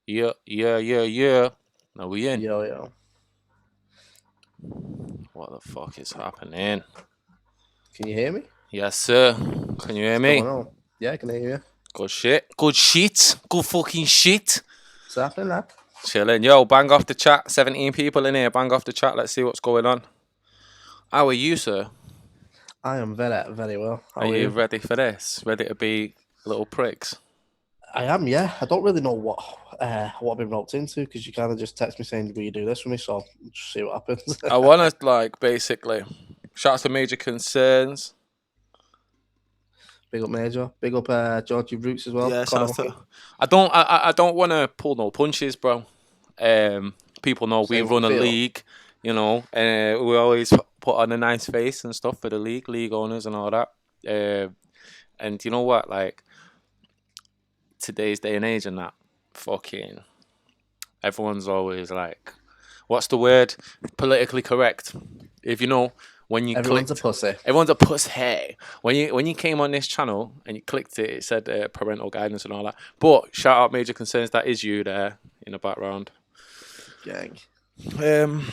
Yeah, yeah, yeah, yeah. Now we in. Yo, yo. What the fuck is happening? Can you hear me? Yes, sir. Can you hear What's me? going on? Yeah, I can hear you. Good shit. Good shit. Good fucking shit. What's happening, lad? Chilling. Yo, bang off the chat. 17 people in here. Bang off the chat. Let's see what's going on. How are you, sir? I am very, very well. Are How are you you? ready for this? Ready to be little pricks? I am, yeah. I don't really know what I've been roped into because you kind of just text me saying, "Will you do this for me?" So I'll just see what happens. I want to, like, basically, shout out to Major Concerns. Big up Major. Big up Georgie Roots as well. Yeah, shout Connor, out to. I don't want to pull no punches, bro. People know we say what you run a feel. league, we always put on a nice face and stuff for the league owners and all that. And you know what, like today's day and age and that, fucking everyone's always like, what's the word? Politically correct. If you know when you Everyone's a clicked, pussy. everyone's a puss. Hey, when you came on this channel and you clicked it, it said parental guidance and all that. But shout out Major Concerns. That is you there in the background. Gang. Um,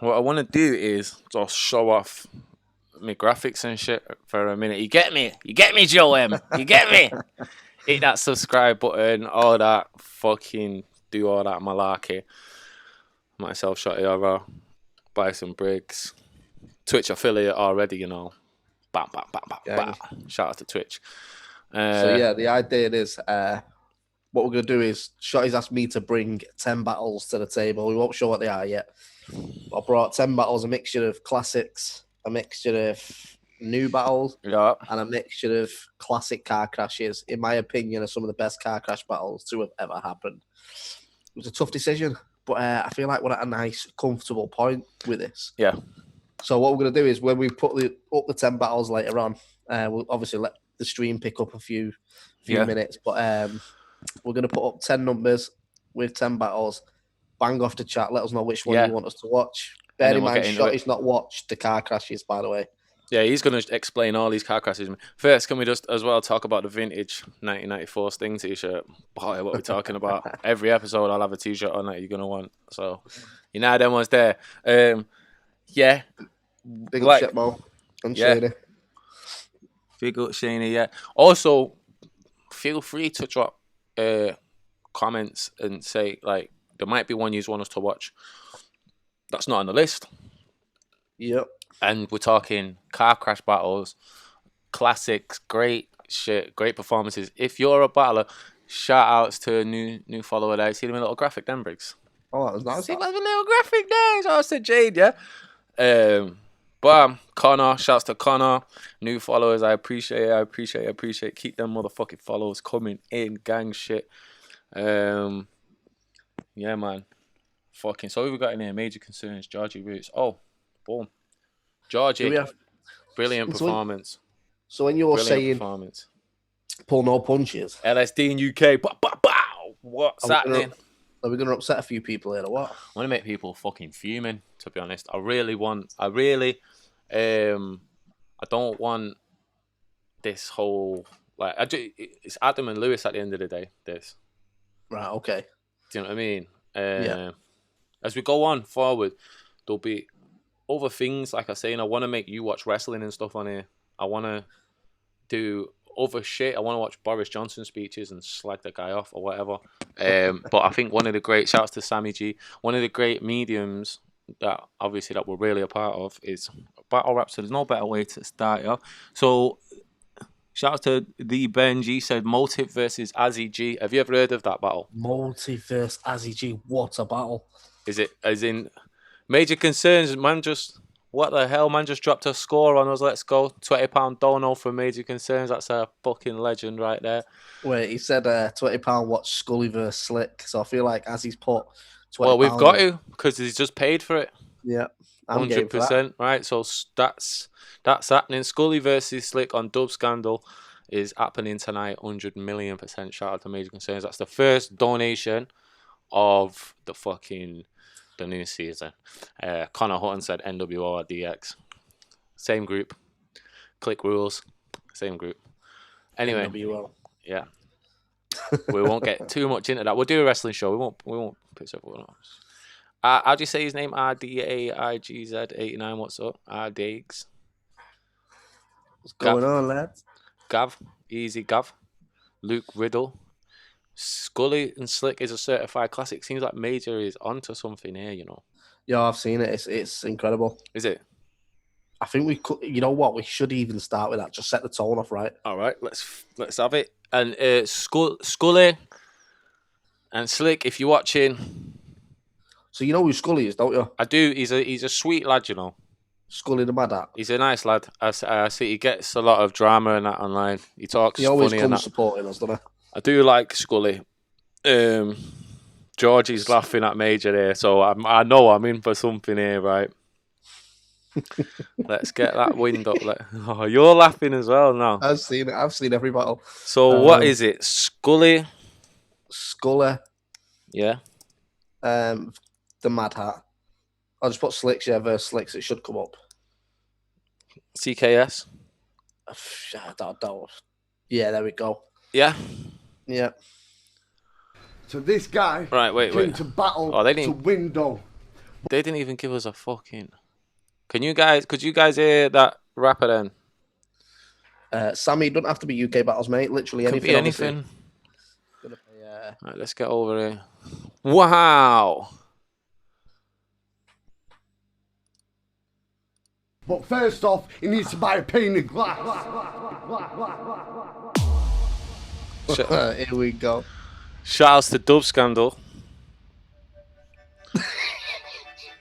what I want to do is just show off my graphics and shit for a minute. You get me? You get me, Joe M? You get me? Hit that subscribe button, all that. Fucking do all that malarkey. Myself, Shotty Horroh, Bison Briggz. Twitch affiliate already, you know. Bam, bam, bam, bam, Gang. bam. Shout out to Twitch. So yeah, the idea is what we're gonna do is Shotty's asked me to bring 10 battles to the table. We won't show what they are yet. I brought 10 battles, a mixture of classics, a mixture of new battles, Yeah. and a mixture of classic car crashes. In my opinion, are some of the best car crash battles to have ever happened. It was a tough decision, but I feel like we're at a nice, comfortable point with this. Yeah. So what we're going to do is when we put up the 10 battles later on, we'll obviously let the stream pick up a few Yeah. minutes, but we're going to put up 10 numbers with 10 battles. Bang off the chat. Let us know which one Yeah. you want us to watch. And Bear then in we'll mind, get into it. Shotty's not watched the car crashes, by the way. Yeah, he's going to explain all these car crashes. First, can we just as well talk about the vintage 1994 Sting t-shirt? Boy, what are we talking about? Every episode I'll have a t-shirt on that you're going to want. So, you know, them ones there. Yeah. Big up Like, Shepmo and yeah. Shady. Big up Shaney, yeah. Also, feel free to drop comments and say, like, there might be one you want us to watch that's not on the list. Yep. And we're talking car crash battles, classics, great shit, great performances. If you're a battler, shout outs to a new follower there. See them in a little graphic then, Briggs. Oh, that was nice. See them in a little graphic there. Shout outs to Jade, yeah. Connor, shouts to Connor. New followers, I appreciate it. Keep them motherfucking followers coming in, gang shit. Yeah, man. Fucking, so who we got in here? Major Concerns, Georgie Roots. Oh, boom. Georgie, brilliant performance. So when you're Brilliant saying performance. pull no punches, LSD in UK. Bow, bow, bow. What's happening? Are we going to upset a few people here or what? I want to make people fucking fuming, to be honest. I don't want this whole, like, it's Adam and Lewis at the end of the day, this. Right, okay. Do you know what I mean? Yeah. As we go on forward, there'll be other things, like I say, and I want to make you watch wrestling and stuff on here. I want to do other shit. I want to watch Boris Johnson speeches and slag the guy off or whatever. But I think one of the great, shouts to Sammy G, one of the great mediums that obviously that we're really a part of is battle rap. So there's no better way to start it. So shout out to the Benji, said Motive versus Azzy G. Have you ever heard of that battle? Motive versus Azzy G. What a battle. Is it as in Major Concerns? Man, what the hell? Man just dropped a score on us. Let's go. £20 dono for Major Concerns. That's a fucking legend right there. Wait, he said £20 watch Skully versus Slick. So I feel like as he's put £20. Well, we've got to because he's just paid for it. Yeah. I'm 100%. Right. So that's happening. Skully versus Slick on Dubscandal is happening tonight. 100,000,000% shout out to Major Concerns. That's the first donation of the new season. Connor Hutton said NWO at DX. Same group. Click rules. Same group. Anyway. NWO. Yeah. We won't get too much into that. We'll do a wrestling show. We won't piss everyone off. How do you say his name? RDAIGZ89. What's up? RDIGS. What's going on, lads? Gav. Easy Gav. Luke Riddle. Skully and Slick is a certified classic. Seems like Major is onto something here, you know. Yeah, I've seen it. It's incredible. Is it? I think we could. You know what? We should even start with that. Just set the tone off, right? All right, let's have it. And Skully and Slick, if you're watching, so you know who Skully is, don't you? I do. He's a sweet lad, you know. Skully the Madhat. He's a nice lad. I see he gets a lot of drama and that online. He talks. He always funny comes and that. supporting us, doesn't he? I do like Skully. Georgie's laughing at Major here, so I know I'm in for something here, right? Let's get that wind up. Oh, you're laughing as well now. I've seen it. I've seen every battle. So what is it? Skully. Yeah. The Madhat. I'll just put Slicks, versus Slicks. It should come up. CKS. Yeah, there we go. Yeah. Yeah. So this guy came to battle to window. They didn't even give us a fucking... Could you guys hear that rapper then? Sammy, it doesn't have to be UK battles, mate. Literally Could anything. be anything. Yeah. Right, let's get over here. Wow. But first off, he needs to buy a pane of glass. Here we go. Shoutouts to Dubscandal.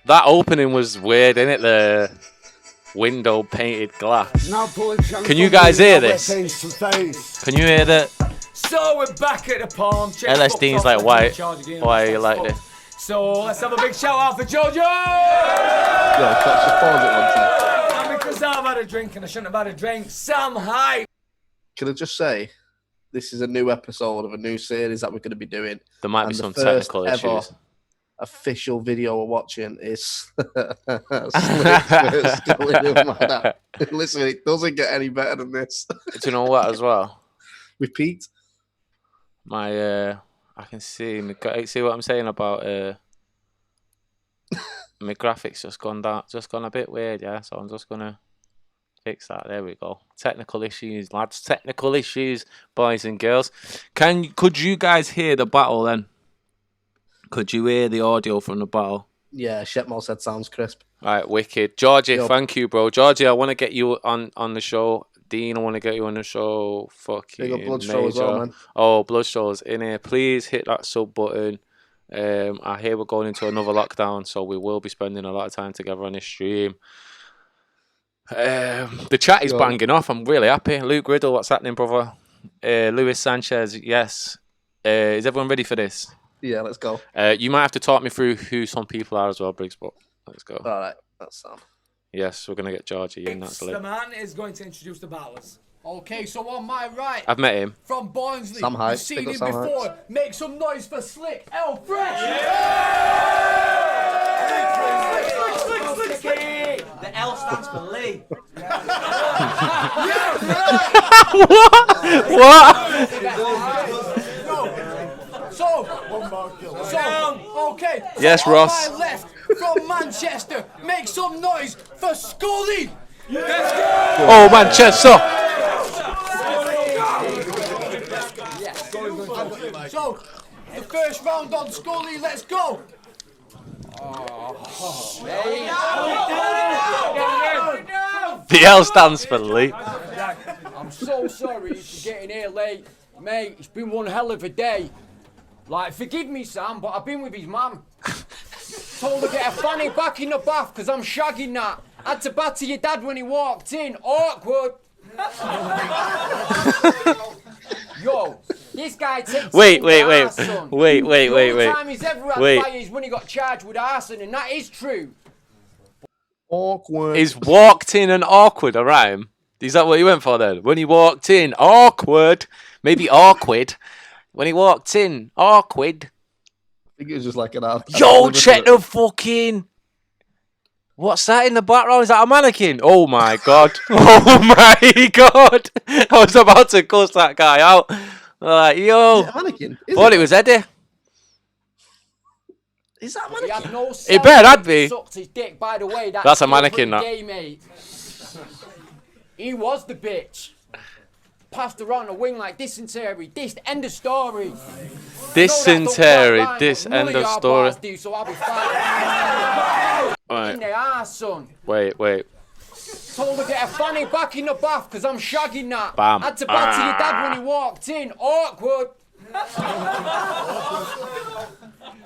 That opening was weird, innit? The window painted glass. Can you guys hear this? Can you hear that? So we're back at the palm. LSD's like, why you like this? So let's have a big shout out for Georgie! Yo, catch your pause at one time. And because I've had a drink and I shouldn't have had a drink, Sam Hype. Can I just say, this is a new episode of a new series that we're going to be doing. There might be some technical issues. Official video we're watching is Listen, it doesn't get any better than this. Do you know what as well? Repeat. I can see what I'm saying about my graphics just gone a bit weird, yeah. So I'm just gonna fix that. There we go. Technical issues, lads. Technical issues, boys and girls. Could you guys hear the battle then? Could you hear the audio from the battle? Yeah, Shetmo said sounds crisp. All right, wicked. Georgie, thank you, bro. Georgie, I want to get you on the show. Dean, I want to get you on the show. Fucking Big up Bloodstro as well, man. Oh, Bloodstro's in here. Please hit that sub button. I hear we're going into another lockdown, so we will be spending a lot of time together on this stream. The chat is banging off. I'm really happy. Luke Riddle, what's happening, brother? Luis Sanchez, yes. Is everyone ready for this? Yeah, let's go. You might have to talk me through who some people are as well, Briggz, but let's go. All right, that's Sam. Yes, we're going to get Georgie in. That's lit. The man is going to introduce the battlers. Okay, so on my right, I've met him. from Barnsley, Sam Hype. you've seen him Sam before. Hype. Make some noise for Slick L Fresh. The L stands for Lee. Okay. Yes, so Ross. On my left, from Manchester, make some noise for Skully. Let's go. Oh, Manchester. So, the first round on Skully, let's go. The L stands for Lee. I'm so sorry for getting here late. Mate, it's been one hell of a day. Like, forgive me, Sam, but I've been with his mum. Told her to get a fanny back in the bath because I'm shagging that. Had to batter your dad when he walked in. Awkward. Yo, this guy takes Wait. The only time he's ever had fire is when he got charged with arson, and that is true. Awkward. He's walked in and awkward, a rhyme. Is that what you went for then? When he walked in, awkward. Maybe awkward. When he walked in, awkward. I think it was just like an Yo, check the fucking... What's that in the background? Is that a mannequin? Oh my god. Oh my god. I was about to cuss that guy out. Like, yo. Is it a mannequin? Is Thought it was Eddie. Is that a He mannequin? had no It better not cellmate be. that sucked his dick. By the way, That's a still mannequin, pretty that. gay, mate. He was the bitch. Passed around the wing like dysentery. This end of story. Dysentery. This end of story. Do, so I'll be fine. Right. In the arse, son. Wait. Told her get a fanny back in the bath because I'm shagging that. Bam. Had to batter your dad when he walked in. Awkward.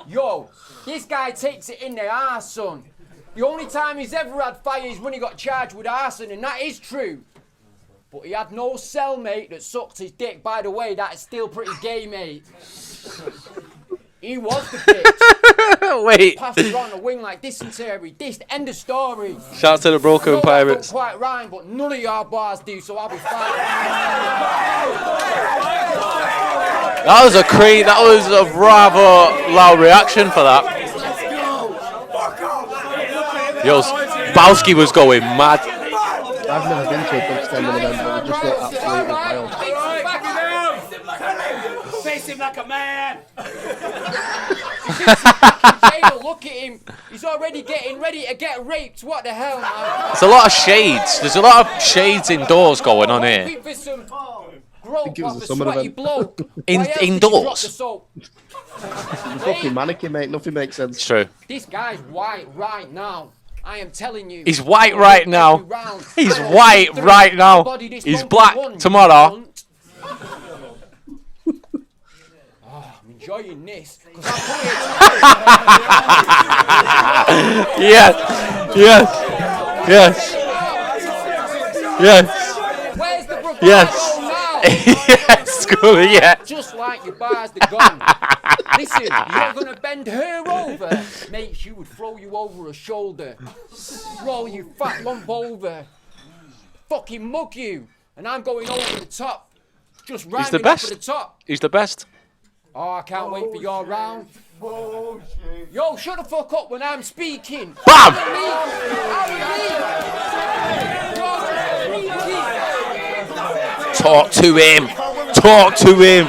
Yo, this guy takes it in the arse, son. The only time he's ever had fire is when he got charged with arson, and that is true. But he had no cellmate that sucked his dick. By the way, that is still pretty gay, mate. He was the bitch. Wait. Passed around the wing like dysentery. This end of story. Shout out to the Broken I know that Pirates. don't quite rhyme, but none of your bars do, so I'll be fine. That was a rather loud reaction for that. Yo, Bowski was going mad. I've never been to a Dubscandal event, but it just looked absolutely wild. Face him like a man. Look at him. He's already getting ready to get raped. What the hell, man? There's a lot of shades. There's a lot of shades indoors going on here. Think there's some growth it was off a a summer sweaty event. bloke. Why else did you Indoors? drop the soap? Fucking mannequin, mate. Nothing makes sense. It's true. This guy's white right now. I am telling you. He's white right now. Every round. He's I don't white think there right is now. nobody this He's monkey black won, you tomorrow. cunt. Oh, I'm enjoying this. 'Cause I put it Yes. Where's the bravado Yes. now? Yes, Skully, yeah. Just like your bars the gun. Listen, you're gonna bend her over. Mate, she would throw you over her shoulder. Roll you fat lump over. Fucking mug you. And I'm going over the top. Just He's rhyming the off best. of the top. He's the best. Oh, I can't wait for your round. Yo, shut the fuck up when I'm speaking. Bam! Talk to him. Talk to him.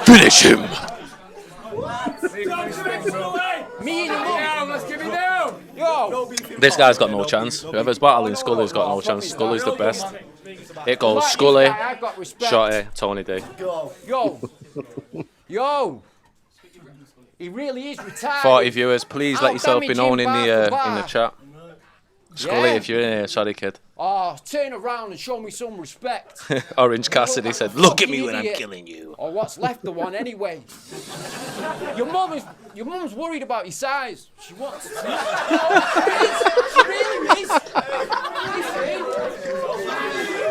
Finish him. Me and him. Let's give it down. Yo. This guy's got no chance. Whoever's battling Skully's got no chance. Skully's the best. It goes Skully, I've got respect. Shotty, Tony D. Yo. He really is retired. 40 viewers. Please let yourself be known in the bar. chat. Skully, Yeah. if you're in here, sorry kid. Oh, turn around and show me some respect. Orange Cassidy said, "Look at me when I'm Idiot. killing you." Or what's left of one anyway. Your mum's worried about your size. She wants to see. She really is.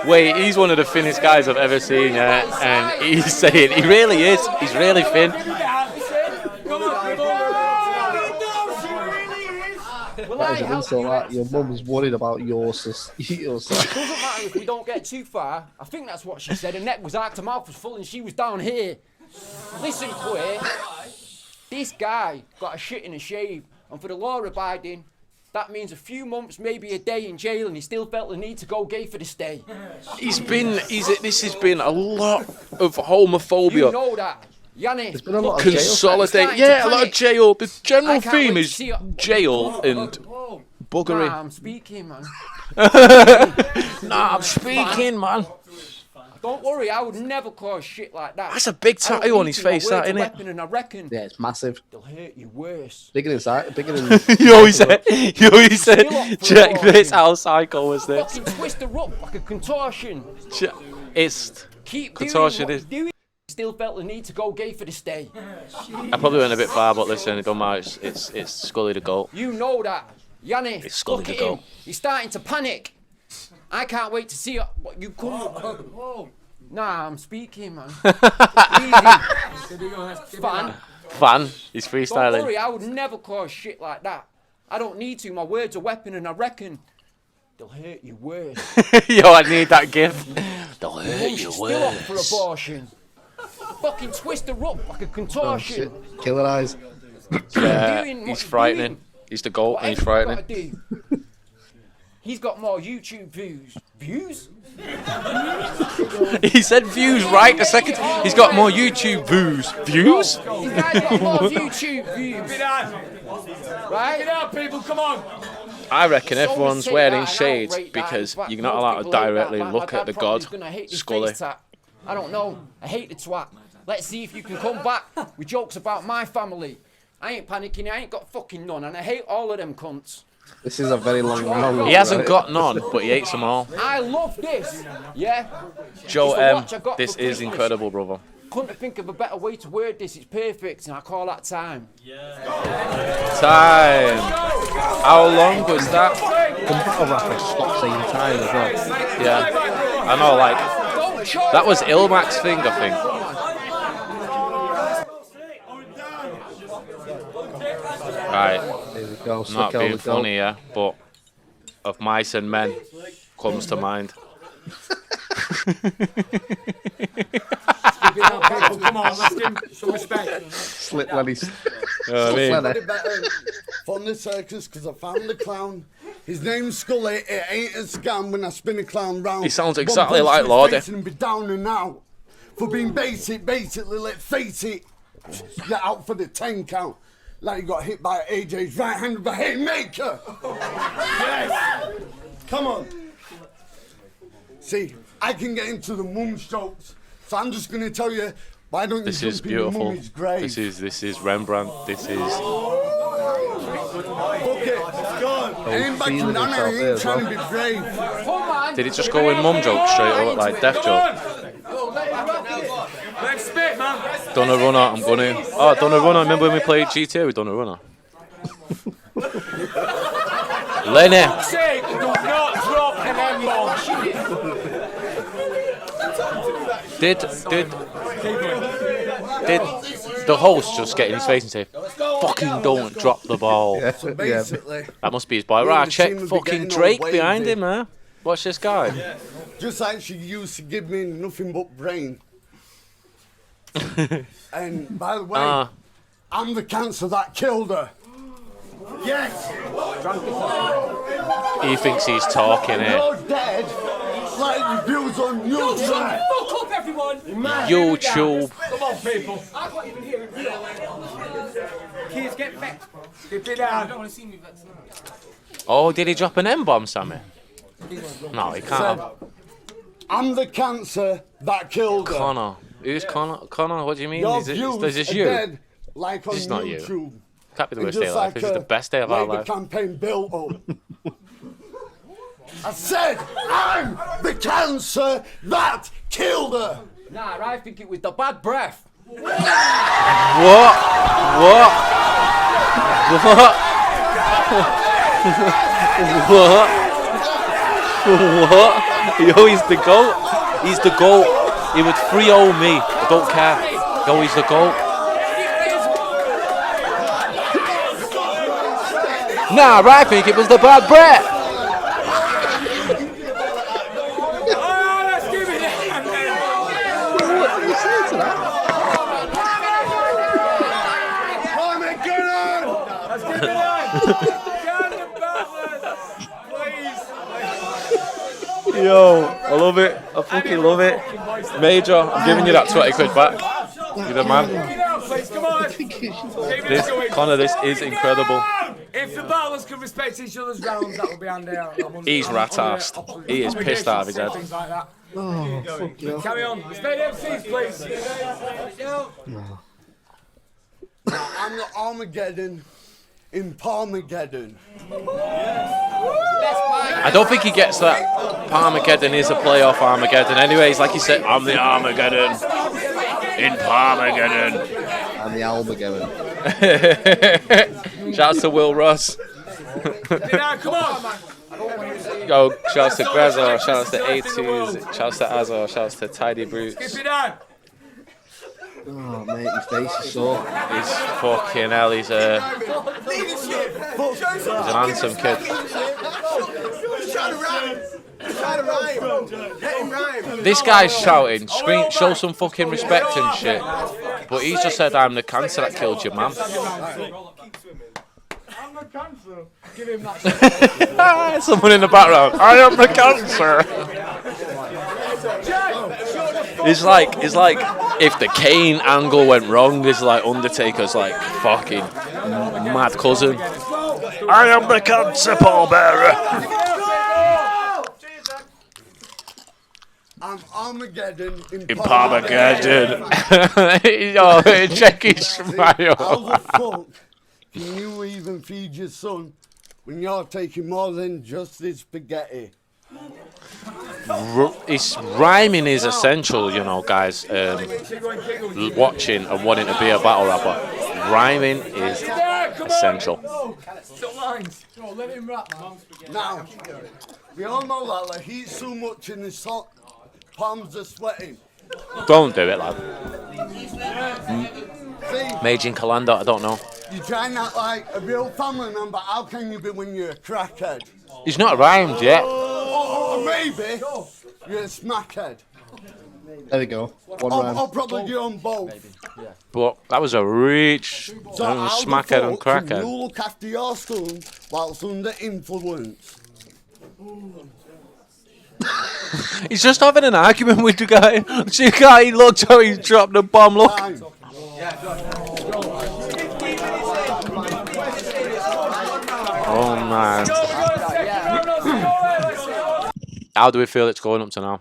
Wait, he's one of the thinnest guys I've ever seen, yeah, and he's saying he really is. He's really thin. That is an insult, that. Your mum's worried about your size. It doesn't matter if we don't get too far. I think that's what she said. Her neck was out, her mouth was full, and she was down here. Listen, quick. This guy got a shit in a shave, and for the law abiding, that means a few months, maybe a day in jail, and he still felt the need to go gay for the stay. This has been a lot of homophobia. You know that. Yaneth, There's been a lot of jail. Consolidate, yeah, a lot of jail. The general theme is jail and buggery. Nah, I'm speaking, man. Nah, I'm speaking, man. Don't worry, I would never cause shit like that. That's a big I don't tattoo on need his to. My face, that, word's a innit? weapon, and I reckon Yeah, it's massive. they'll hurt you worse. Bigger than size. Bigger than. You always said, Still up for check abortion. this, how psycho was this? Fucking twist her up like a contortion. It's Keep Contortion doing is- what you're doing. Still felt the need to go gay for the stay. I probably went a bit far, but listen, it don't matter. It's Skully the GOAT. You know that. Yaneth, It's Skully look to at go. him. He's starting to panic. I can't wait to see what you come. Nah, I'm speaking, man. Easy. Fan, he's Don't freestyling. worry, I would never cause shit like that. I don't need to. My word's a weapon, and I reckon they'll hurt you worse. Yo, I need that gift. They'll hurt Mum's you still up for worse. abortion. Fucking twist her up like a Oh contortion. shit! Killer eyes. Yeah, Doing what he's you're frightening. doing. He's the GOAT and he's Whatever you frightening. gotta do. He's got more YouTube views. Views? He said views right a second. He's got more YouTube views. Views? This guy's got more YouTube views. Right? Get out, people, come on. I reckon everyone's Someone wearing take that and shades outrate that. because In fact, you're not most allowed to people hate that. directly Like, look my at the dad probably god, is gonna hate this Skully. face tat. I don't know. I hate the twat. Let's see if you can come back with jokes about my family. I ain't panicking. I ain't got fucking none, and I hate all of them cunts. This is a very long round. He hasn't got none, but he hates them all. I love this. Yeah. Joe It's the M, watch I got this for is Christmas. incredible, brother. Couldn't think of a better way to word this. It's perfect, and I call that time. Time. How long was that? The battle rapper stopped saying time as well. Yeah. I know, like, that was Ilmac's thing, I think. Right. There we go. Not being funny, yeah, but of mice and men comes to mind. Come on, let's give him some respect. Slip when he's. You know what I mean? Somebody better fund the circus because I found the clown. His name's Skully. It ain't a scam when I spin a clown round. He sounds One exactly punch like to his Lordy. face and be down and out. For being basic, basically, let's face it. Get out for the 10 count. Like you got hit by AJ's right hand with a haymaker. Yes. Come on. See, I can get into the mum strokes. So I'm just going to tell you, why don't you This is jump in the beautiful. mummy's grave? This is Rembrandt. This is Okay, I ain't backing feeling down, I himself there ain't as trying to be brave. Come on. Did it just go in mum joke straight up like death joke? Let's spit, man. Done a runner, I'm gonna. Oh, done a runner. Remember when we played GTA? We done a runner. Lenny. Say, do not drop an M-bomb. Did the host just get in his face and say, "Fucking don't drop the ball"? So basically, That must be his boy. Right, check fucking Drake behind him, man. Watch this guy. just like she used to give me nothing but brain. And by the way, I'm the cancer that killed her. Yes! He thinks he's talking here. You're dead, like the views on YouTube. Fuck up, everyone. YouTube. Come on, people. I can't even hear it. Kids, get back. Skip it down. I don't want to see me back tonight. Oh, did he drop an M-bomb, Sammy? No, he can't have. I'm the cancer that killed her. Connor. Who's Connor? Connor, what do you mean? Your Is views this are you? dead, like on This is not you. YouTube. Can't be the And worst day of just life. like This is the best day of our Labour life. campaign built up. I said, I'm the cancer that killed her. Nah, I think it was the bad breath. What? What? What? What? What? Yo, he's the GOAT. He's the GOAT. He would 3-0 me. I don't care. Yo, he's the GOAT. Nah, I think it was the bad breath. Oh, let's give it What did you say to that? Let's give it Please. Yo, I love it. I fucking love it. Major, I'm giving you that 20 quid back. You're the man. Get out, please. Come on. This, Connor, this is incredible. If the battlers can respect each other's rounds, that will be handy. He's rat-assed. He is pissed out of his head. Things like that. Oh, fuck you. Carry on. Respect the MCs, please. I'm the Armageddon in Palmageddon. I don't think he gets that Parmageddon is a playoff Armageddon. Anyways, like he said, I'm the Armageddon in Parmageddon. And the Almageddon. Shouts to Will Ross. Now, come on. Yo, shouts to Grezzo, shouts to A2s, shouts to Azor, shouts to Tidy Brutes. Keep it down. Oh, mate, his face is sore. He's fucking hell, he's an handsome kid. This guy's shouting, scream, show some fucking respect and shit. But he's just said, I'm the cancer that killed your man. cancer. Give him that. Someone in the background. I am the cancer. It's like if the Kane angle went wrong, it's like Undertaker's like fucking mad cousin. I am the cancer pallbearer. I'm Armageddon in Armageddon. Oh, check his smile. How the fuck can you even feed your son when you're taking more than just his spaghetti? It's rhyming is essential, you know, guys. Watching and wanting to be a battle rapper, rhyming is essential. Let him rap, man. Now, we all know that the heat's too much in his palms are sweating. Don't do it, lad. See, Majin Calendar, I don't know. you try and act like a real family man, but how can you be when you're a crackhead? He's not rhymed yet. Or maybe you're a smackhead. There we go. One round. I'll probably do on both. But that was a reach. So how the Smackhead and fuck can crackhead. you look after your son whilst under influence? He's just having an argument with the guy. See the guy, he looked how he dropped the bomb. Look. Time. Oh man. How do we feel it's going up to now?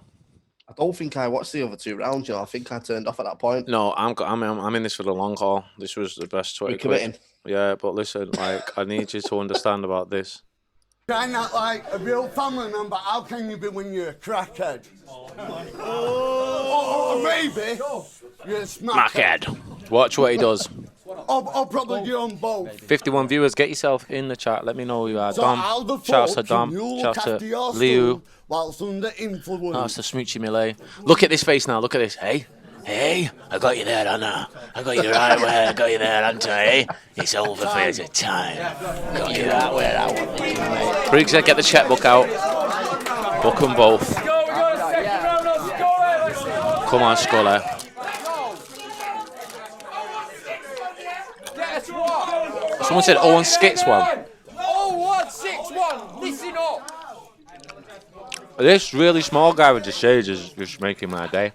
I don't think I watched the other 2 rounds, you know. I think I turned off at that point. No, I'm in this for the long haul. This was the best 20 We're committing. Yeah, but listen, like, I need you to understand about this. Try and act like a real family man, but how can you be when you're a crackhead? Or maybe you're a smackhead. Mackhead. Watch what he does. I'll probably do on both. 51 viewers, get yourself in the chat. Let me know who you are. So how the Dom, shout out fuck to Dom, can you shout look out after to your Liu. son whilst under influence? That's the Smoochy Millet. Look at this face now, look at this. Hey, I got you there, Anna. I got you right where I got you there, Anna. Hey, it's over for you, time. Got you right where I want you, mate. Briggs, get the checkbook out. Book them both. Come on, Skully. Guess what? Someone said Owen Skits one. 0161, listen up. This really small guy with the shades is just making my day.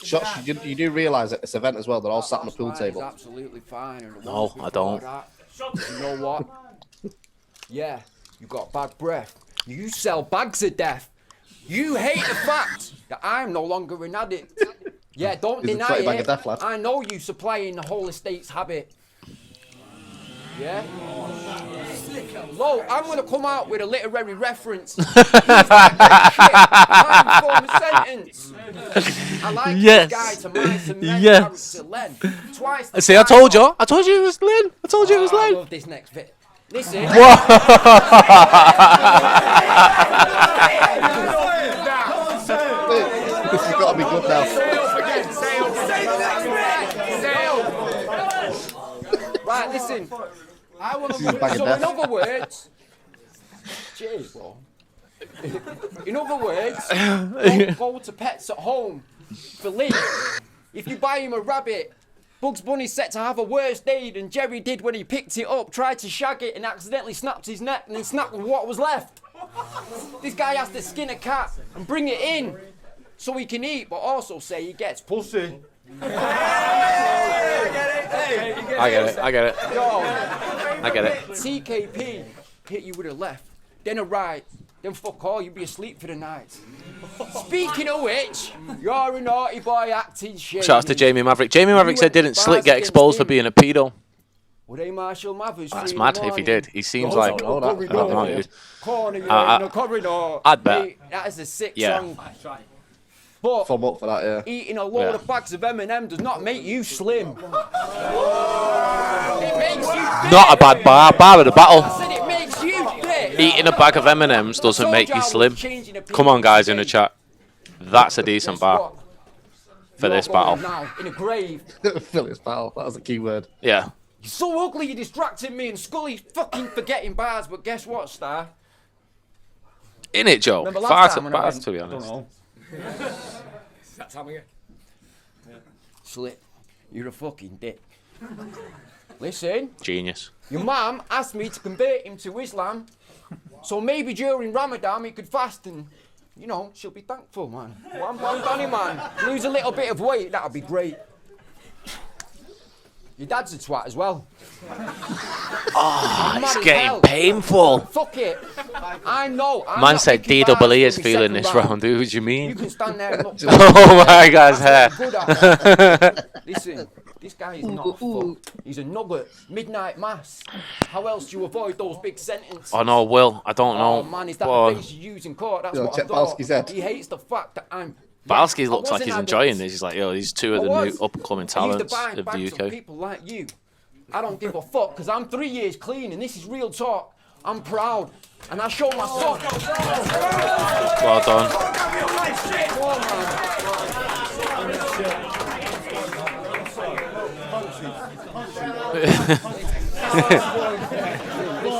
Shots, you do realise at this event as well, they're all sat on the pool It's table. absolutely fine. And the No, ones I don't. before that, you know what? Yeah, you got bad breath. You sell bags of death. You hate the fact that I'm no longer an addict. Yeah, don't He's a deny 20 bag it. of death, lad. I know you supplying the whole estate's habit. Yeah? Lo, I'm gonna come out with a literary reference. Use that shit. Sentence. I like Yes. this guy to mind some men Yes. character Len. Twice the See, I time told you. off. I told you it was Lynn. I told you it was I Lynn. love this next bit. Listen. This has got to be good now. Right, listen. I want This is a bag of so death. in other words, cheers, bro. In other words, don't go to pets at home for Lee. If you buy him a rabbit, Bugs Bunny's set to have a worse day than Jerry did when he picked it up, tried to shag it, and accidentally snapped his neck, and then snapped what was left. This guy has to skin a cat and bring it in so he can eat, but also say he gets pussy. I get it. Yo, I get it. TKP hit you with a left, then a right, then fuck all, you be asleep for the night. Speaking of which, you're a naughty boy acting shady. Shout out to Jamie Maverick. Jamie Maverick said didn't Slick get exposed for being a pedo. Were they Marshall Mathers? That's 3 in mad the if he morning? did. He seems Goes like... up the know that. corridor. I don't know who. Corner, you're in the corridor. I'd bet. Mate, that is a sick Yeah. song. But Thumb up for that, yeah. eating a load Yeah. of bags of M&M does not make you slim. It makes you thick. Not a bad bar of the I battle. said it makes you thick. Eating a bag of M&Ms doesn't make you slim. Come on, guys, in the chat. That's a decent bar for this battle. Now, in a grave. Phyllis Battle, that was a key word. Yeah. You're so ugly, you're distracting me, and Scully's fucking forgetting bars, but guess what, Star? In it, Joe. Remember Far last to time when I bars, went- to be honest. That time again. Slip, you're a fucking dick. Listen. Genius. Your mum asked me to convert him to Islam, so maybe during Ramadan he could fast and, you know, she'll be thankful, man. One Donny, man. Lose a little bit of weight, that'll be great. Your dad's a twat as well. Oh, it's getting painful. Fuck it. I know. Man said DWE is feeling this round. Who do you mean? You can stand there and look. Oh my guy's hair. Listen, this guy is not a fuck. He's a nugget. Midnight mass. How else do you avoid those big sentences? Oh no, Will. I don't know. Oh man, is that the face you use in court? That's what I thought. He hates the fact that I'm... Balski looks like he's enjoying this. He's like, yo, these two of the new up-and-coming talents of the UK. People like you. I don't give a fuck because I'm 3 years clean and this is real talk. I'm proud and I show my son. Well done.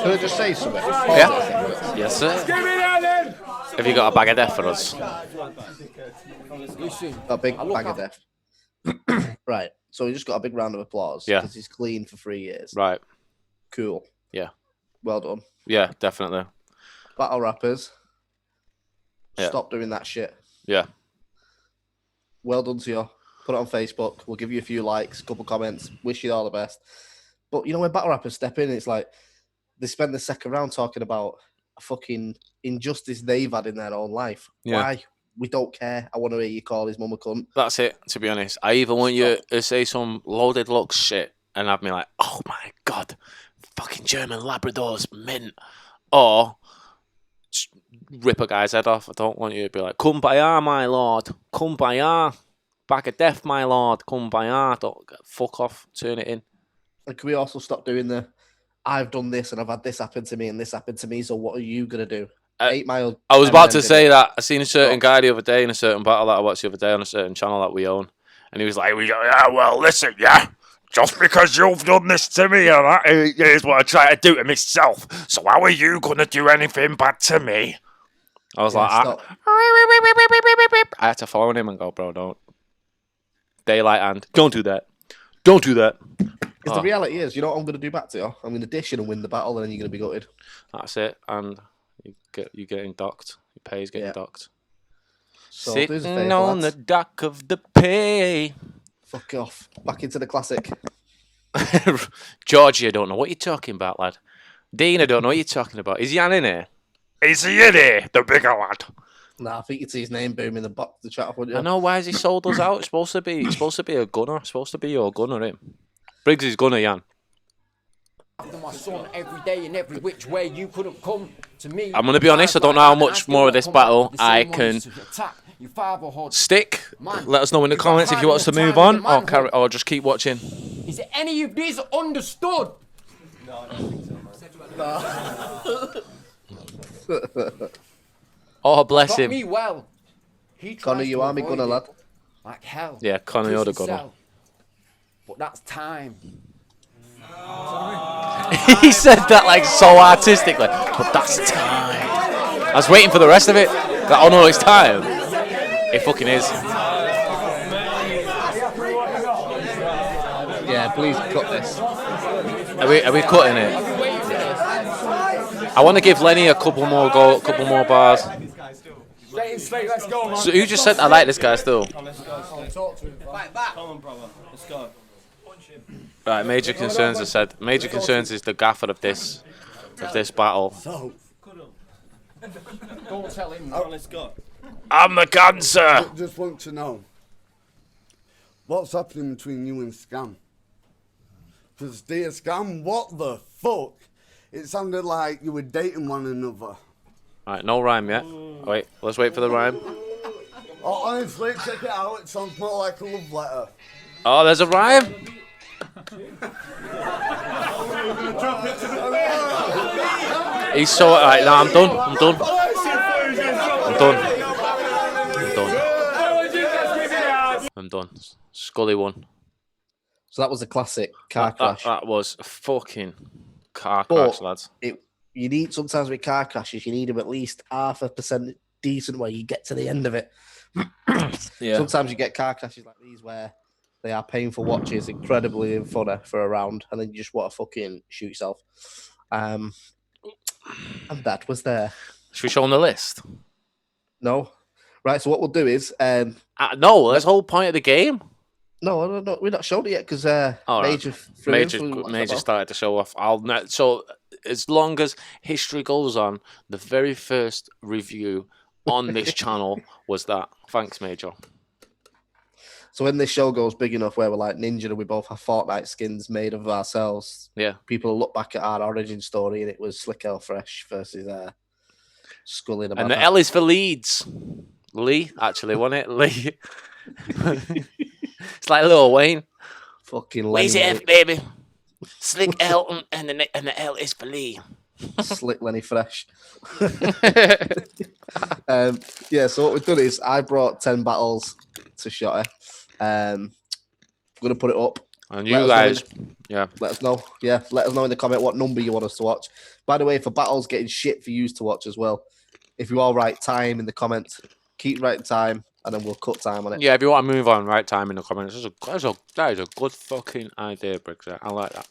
Can I just say something? Yeah. Yes, sir. Have you got a bag of death for us? A big bag of death. Right. So we just got a big round of applause. Yeah. Because he's clean for 3 years. Right. Cool. Yeah. Well done. Yeah, definitely. Battle rappers. Yeah. Stop doing that shit. Yeah. Well done to you. Put it on Facebook. We'll give you a few likes, a couple comments. Wish you all the best. But you know when battle rappers step in, it's like they spend the second round talking about a fucking injustice they've had in their own life. Yeah. Why? We don't care. I want to hear you call his mum a cunt. That's it, to be honest. I either want you to say some loaded looks shit and have me like, oh my God, fucking German Labradors, mint. Or just rip a guy's head off. I don't want you to be like, kumbaya, my lord. Kumbaya. Bag of death, my lord. Kumbaya. Don't fuck off. Turn it in. And can we also stop doing the, I've done this and I've had this happen to me and this happened to me, so what are you going to do? 8 Mile. I was about to say that. I seen a certain guy the other day in a certain battle that I watched the other day on a certain channel that we own. And he was like, yeah, well, listen, yeah. Just because you've done this to me, and that is what I try to do to myself. So how are you going to do anything bad to me? I was like, I had to phone him and go, bro, don't. Daylight and don't do that. Don't do that. Because the reality is, you know what I'm going to do back to you? I'm going to dish and win the battle, and then you're going to be gutted. That's it. And you're getting docked. Your pay's getting docked. So sitting on the dock of the pay. Fuck off. Back into the classic. Georgie, I don't know what you're talking about, lad. Dean, I don't know what you're talking about. Is Jan in here? Is he in here, the bigger lad? Nah, I think you'd see his name boom in the box, the chat, wouldn't you? I know, why has he sold us out? It's supposed to be a gunner. It's supposed to be your gunner, him. Briggz is gunner, Jan. After my son every day in every which way, you couldn't come to me. I'm going to be honest, I don't know how much more of this battle I can stick. Let us know in the comments if you want us to move on or just keep watching. Is it any of these understood? No, I don't think so, man. Oh, bless him. Me well. Connor, you are me gunner, lad. Like hell. Yeah, Connor, you're the gunner. But that's time. He said that like so artistically. But that's time. I was waiting for the rest of it. Oh no, it's time. It fucking is. Yeah, please cut this. Are we cutting it? I want to give Lenny a couple more bars. Let's go, man. So who just said I like this guy still? Right, major concerns are said. Major concerns is the gaffer of this battle. Don't tell him. I'm the cancer. Just want to know what's happening between you and Scam. Because dear Scam, what the fuck? It sounded like you were dating one another. Alright, no rhyme yet. Wait, let's wait for the rhyme. Oh, honestly, check it out. It sounds more like a love letter. Oh, there's a rhyme. He's so alright. Nah, I'm done. I'm done. Skully won. So that was a classic car crash. That was a fucking car crash, lads. You need, sometimes with car crashes, you need them at least 0.5% decent where you get to the end of it. Yeah. Sometimes you get car crashes like these where They are painful watches, incredibly funny for a round, and then you just want to fucking shoot yourself. And that was there. Should we show them the list? No. Right, so what we'll do is... no, that's the whole point of the game. No, we're not showing it yet because Major started to show off. So as long as history goes on, the very first review on this channel was that. Thanks, Major. So when this show goes big enough where we're like Ninja and we both have Fortnite skins made of ourselves, people will look back at our origin story and it was Slick L Fresh versus Skully and the L is for Leeds. Lee, actually, wasn't it? Lee. It's like Lil Wayne. Fucking Lazy F, baby. Slick L and the L is for Lee. Slick Lenny Fresh. So what we've done is I brought 10 battles to Shotty. I'm going to put it up. And you guys, let us know. Yeah, let us know in the comment what number you want us to watch. By the way, for battles getting shit for you to watch as well, if you all write time in the comments, keep writing time, and then we'll cut time on it. Yeah, if you want to move on, write time in the comments. That is a good fucking idea, Briggz. I like that.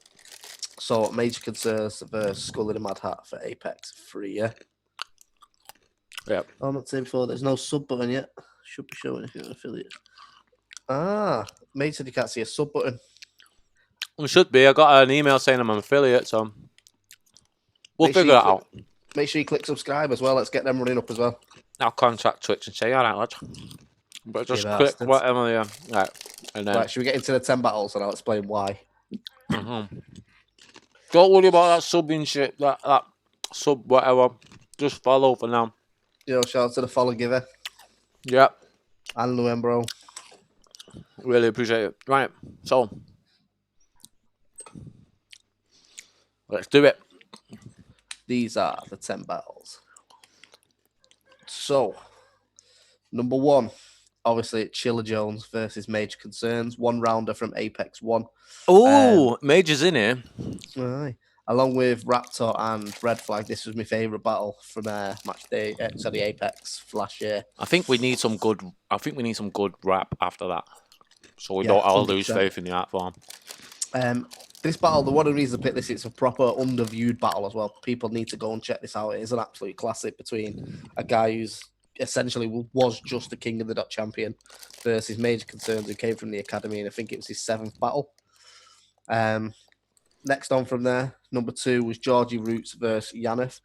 So, Major Concerns versus Skully and Madhat for Apex 3, yeah? Yep. I'm not saying before, there's no sub button yet. Should be showing if you're an affiliate. Ah, Major said you can't see a sub button. It should be. I got an email saying I'm an affiliate, so we'll figure that out. Make sure you click subscribe as well. Let's get them running up as well. I'll contact Twitch and say, all right, lads. But just click whatever, yeah. Right. And then... Right, should we get into the 10 battles and I'll explain why? Don't worry about that subbing shit, that sub whatever. Just follow for now. Shout out to the follow giver. Yep. And Luem, bro. Really appreciate it. Right, so let's do it. These are the 10 battles. So, number 1, obviously, Chiller Jones versus Major Concerns. 1 rounder from Apex 1. Oh, Major's in here. Aye. Along with Raptor and Red Flag, this was my favourite battle from match day, Apex last year. I think we need some good rap after that, so we don't all lose faith in the art form. This battle, one of the reasons I picked this, it's a proper underviewed battle as well. People need to go and check this out. It is an absolute classic between a guy who's essentially was just the king of the dot champion versus Major Concerns, who came from the academy, and I think it was his 7th battle. Next on from there, number 2 was Georgie Roots versus Yaneth.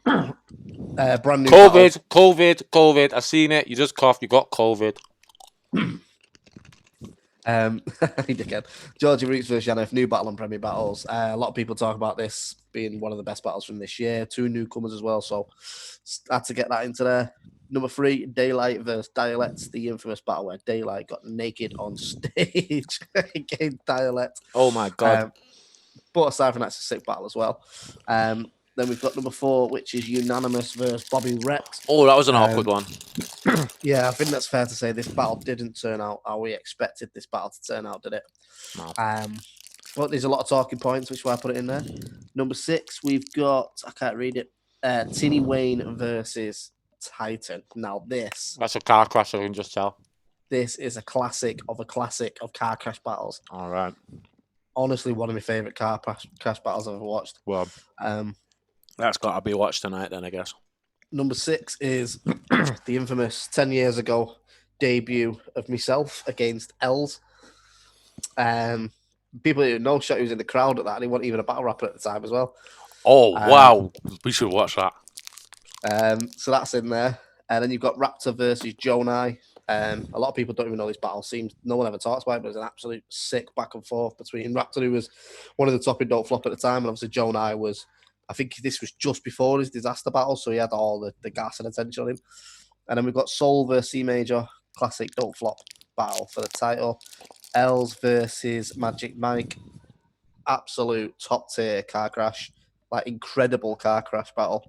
Brand new COVID. I seen it. You just coughed. You got COVID. Again, Georgie Roots versus Yaneth, new battle on Premier Battles. A lot of people talk about this being one of the best battles from this year. 2 newcomers as well, so had to get that into there. Number 3, Daylight versus Dialect, the infamous battle where Daylight got naked on stage against Dialect. Oh my god. But aside from that, it's a sick battle as well. Then we've got number 4, which is Unanimous versus Bobby Rex. Oh, that was an awkward one. Yeah, I think that's fair to say. This battle didn't turn out how we expected this battle to turn out, did it? No. But there's a lot of talking points, which is why I put it in there. Number 6, we've got, I can't read it, Tinny Wayne versus Titan. Now this... That's a car crash, I can just tell. This is a classic of car crash battles. All right. Honestly, one of my favourite car crash battles I've ever watched. Well, that's got to be watched tonight then, I guess. Number 6 is the infamous 10 years ago debut of myself against Els. People didn't know Shotty was in the crowd at that, and he wasn't even a battle rapper at the time as well. Oh, wow. We should watch that. So that's in there. And then you've got Raptor versus Jonai. A lot of people don't even know this battle. Seems no one ever talks about it, but it was an absolute sick back and forth between Raptor, who was one of the top in Don't Flop at the time, and obviously Jonai was, I think this was just before his disaster battle, so he had all the gas and attention on him. And then we've got Soul versus C Major, classic Don't Flop battle for the title. Els versus Magic Mike, absolute top tier car crash, like incredible car crash battle.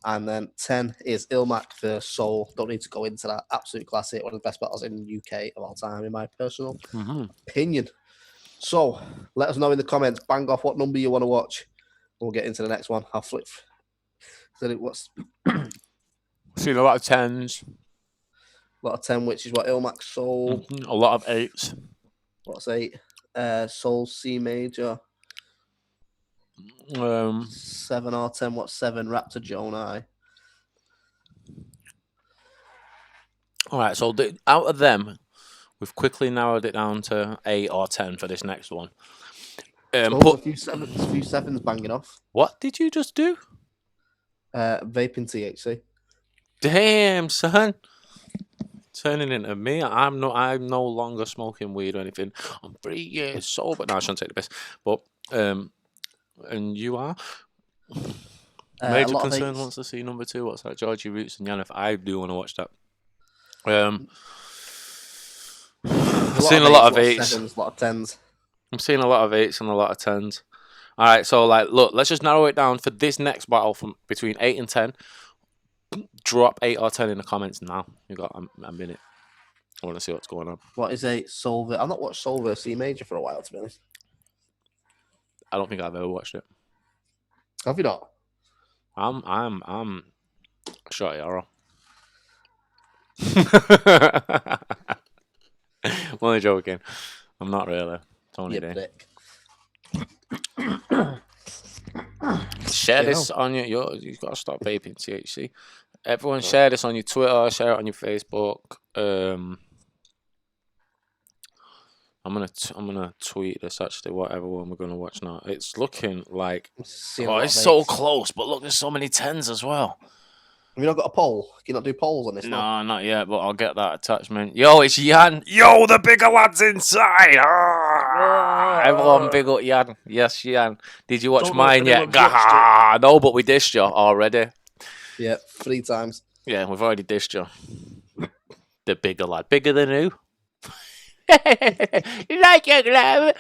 And then 10 is Ilmac versus Soul. Don't need to go into that. Absolute classic. One of the best battles in the UK of all time, in my personal opinion. So, let us know in the comments. Bang off what number you want to watch. We'll get into the next one. I'll flip. So what's... Seen a lot of 10s. A lot of 10, which is what Ilmac Soul. A lot of 8s. What's 8? Soul C major. 7 or 10. What's 7? Raptor Jonai. All right, so out of them, we've quickly narrowed it down to 8 or 10 for this next one. A few sevens banging off. What did you just do? Vaping THC. Damn, son. Turning into me. I'm no longer smoking weed or anything. I'm 3 years sober. No, I shouldn't take the piss. But and you are? Major Concern wants to see number 2. What's that? Georgie, Roots, and Yaneth. I do want to watch that. I've seen a lot of 8s. A lot of 10s. I'm seeing a lot of 8s and a lot of 10s. All right, so like, look, let's just narrow it down for this next battle from between 8 and 10. Drop 8 or 10 in the comments now. You got a minute. I want to see what's going on. What is 8? Soul? I've not watched Soul vs. C major for a while, to be honest. I don't think I've ever watched it. Have you not? I'm Shotty Horroh. I'm only joking. I'm not really. Tony D. Share this on you've got to stop vaping THC. Everyone share this on your Twitter, share it on your Facebook. I'm gonna tweet this actually, whatever one we're gonna watch now. It's looking like it's so close, but look, there's so many 10s as well. Have you not got a poll? Can you not do polls on this? No, not yet, but I'll get that attachment. Yo, it's Yan. Yo, the bigger lad's inside. Everyone big up Yan. Yes, Yan. Did you watch mine yet? No, but we dished you already. Yeah, 3 times. Yeah, we've already dished you. The bigger lad. Bigger than who? You like your glove?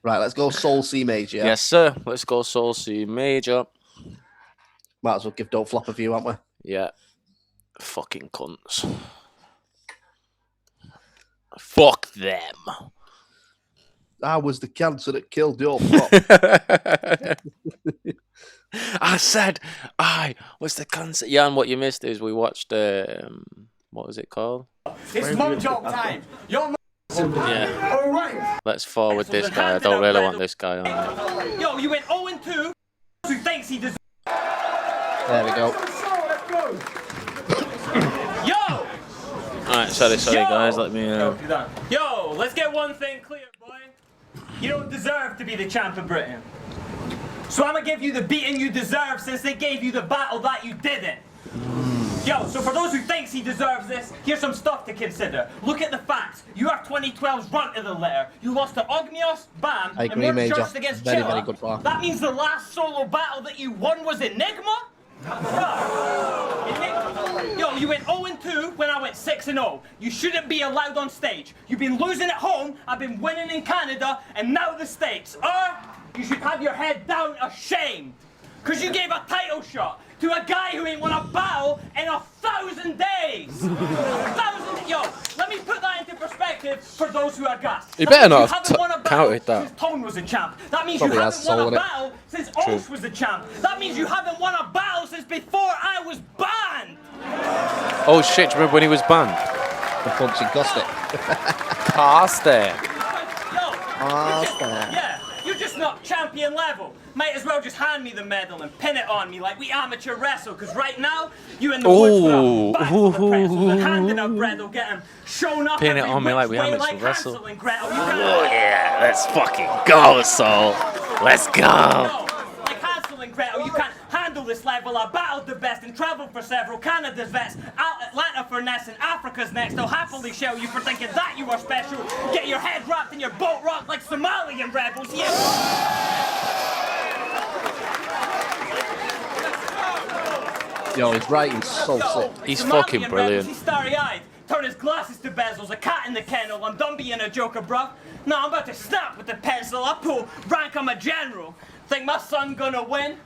Right, let's go Soul C major. Yeah? Yes, sir. Let's go Soul C major. Might as well give Don't Flop a view, haven't we? Yeah. Fucking cunts. Fuck them. I was the cancer that killed your pop. I said I was the cancer. Jan, what you missed is we watched what was it called? It's mum joke time. Your yeah. All right. Let's forward this guy. I don't really want this guy on. Yo, you went 0-2. Who thinks he deserves? There we go. Yo. Alright, sorry guys. Let me. Yo, let's get one thing clear, boy. You don't deserve to be the champ of Britain. So I'm gonna give you the beating you deserve since they gave you the battle that you didn't. Yo, so for those who thinks he deserves this, here's some stuff to consider. Look at the facts. You are 2012's runt of the litter. You lost to Ogmios, Bam, I agree, and Major. Church against Very, Chilla. very good bar. That means the last solo battle that you won was Enigma? Yo, you went 0-2 when I went 6-0. You shouldn't be allowed on stage. You've been losing at home, I've been winning in Canada, and now the States. Or you should have your head down ashamed. Cause you gave a title shot to a guy who ain't won a battle in 1,000 days. 1,000. Yo, let me put that into perspective for those who are gassed. You better not have counted that. Since Tone was a champ. That means Probably you has haven't won soul a in it. battle since Osh was the champ. That means you haven't won a battle since before I was banned. Oh shit! Do you remember when he was banned? The punching cost it. Past it. Yeah, you're just not champion level. Might as well just hand me the medal and pin it on me like we amateur wrestle, because right now, you in the woods with a bag full of pretzels and handing out bread will get him shown up Pin it every on me like we which way amateur like wrestle. Hansel and Gretel. You Oh yeah, let's fucking go, Soul. Let's go. No, like Hansel and Gretel, you can't handle this level. I battled the best and travelled for several. Canada's vets, Atlanta for Ness, and Africa's next. They'll happily shell you for thinking that you are special. Get your head wrapped in your boat rock like Somalian rebels. Yeah. Yo, his writing's so sick. He's Somalian fucking rebels, brilliant. he's starry-eyed. Turn his glasses to bezels, a cat in the kennel. I'm done being a joker, bruv. No, I'm about to snap with the pencil. I pull rank, I'm a general. Think my son gonna win?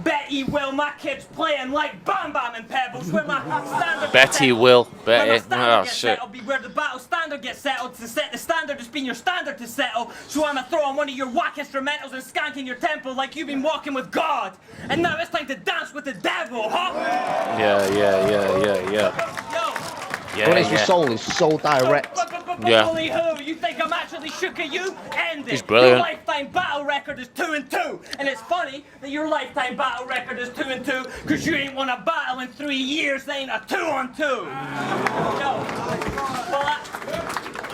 Bet he will. My kid's playing like Bam Bam and Pebbles. Where my standard Bet he will. Bet it. Oh gets shit. settled, be where the battle standard gets settled. To set the standard, it's been your standard to settle. So I'ma throw on one of your whack instrumentals and skank in your temple like you've been walking with God. And now it's time to dance with the devil, huh? Yeah. Yo, Yeah, When it's with Soul, it's so direct. Yeah. Bully who? You think I'm actually shook at you? End it. He's brilliant. Your lifetime battle record is 2-2. And it's funny that your lifetime battle record is 2-2 because you ain't won a battle in 3 years. They ain't a 2-on-2.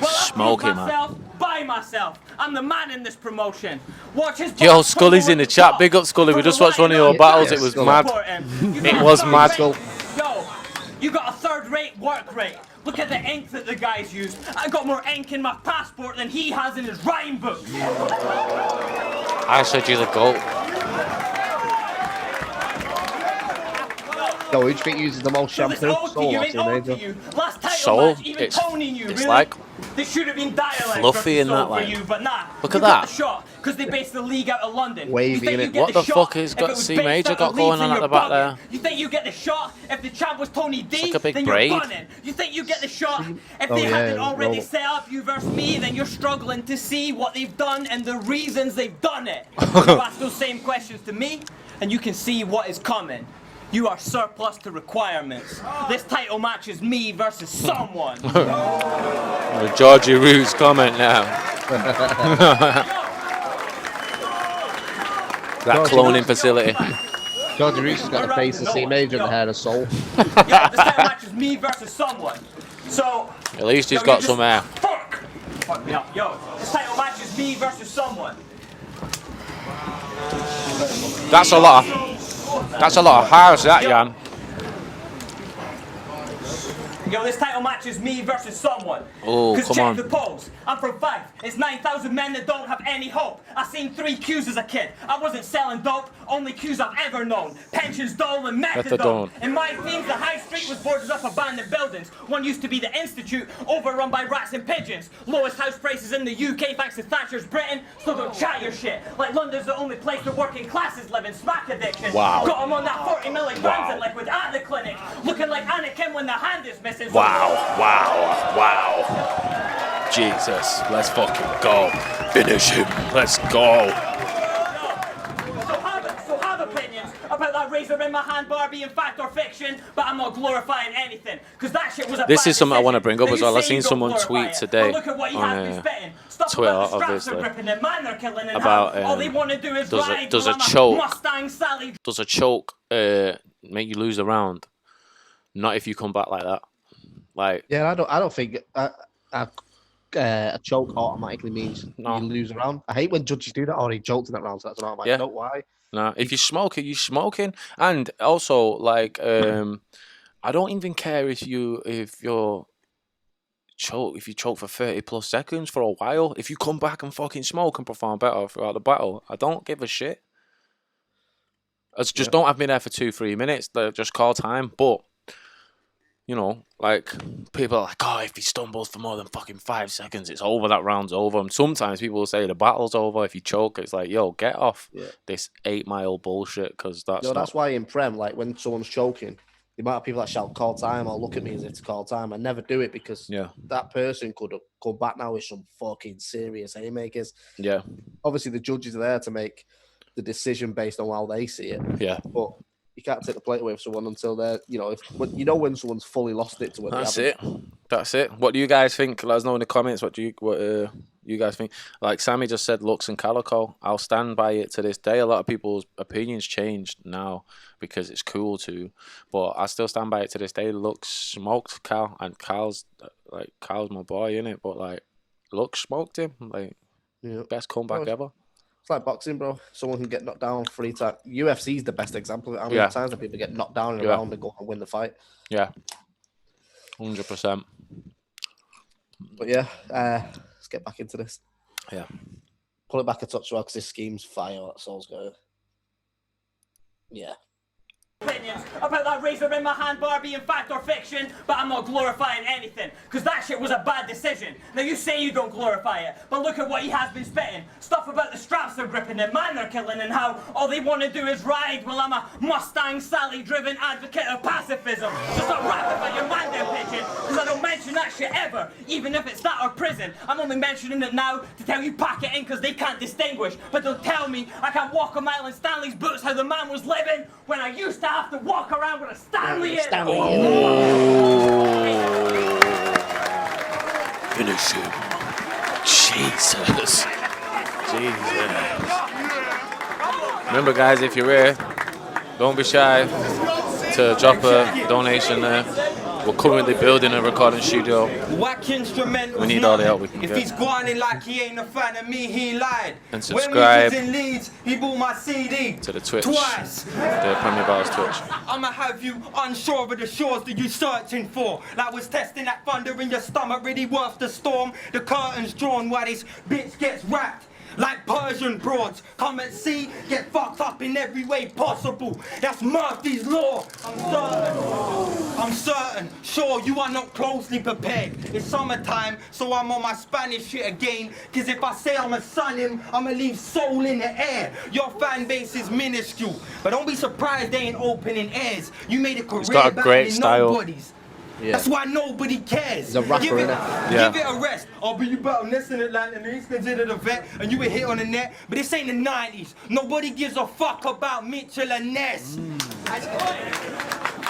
Smoky, man. Myself, by myself. I'm the man in this promotion. Watch his Yo, Skully's in the chat. Big up, Skully. We just watched one of your battles. It was mad. It was mad. Yo, you got a third-rate work rate. Look at the ink that the guys use. I got more ink in my passport than he has in his rhyme books. I said you're the GOAT. Yo, who do you think uses the most shampoo? Soul or Teenager? Last title Soul? match, even It's Tony knew, it's really? like They should have been dialect fluffy in Soul that, for like. you, but nah. Look You at got that. the shot because they based the league out of London. Wavy You think in you it. get What the the shot fuck has if got it was C based Major out got of going Leeds on and at the you're back bugging? there? You think you get the shot if the champ was Tony D? like a big then braid. you're gunning. You think you get the shot if Oh, they yeah, hadn't already roll. set up you versus me? Then you're struggling to see what they've done and the reasons they've done it. You ask those same questions to me, and you can see what is coming. You are surplus to requirements. This title match is me versus someone. The Georgie Roots comment now. That cloning facility. Georgie Reese has got the face of C Major and the hair of Soul. Yo, this title match is me versus someone. So. At least he's yo, got you some hair. Fuck me up. Yo, this title match is me versus someone. That's a lot of house, that, Jan. Yo, this title match is me versus someone. Oh, Cause come check on. the pose. I'm from 5. It's 9,000 men that don't have any hope. I seen 3 Qs as a kid. I wasn't selling dope. Only Qs I've ever known. Pensions, dole, and methadone. In my themes, the high street was boarded up abandoned buildings. One used to be the Institute, overrun by rats and pigeons. Lowest house prices in the UK thanks to Thatcher's Britain. Still don't chat your shit. Like London's the only place the working classes live in. Smack addiction. Wow. Got 'em on that 40 milligrams in liquid at the clinic. Looking like Anakin when the hand is missing. Wow. Jesus, let's fucking go. Finish him. Let's go. So have opinions about that razor in my hand bar being fact or fiction, but I'm not glorifying anything, because that shit was a This bad is something I want to decision. bring up Now as you well. I say seen you don't someone glorify tweet it, today but look at what he on has been spitting. Stuff Twitter, about the straps obviously, are gripping and man they're killing and about, how all they want to do is ride does a while I'm choke- Mustang Sally. Does a choke make you lose a round? Not if you come back like that. Like, Yeah, I don't think a choke automatically means No. you lose a round. I hate when judges do that. Or he choked in that round, so that's an automatic. Yeah. No, why? nah, if you smoke it, you smoking. And also, like, I don't even care if you're choke, if you choke for 30 plus seconds for a while. If you come back and fucking smoke and perform better throughout the battle, I don't give a shit. Just don't have me there for 2-3 minutes. Just call time. But you know, like, people are like, oh, if he stumbles for more than fucking 5 seconds, it's over, that round's over. And sometimes people will say the battle's over if you choke. It's like, yo, get off this 8-mile bullshit, because That's why in Prem, like, when someone's choking, the amount of people that shout call time or look at me as if it's call time, I never do it, because that person could come back now with some fucking serious haymakers. Yeah. Obviously, the judges are there to make the decision based on how they see it. Yeah. But you can't take the plate away from someone until they're, when someone's fully lost it to what That's they it. That's it. What do you guys think? Let us know in the comments. What you guys think? Like Sammy just said, Lux and Calico. I'll stand by it to this day. A lot of people's opinions changed now because it's cool to, but I still stand by it to this day. Lux smoked Cal, and Cal's my boy, innit? But like, Lux smoked him. Like, best comeback ever. It's like boxing, bro. Someone can get knocked down 3 times. UFC is the best example of it. How many times do people get knocked down in a round and go and win the fight? Yeah. 100%. But yeah, let's get back into this. Yeah. Pull it back a touch, well, because this scheme's fire. That's all it's going. Yeah. Opinions about that razor in my hand bar being fact or fiction, but I'm not glorifying anything, because that shit was a bad decision. Now you say you don't glorify it, but look at what he has been spitting. Stuff about the straps they're gripping and man they're killing, and how all they want to do is ride while I'm a Mustang Sally driven advocate of pacifism. Just not rap about your man there, pigeon, because I don't mention that shit ever, even if it's that or prison. I'm only mentioning it now to tell you pack it in because they can't distinguish, but they'll tell me I can't walk a mile in Stanley's boots how the man was living when I used to have to walk around with a Stanley in. Finish him. Jesus. Remember, guys, if you're here, don't be shy to drop a donation there. We're currently building a recording studio. Whack instrumentals. We need all the help we can If get. he's grinding like he ain't a fan of me, he lied. And subscribe when we was in Leeds, he bought my CD to the Twitch. twice. The Premier Battles Twitch. I'ma have you unsure of the shores that you searching for. Like was testing that thunder in your stomach, really worth the storm. The curtains drawn while this bitch gets wrapped. Like Persian broads, come and see, get fucked up in every way possible. That's Murphy's Law. I'm certain, sure you are not closely prepared. It's summertime, so I'm on my Spanish shit again. Cause if I say I'ma sun him, I'ma leave soul in the air. Your fan base is minuscule, but don't be surprised they ain't opening airs. You made a career got a great battling style. nobodies. Yeah. That's why nobody cares. He's a rapper, give it innit? a rest. I'll be you battle next in Atlanta and he's considered a vet and you were hit on the net. But this ain't the 90s. Nobody gives a fuck about Mitchell and Ness.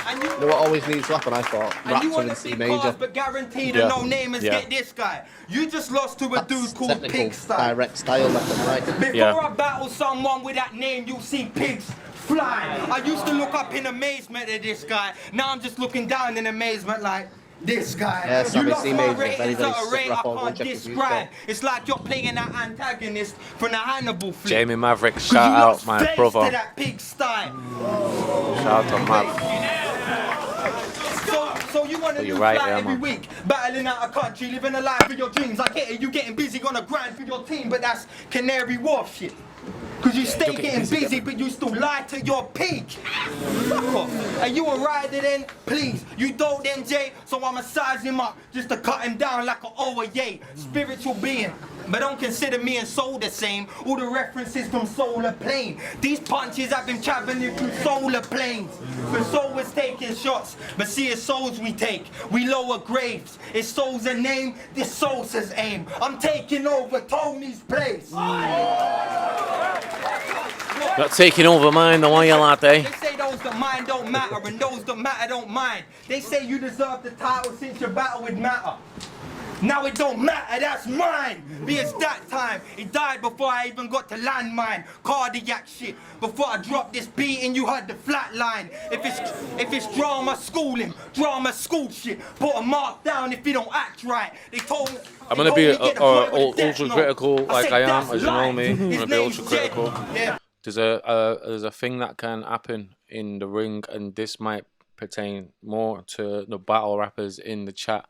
And You know what always needs to happen, I thought? and Raps you want with to C be cars, major. but guaranteed Yeah. a no-namers Yeah. get this guy. You just lost to a That's dude called technical, Pigsty. direct style, left and right. Before Yeah. I battle someone with that name, you'll see pigs fly. I used to look up in amazement at this guy. Now I'm just looking down in amazement like, this guy. Yeah, You Sammy lost C. my Major, ratings very, very at a sick rate I rapper. Go can't check his describe. music It's like you're playing that antagonist from the Hannibal flick. Jamie Maverick, 'Cause shout you out lost my face brother. to that pigsty. Shout out to Mav. So you want to you're new right flight there, every man. week, battling out a country, living a life for your dreams. I get it, you getting busy, gonna grind for your team, but that's Canary Wharf shit. Cause you stay getting busy, but you still lie to your peak. Fuck off. And you a rider then? Please. You don't then, Jay, so I'ma size him up just to cut him down like an OA. Spiritual being. But don't consider me and soul the same. All the references from solar plane. These punches I've been traveling through solar planes. The soul was taking shots, but see it's souls we take. We lower graves. It's soul's a name, this soul says aim. I'm taking over Tony's place. Not taking over mine, the one you like, eh? They say those that mind don't matter and those that matter don't mind. They say you deserve the title since your battle with matter. Now it don't matter, that's mine. Be it's that time. He died before I even got to landmine. Cardiac shit. Before I dropped this beat and you heard the flat line. If it's drama, school him. Drama, school shit. Put a mark down if you don't act right. They told me. I'm gonna be ultra critical, like I am, as you know me. I'm gonna be ultra critical. Yeah. There's a thing that can happen in the ring, and this might pertain more to the battle rappers in the chat.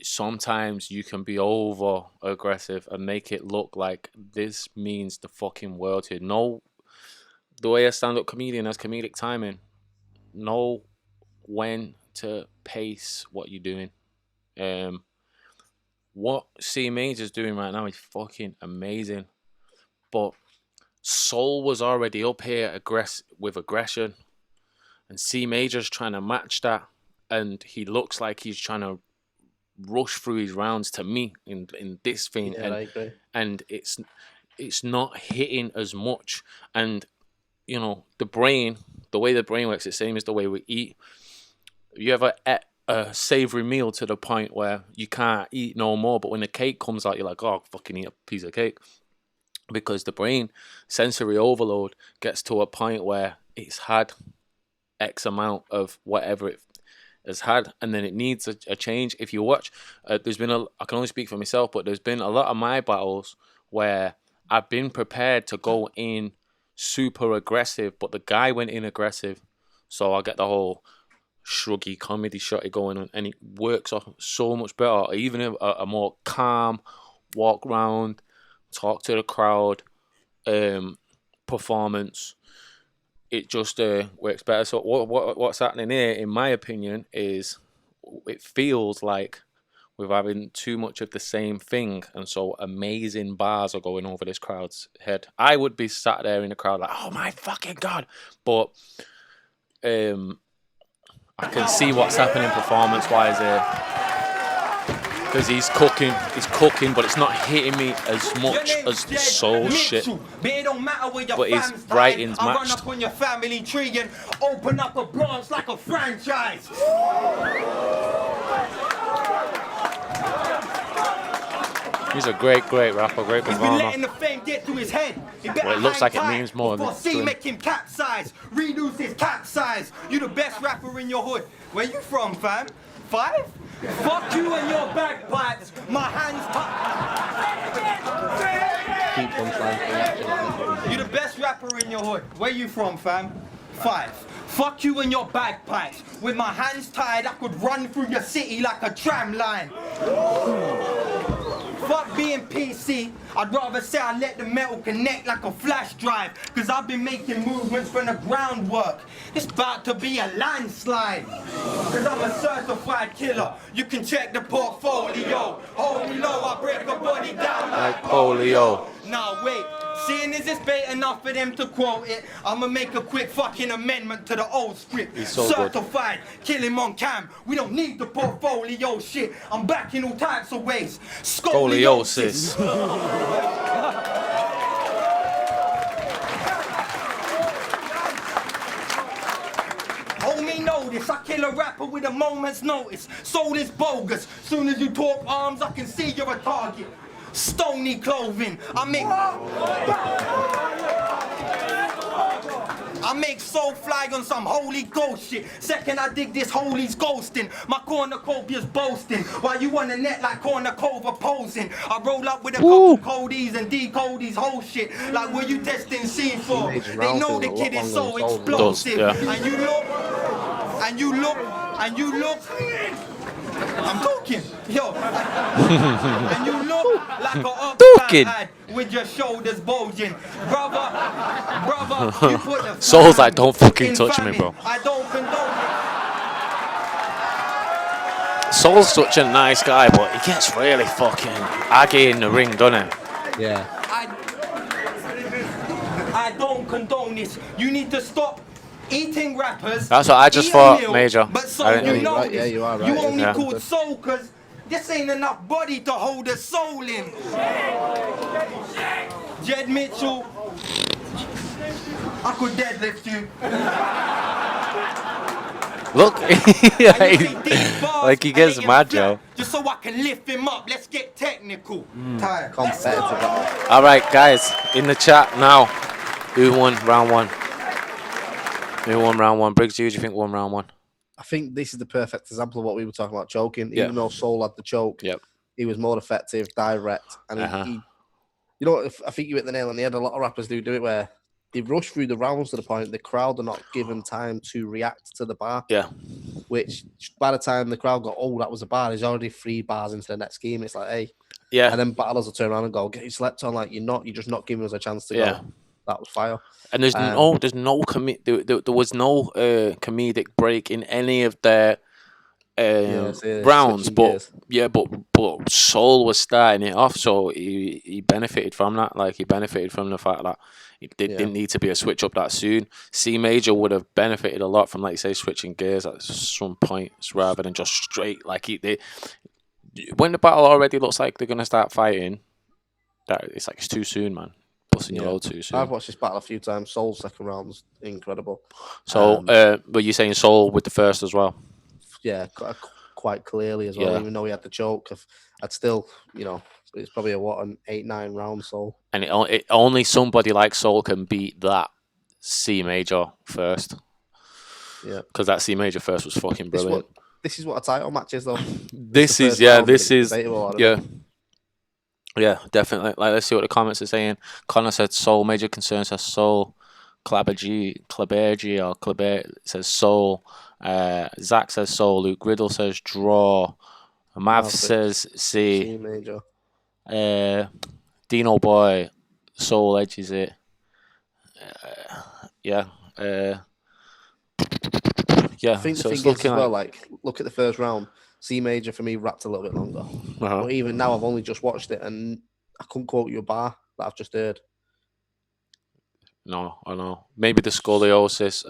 Sometimes you can be over aggressive and make it look like this means the fucking world here. No, the way a stand-up comedian has comedic timing. Know when to pace what you're doing. What C Major's doing right now is fucking amazing. But Soul was already up here with aggression, and C Major's trying to match that, and he looks like he's trying to rush through his rounds to me in this thing, Yeah, I agree. and it's not hitting as much. And you know, the way the brain works, the same as the way we eat. You ever ate a savory meal to the point where you can't eat no more, but when the cake comes out, you're like, oh, fucking eat a piece of cake. Because the brain, sensory overload, gets to a point where it's had X amount of whatever it has had, and then it needs a change. If you watch, there's been I can only speak for myself, but there's been a lot of my battles where I've been prepared to go in super aggressive, but the guy went in aggressive, so I get the whole shruggy comedy shotty going on, and it works off so much better. Even a more calm walk round, talk to the crowd performance, it just works better. So what's happening here, in my opinion, is it feels like we're having too much of the same thing, and so amazing bars are going over this crowd's head. I would be sat there in the crowd like, oh my fucking god, but I can see what's happening performance-wise here. Because he's cooking, but it's not hitting me as much as the Soul shit. But his writing's I run matched. up on your family tree and open up a branch like a franchise. He's a great rapper, great He's been performer. letting the fame get to his head. He better Well, it looks hang like it tight means more before to C him. make him capsize. Reduce his cap size. You the best rapper in your hood. Where you from, fam? 5? Fuck you and your bagpipes. My hands Keep punchlines. You the best rapper in your hood. Where you from, fam? 5. Fuck you and your bagpipes. With my hands tied, I could run through your city like a tram line. Fuck being PC. I'd rather say I let the metal connect like a flash drive. Cause I've been making movements from the groundwork. It's about to be a landslide. Cause I'm a certified killer. You can check the portfolio. Hold me low, I break a body down Like polio. Now wait, seeing as it's bait enough for them to quote it, I'ma make a quick fucking amendment to the old script. He's so good. Certified, kill him on cam. We don't need the portfolio shit. I'm back in all types of ways. Scoliosis. Homie, know this. I kill a rapper with a moment's notice. Soul is bogus. Soon as you talk arms, I can see you're a target. Stony clothing. I make soul fly on some holy ghost shit. Second I dig this holy's ghosting. My cornucopia's boasting. While you on the net like cornucopia posing. I roll up with a couple codies and decode these whole shit. Like what you testing scene for? They know the kid is so explosive. And you look. I'm talking, yo. And you look like an upside ad with your shoulders bulging, brother. You put the Soul's like, don't fucking touch me, bro. I don't condone it. Soul's such a nice guy, but he gets really fucking aggy in the ring, doesn't he? Yeah. I don't condone this. You need to stop eating rappers. That's what I just eat thought, meal, Major. But so I didn't you know. know Right, yeah, this. you are right, You yeah. only Yeah. called soul because this ain't enough body to hold a soul in. Jed Mitchell, I could deadlift you. Look, And you say deep bars like he and gets they mad, get Joe. flat, just so I can lift him up. Let's get technical. Tired. Competitive battle. All right, guys, in the chat now. Who won round one? Briggz, who do you think won round one? I think this is the perfect example of what we were talking about, choking. Yeah. Even though Soul had the choke, Yep. he was more effective, direct, and he you know, I think you hit the nail on the head. A lot of rappers do it where they rush through the rounds to the point the crowd are not given time to react to the bar. Yeah. Which by the time the crowd go, oh, that was a bar, there's already 3 bars into the next game. It's like, hey. Yeah. And then battlers will turn around and go, get you slept on, like you're just not giving us a chance to go. That was fire. And there was no comedic break in any of their rounds, but but Soul was starting it off, so he benefited from that. Like he benefited from the fact that it didn't need to be a switch up that soon. C Major would have benefited a lot from, like you say, switching gears at some point rather than just straight. Like when the battle already looks like they're gonna start fighting, it's like it's too soon, man. Busting your load too soon. I've watched this battle a few times. Soul's second round's incredible. So, were you saying Soul with the first as well? Yeah, quite clearly as well. Yeah. Even though he had the choke, I'd still, it's probably an 8-9 round Soul. And only somebody like Soul can beat that C Major first. Yeah, because that C Major first was fucking brilliant. This is what a title match is, though. This is definitely. Like, let's see what the comments are saying. Connor said Soul. Major Concern says Soul. Clabergy says Soul. Zach says Soul. Luke Riddle says draw. Mav says C. Major. Dino Boy, Soul edges it. Yeah. I think the thing is as well, like, look at the first round. C Major for me wrapped a little bit longer. But even now, I've only just watched it and I couldn't quote you a bar that I've just heard. No, I know. Maybe the scoliosis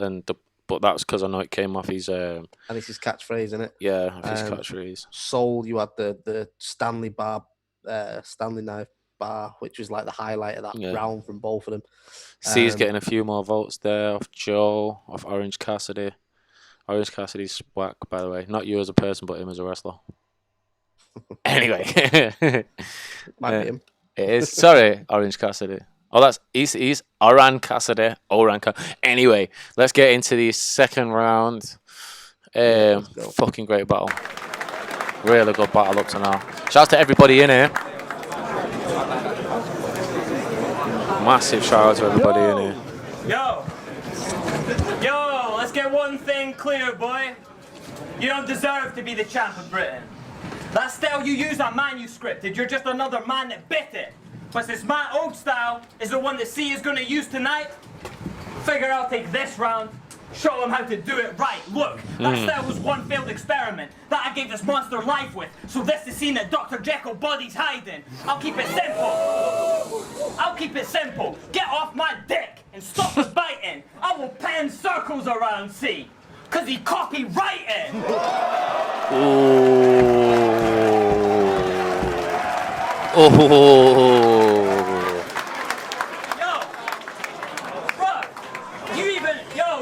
but that's because I know it came off his. And it's his catchphrase, isn't it? Yeah, his catchphrase. Soul, you had the Stanley knife bar, which was like the highlight of that round from both of them. C's getting a few more votes there off Joe, off Orange Cassidy. Orange Cassidy's whack, by the way. Not you as a person, but him as a wrestler. Anyway. Might be him. It is. Sorry, Orange Cassidy. Oh, he's Oran Cassidy. Anyway, let's get into the second round. Fucking great battle. Really good battle up to now. Shouts to everybody in here. Massive shout out to everybody in here. Yo, let's get one thing clear, boy. You don't deserve to be the champ of Britain. That style you use are manuscripted. You're just another man that bit it. But since my old style is the one that C is going to use tonight, figure I'll take this round, show him how to do it right. Look, that style was one failed experiment that I gave this monster life with. So this is seen that Dr. Jekyll body's hiding. I'll keep it simple. Get off my dick and stop the biting. I will pen circles around C, cause he copywriting.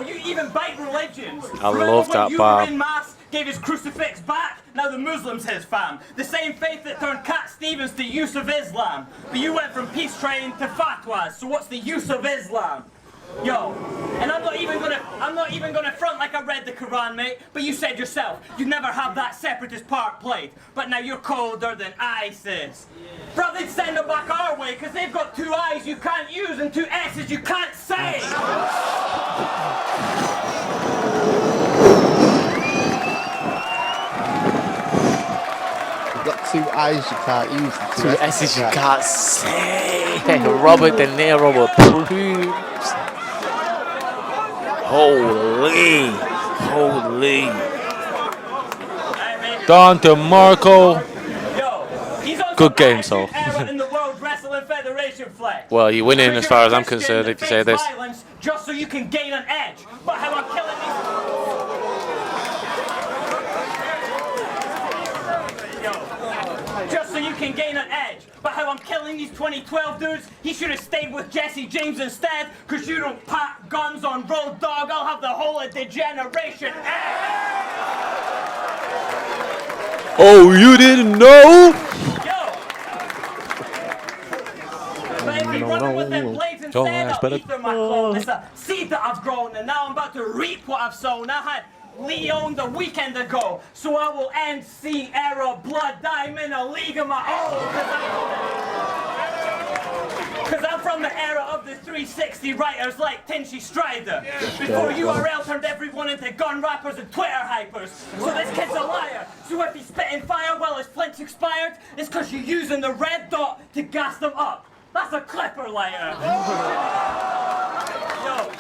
You even bite religions. I love that bar. Gave his crucifix back, now the Muslims his fam. The same faith that turned Cat Stevens to use of Islam. But you went from peace train to fatwas, so what's the use of Islam? Yo, and I'm not even gonna front like I read the Quran, mate, but you said yourself, you'd never have that separatist part played, but now you're colder than ISIS. Bro, they'd send them back our way, cause they've got 2 I's you can't use and 2 S's you can't say. Got 2 I's you can't use. 2 S's you can't say. Robert De Niro approves. Holy. Don DeMarco. Good game, so. Well, you're winning as far as I'm concerned if you say this. Just so you can gain an edge. But how I'm killing these 2012 dudes, he should have stayed with Jesse James instead, cause you don't pack guns on Road Dogg, I'll have the whole of Degeneration. Oh, you didn't know? But if you run with them blades instead, I'll eat through my clothes. It's a seed that I've grown, and now I'm about to reap what I've sown. I had Leon the weekend ago, so I will end C era blood diamond a league of my own. Cause I'm from the era of the 360 writers like Tinchy Strider. Before URL turned everyone into gun rappers and Twitter hypers. So this kid's a liar. So if he's spitting fire while his flint's expired, it's cause you're using the red dot to gas them up. That's a clipper lighter. Yo.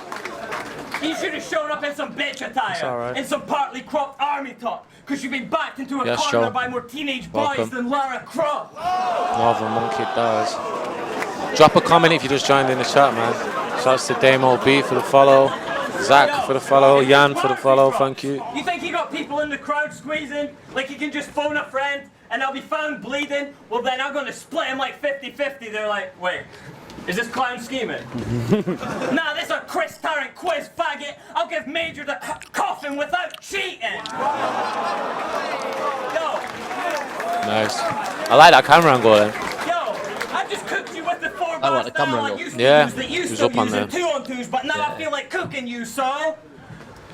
You should have shown up in some bitch attire, in some partly cropped army top, because you've been backed into a corner by more teenage boys than Lara Croft. Love a monkey does. Drop a comment if you just joined in the chat, man. Shouts to Damo B for the follow, Zach for the follow, Jan for the follow, thank you. You think you got people in the crowd squeezing, like you can just phone a friend and they'll be found bleeding? Well then I'm gonna split him like 50-50. They're like, wait. Is this clown scheming? Nah, this a Chris Tarrant quiz faggot. I'll give Major the coffin without cheating. Yo. Nice. I like that camera angle then. Yo, I just cooked you with the 4-bar style I used to use that you still use in 2-on-2s, but now I feel like cooking you, so.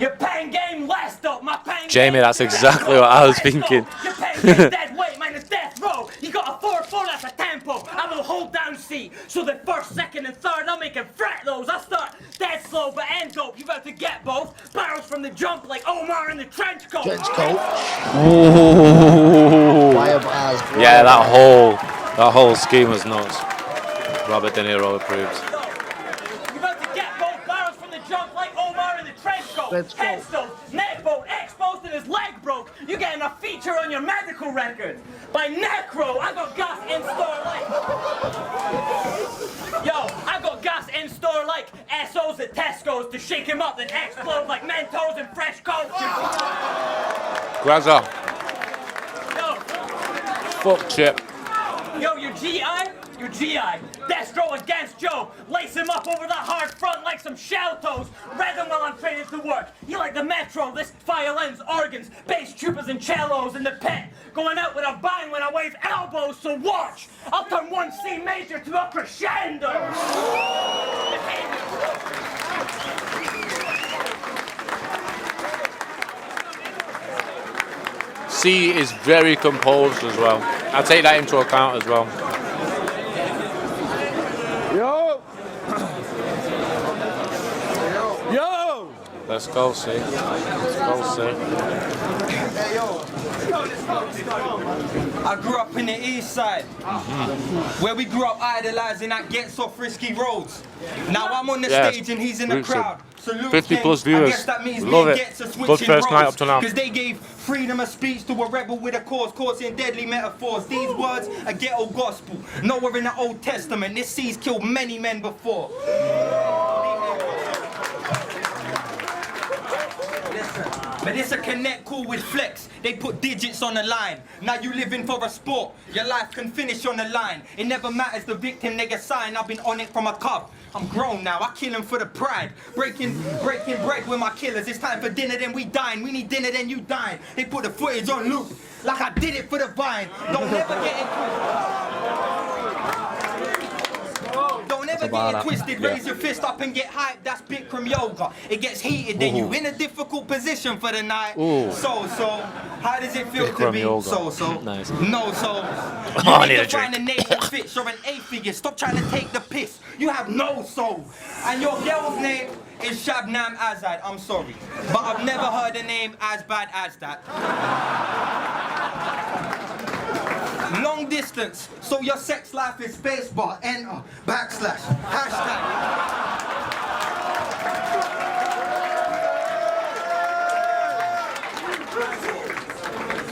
Your pen game last up, my pen Jamie, that's exactly what I was thinking. Your pen game dead weight minus death row. You got a 4-4, that's a tempo. I will hold down C. So the first, second, and third, I'll make him fret those. I start dead slow, but end dope. You about to get both. Barrels from the jump like Omar in the trench coat. Trench coat. Yeah, that whole scheme was nuts. Robert De Niro approves. Headstone, neck bone, exposed and his leg broke. You getting a feature on your medical record. By Necro, I got gas in store like. Yo, I got gas in store like SOs at Tesco's to shake him up, then explode like Mentos and fresh culture. Grazza. Yo. Fuck Chip. Yo, your GI? Your GI. Destro against Joe. Lace him up over that hard front like some shell toes. Read him while I'm training to work. You like the Metro, this violins, organs, bass tubas and cellos in the pit. going out with a bang when I wave elbows, so watch! I'll turn one C major to a crescendo! C is very composed as well. I take that into account as well. Yo! Yo! Let's go, C. Let's go, C. Hey, yo. I grew up in the east side, where we grew up idolizing that gets off risky roads. Now I'm on the stage and he's in the crowd. 50 plus viewers. I guess that means Love me it. and Gets are Good switching first night roles, up to now. because they gave freedom of speech to a rebel with a cause, causing deadly metaphors. These words are ghetto gospel. Nowhere in the Old Testament. This sea's killed many men before. But it's a connect call with flex. They put digits on the line. Now you living for a sport. Your life can finish on the line. It never matters the victim they get signed. I've been on it from a cub. I'm grown now. I kill him for the pride. Breaking bread with my killers. It's time for dinner, then we dine. We need dinner, then you dine. They put the footage on loop like I did it for the vine. Don't ever get it twisted. Raise your fist up and get hyped. That's Bikram yoga. It gets heated, then you in a difficult position for the night. So, how does it feel to be yoga. so? Nice. No, so. I need You a need to find a drink. name that fits. You're an atheist. Stop trying to take the piss. You have no soul. And your girl's name is Shabnam Azad. I'm sorry, but I've never heard a name as bad as that. Long distance, so your sex life is spacebar, enter, backslash, hashtag.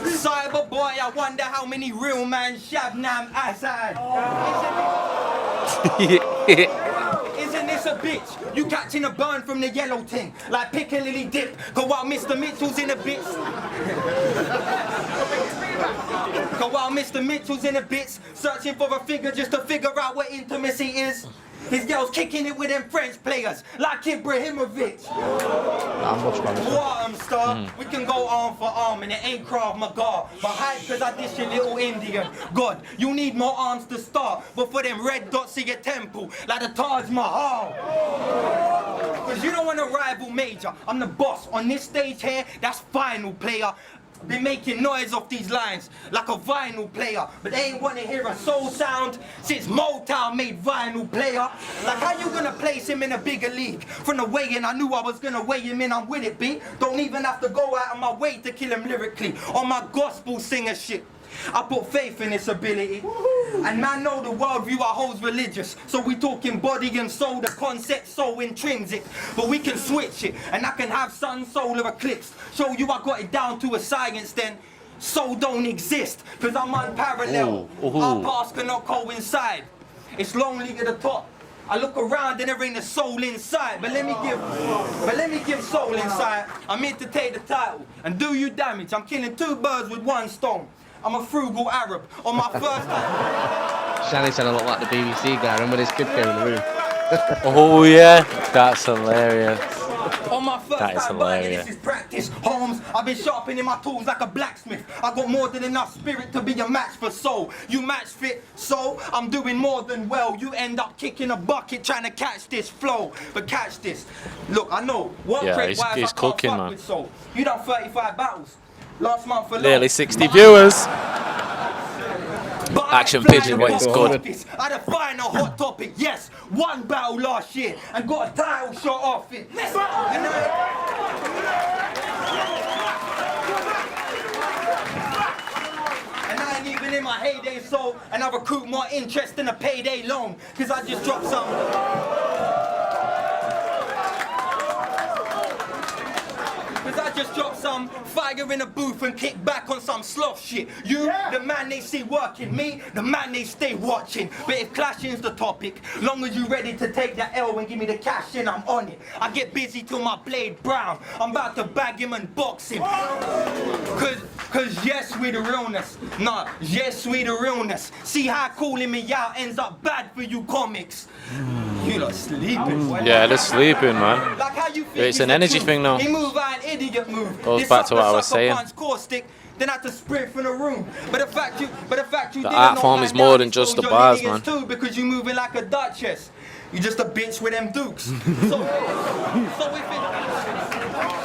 Cyber boy, I wonder how many real man Shabnam Azad. Isn't this a bitch? You catching a burn from the yellow thing, like Piccadilly dip. Go while Mr. Mitchell's in a bits. Go while Mr. Mitchell's in a bits, searching for a figure just to figure out what intimacy is. His girl's kicking it with them French players, like Ibrahimovic. What, star? We can go arm for arm, and it ain't Krav Maga. But hype, cause I dish your little Indian. God, you need more arms to start, but for them red dots in your temple, like the Taj Mahal. Cause you don't want to rival major. I'm the boss. On this stage here, that's final player. Been making noise off these lines like a vinyl player, but they ain't wanna hear a soul sound since Motown made vinyl player. Like how you gonna place him in a bigger league? From the weigh-in, I knew I was gonna weigh him in, I'm with it, B. Don't even have to go out of my way to kill him lyrically on my gospel singer shit. I put faith in this ability. And man know the worldview I hold's religious. So we talking body and soul, the concept so intrinsic. But we can switch it, and I can have sun, solar eclipse. Show you I got it down to a science then. Soul don't exist, cause I'm unparalleled. Our paths cannot coincide. It's lonely at the top. I look around and there ain't a soul inside. But let me give soul inside. I'm here to take the title and do you damage. I'm killing two birds with one stone. I'm a frugal Arab on my first time. Shani said I look like the BBC guy. Remember this kid came in the room? Oh yeah, that's hilarious. On my first That is time burning, hilarious. this is practice. Holmes, I've been sharpening my tools like a blacksmith. I got more than enough spirit to be a match for soul. You match fit, so I'm doing more than well. You end up kicking a bucket trying to catch this flow. But catch this. Look, I know. One Yeah, crate wise, he's I cooking, can't fuck man. with soul. You done 35 battles. Last month alone. Nearly 60 viewers. But Action I ain't pigeon, flying what is on good. purpose. I define a hot topic. Yes, one battle last year and got a title shot off it. And I ain't even in my heyday, so and I recruit more interest than a payday loan. Cause I just dropped some. Cause I just dropped some fire in a booth and kick back on some sloth shit. You, the man they see working, me, the man they stay watching. But if clashing's the topic, long as you ready to take that L and give me the cash in, I'm on it. I get busy till my blade brown. I'm about to bag him and box him. Cause yes, we the realness. Nah, yes, we the realness. See how calling me out ends up bad for you comics. You lot sleeping, boy. Yeah, they're sleeping, man. Like how you think It's he's an the energy truth. thing now. He move an idiot move. Goes This back to what I sucker was saying. punch caustic. then I had to sprint from the room. But the fact you The didn't art know form by is more now, than it's just the all your bars, lineage man. Too, because you moving like a duchess. You just a bitch with them dukes.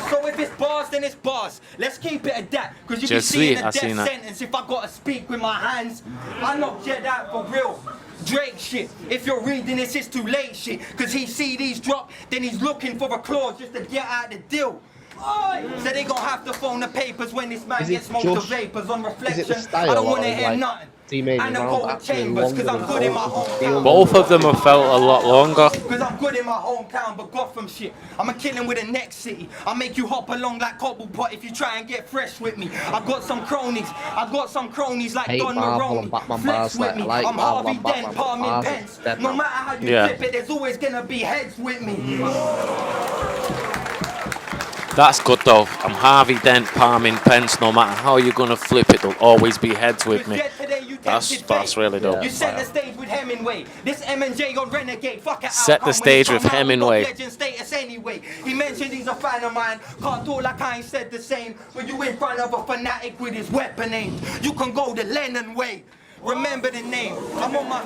So if it's bars, then it's bars. Let's keep it at that. Because you can Just see in sweet, a I seen death that. sentence, if I gotta speak with my hands, I knock Jed out for real. Drake shit. If you're reading this, it's too late shit. Because he see these drop, then he's looking for a clause just to get out the deal. So they gonna have to phone the papers when this man Is it gets motor just- vapors on Is reflection. it the style I don't or wanna is, hear like, nothing. he made And it the round cold actually chambers, longer because I'm than good in my both? hometown. Both of them have felt a lot longer. Because I'm good in my hometown, but Gotham shit. I'ma kill him with the next city. I'll make you hop along like Cobblepot if you try and get fresh with me. I got some cronies like Hate Don Marvel Maroney. and Batman Flex bars, with like, me. I like I'm Marvel Harvey and Batman, Dent, but palm in bars pence. is dead, No man. matter how you Yeah. flip it, there's always gonna be heads with me. That's good though. I'm Harvey Dent, palming pence. No matter how you're gonna flip it, there'll always be heads with me. That's really dope. You set the stage with Hemingway. This M&J on Renegade. Fuck it. Set the stage with Hemingway. Legend status anyway. He mentioned he's a fan of mine. Can't talk like I ain't said the same. But you in front of a fanatic with his weapon aimed. You can go the Lennon way. Remember the name. I'm on my.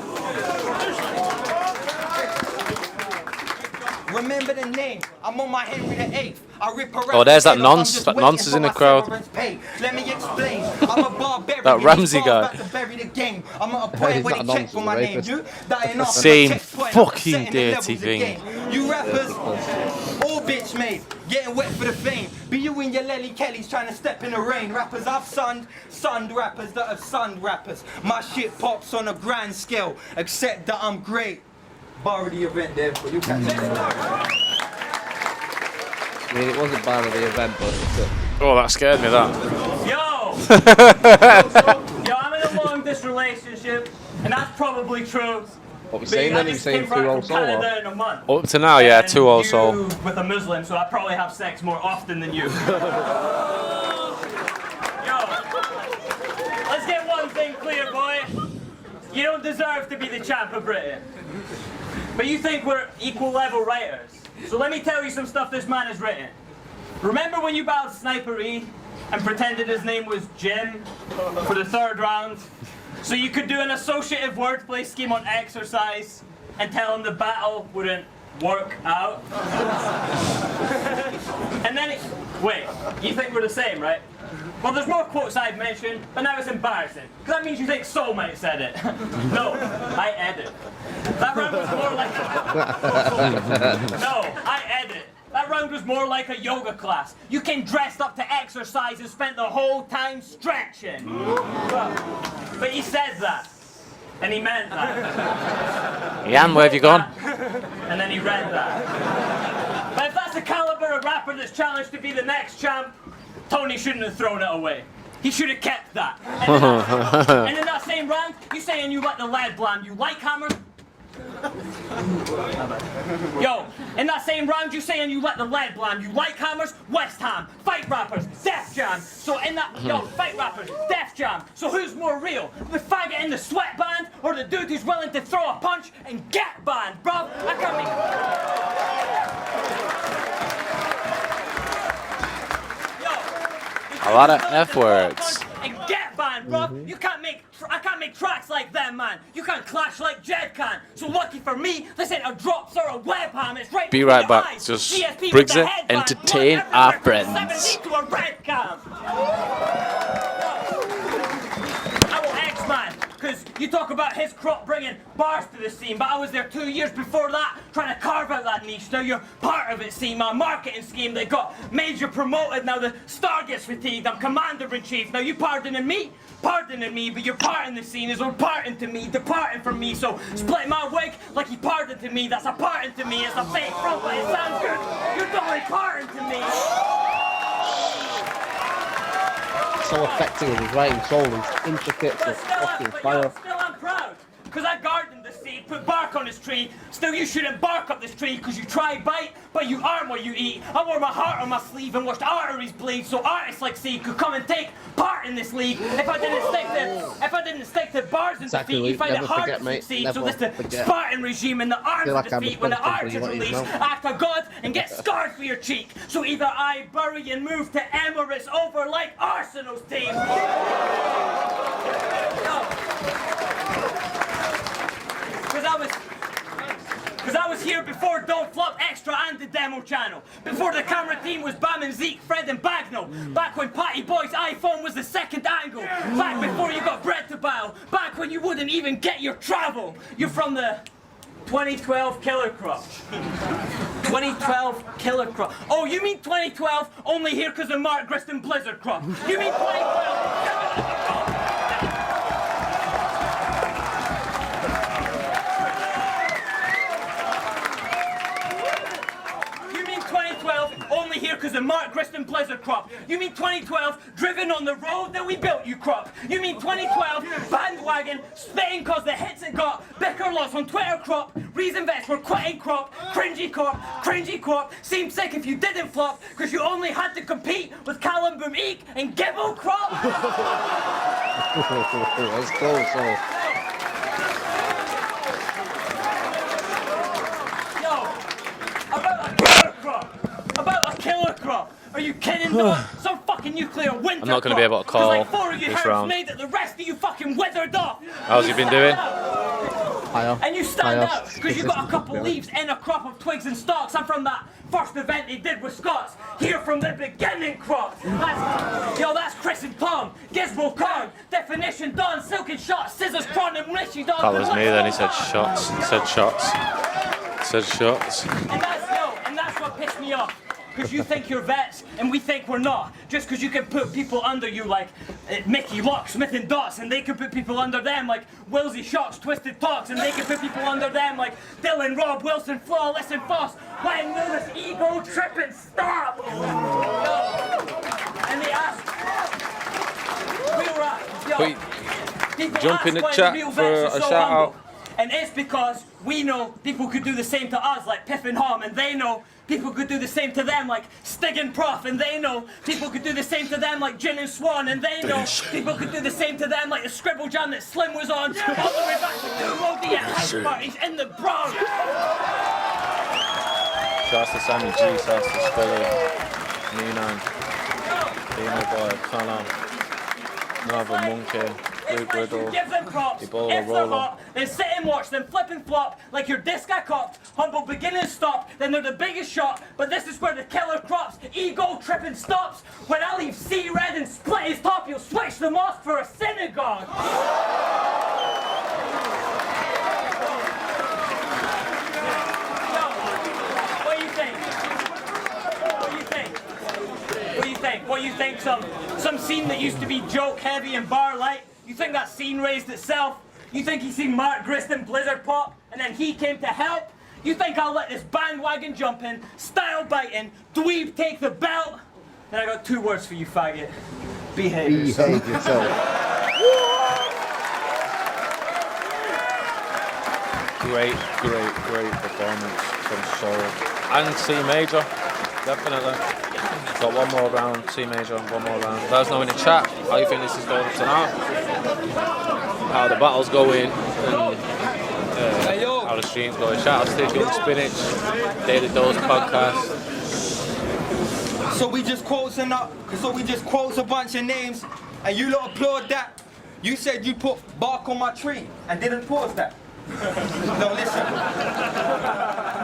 Remember the name. I'm on my Henry VIII. I rip around. Oh, there's that the head off, I'm nonce. just That waiting nonce is for in the my crowd. severance pay. Let me explain. I'm a barbarian. That These Ramsey bars guy. about to bury the game. I'm at a He's point where not they a check nonce, for he's my a name. rapist. You dying off. Same checkpoint, fucking setting the dirty levels thing. again. You rappers, all bitch made, getting wet for the fame. Be you and your Lely Kellys trying to step in the rain. Rappers I've sunned rappers that have sunned rappers. My shit pops on a grand scale, except that I'm great. Borrow the event there, but you catch it. I mean, it wasn't bad of the event, but it's Oh, that scared me. That. Yo, I'm in a long distance relationship, and that's probably true. what we're But saying I then. He's just saying came back 2-0 from Canada solo. in a month. Up to now, yeah, And 2-0 you soul. with a Muslim, so I probably have sex more often than you. Yo, let's get one thing clear, boy. You don't deserve to be the champ of Britain. But you think we're equal level writers. So let me tell you some stuff this man has written. Remember when you battled Sniper E and pretended his name was Jim for the 3rd round? So you could do an associative wordplay scheme on exercise and tell him the battle wouldn't work out. And then, wait, you think we're the same, right? Well, there's more quotes I've mentioned, but now it's embarrassing. Because that means you think Soulmate said it. No, I edit. That round was more like No, I edit. That round was more like a yoga class. You came dressed up to exercise and spent the whole time stretching. But he said that. And he meant that. Ian, where have you gone? And then he read that. But if that's the caliber of rapper that's challenged to be the next champ, Tony shouldn't have thrown it away. He should have kept that. And in that same round, you saying you let the lead blam, you like hammers? Yo, in that same round, you saying you let the lead blam, you like hammers? West Ham, fight rappers, Def Jam. So in that, yo, fight rappers, Def Jam. So who's more real? The faggot in the sweatband or the dude who's willing to throw a punch and get banned, bruv? I can't make... A lot of F words. And get banned, bro. You can't make. I can't make tracks like them, man. You can't clash like Jed can. So lucky for me, this ain't a drop through a webham. It's right. Be right between your back. eyes. Just CSP with Briggz the it, headband. entertain Look our everywhere from friends. 70 to a red cam. I will X man, because you talk about his crop bringing bars to the scene, but I was there 2 years before that, trying to carve out that niche. Now you're part of it, see, my marketing scheme that got major promoted. Now the star gets fatigued, I'm commander-in-chief. Now you pardoning me, but your part in the scene is unparting to me, departing from me. So split my wig like he parted to me, that's a parting to me. It's a fake front, but it sounds good. You're totally parting to me. So effective with his writing soul. He's intricate to fucking fire. Still I'm proud, because I gardened the seed, put bark on this tree. Still, you shouldn't bark up this tree because you try bite, but you aren't what you eat. I wore my heart on my sleeve and watched arteries bleed so artists like C could come and take part in this league. If I didn't stick to bars and defeat, you find it hard to succeed. So this the Spartan regime and the arms of defeat when the arch is released. Act of God and get scarred for your cheek. So either I bury and move to Emirates over like Arsenal's team. Because I was here before Don't Flop Extra and the demo channel. Before the camera team was Bam and Zeke, Fred and Bagnall. Back when Patty Boy's iPhone was the second angle. Back before you got bread to bow. Back when you wouldn't even get your travel. You're from the 2012 Killer Crop. 2012 Killer Crop. Oh, you mean 2012 only here because of Mark Griston Blizzard Crop. You mean 2012... only here because of Mark Griston Blizzard Crop. You mean 2012 driven on the road that we built, you crop. You mean 2012 bandwagon spitting cause the hits it got. Bicker lots on Twitter crop. Reason vets were quitting crop. Cringy crop. Seemed sick if you didn't flop because you only had to compete with Callum Boom Eek and Gibble crop. That's close, so. About a killer crop. Are you kidding, dog? Some fucking nuclear winter. I'm not going to be able to call like 4 of you this herbs round. made it, the rest of you fucking withered off. How's he been doing? And you stand out because you got a couple leaves and a crop of twigs and stalks. I'm from that first event they did with Scots. Here from the beginning crop. That's Chris and Tom. Gizmo Kong. Definition done. Silken shots. Scissors Cron and Richie dog. That was me then. He said shots. He said shots. He said shots. And that's what pissed me off. Because you think you're vets and we think we're not. Just because you can put people under you like Mickey, Lock, Smith and Dots, and they can put people under them like Wilsey, Shocks, Twisted Talks, and they can put people under them like Dylan, Rob, Wilson, Flawless and Foss. When will this ego tripping stop? And they ask, jump in the chat for a shout out. And it's because we know people could do the same to us like Piff and Hom, and they know people could do the same to them like Stig and Prof, and they know people could do the same to them like Gin and Swan, and they know people could do the same to them like the Scribble Jam that Slim was on, all the way back to 2 Roadie at house parties in the Bronx. Shouts to Sammy G, shouts to Skully, Nino, Dino Boy, Connor, Marvel Monkey, Luke Riddle, Give them props. Ebola If they're Roller. hot, then sit and watch them flip and flop like your disc got cocked. Humble begin and stop, then they're the biggest shot. But this is where the killer crops. Ego tripping stops. When I leave C red and split his top, you'll switch the mosque for a synagogue. What do you think? What do you think? Some scene that used to be joke heavy and bar light? You think that scene raised itself? You think he seen Mark Griston Blizzard pop and then he came to help? You think I'll let this bandwagon jump in, style biting, dweeb take the belt? Then I got 2 words for you, faggot. Behave yourself. Great performance from Soul. And C Major, definitely. Got one more round, C Major, one more round. Let us know in the chat how you think this is going up to now. How the battle's going, and how the stream's going. Shout out to Young Spinach, Daily Dose Podcast. So we just quotes a bunch of names, and you lot applaud that. You said you put bark on my tree and didn't pause that. No, listen.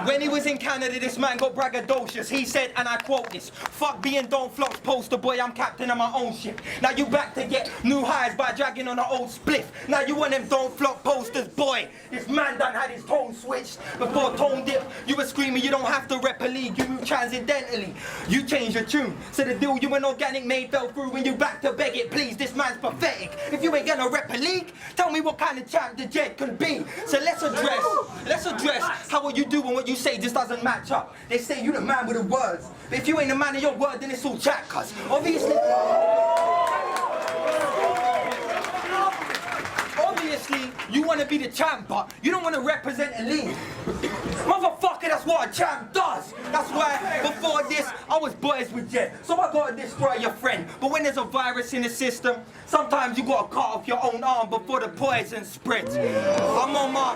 When he was in Canada, this man got braggadocious. He said, and I quote this, "Fuck being Don't Flop's poster boy, I'm captain of my own ship." Now you back to get new highs by dragging on an old spliff. Now you want them Don't Flop posters, boy. This man done had his tone switched. Before tone dip, you were screaming you don't have to rep a league, you move transcendentally. You change your tune, so the deal you and Organic made fell through when you back to beg it, please. This man's pathetic. If you ain't gonna rep a league, tell me what kind of champ the Jet can be. So let's address how what you do and what you say just doesn't match up. They say you the man with the words, but if you ain't the man of your word, then it's all chat, cuz obviously You want to be the champ, but you don't want to represent a league. Motherfucker, that's what a champ does. That's why before this, I was boys with Jet. So I gotta destroy your friend. But when there's a virus in the system, sometimes you gotta cut off your own arm before the poison spreads. I'm on my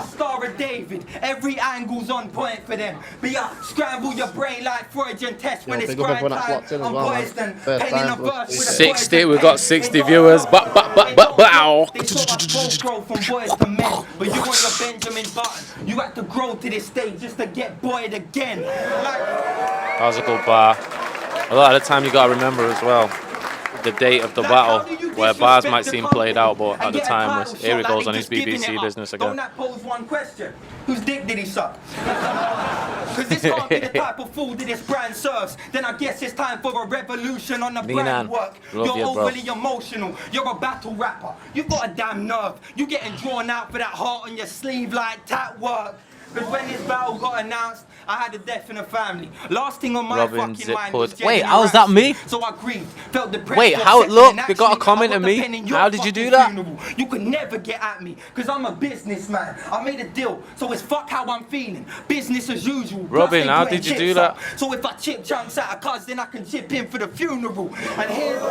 Star of David. Every angle's on point for them. But yeah, scramble your brain like Freudian test when it's grind time. I'm poised and penning a verse with a 60, we got 60 viewers. Bow. They saw us both grow from boys to men. But you want your Benjamin Button. You had to grow to this stage just to get boyed again. That was a good bar. A lot of the time you gotta remember as well the date of the battle, where bars might seem played out, but at the time was here he goes on his BBC business again. Don't that pose one question? Whose dick did he suck? Because this can't be the type of food that this brand serves. Then I guess it's time for a revolution on the brand work. You're overly emotional. You're a battle rapper. You've got a damn nerve. You getting drawn out for that heart on your sleeve like tat work. Because when this battle got announced, I had a death in the family. Last thing on my fucking mind was wait, how's that me? So I grieved, felt depressed. Wait, how? Look, they got a comment on me. How did you do that? You could never get at me, because I'm a businessman. I made a deal, so it's fuck how I'm feeling. Business as usual. Robin, how did you do that? So if I chip chunks out of cuz, then I can chip in for the funeral. And here's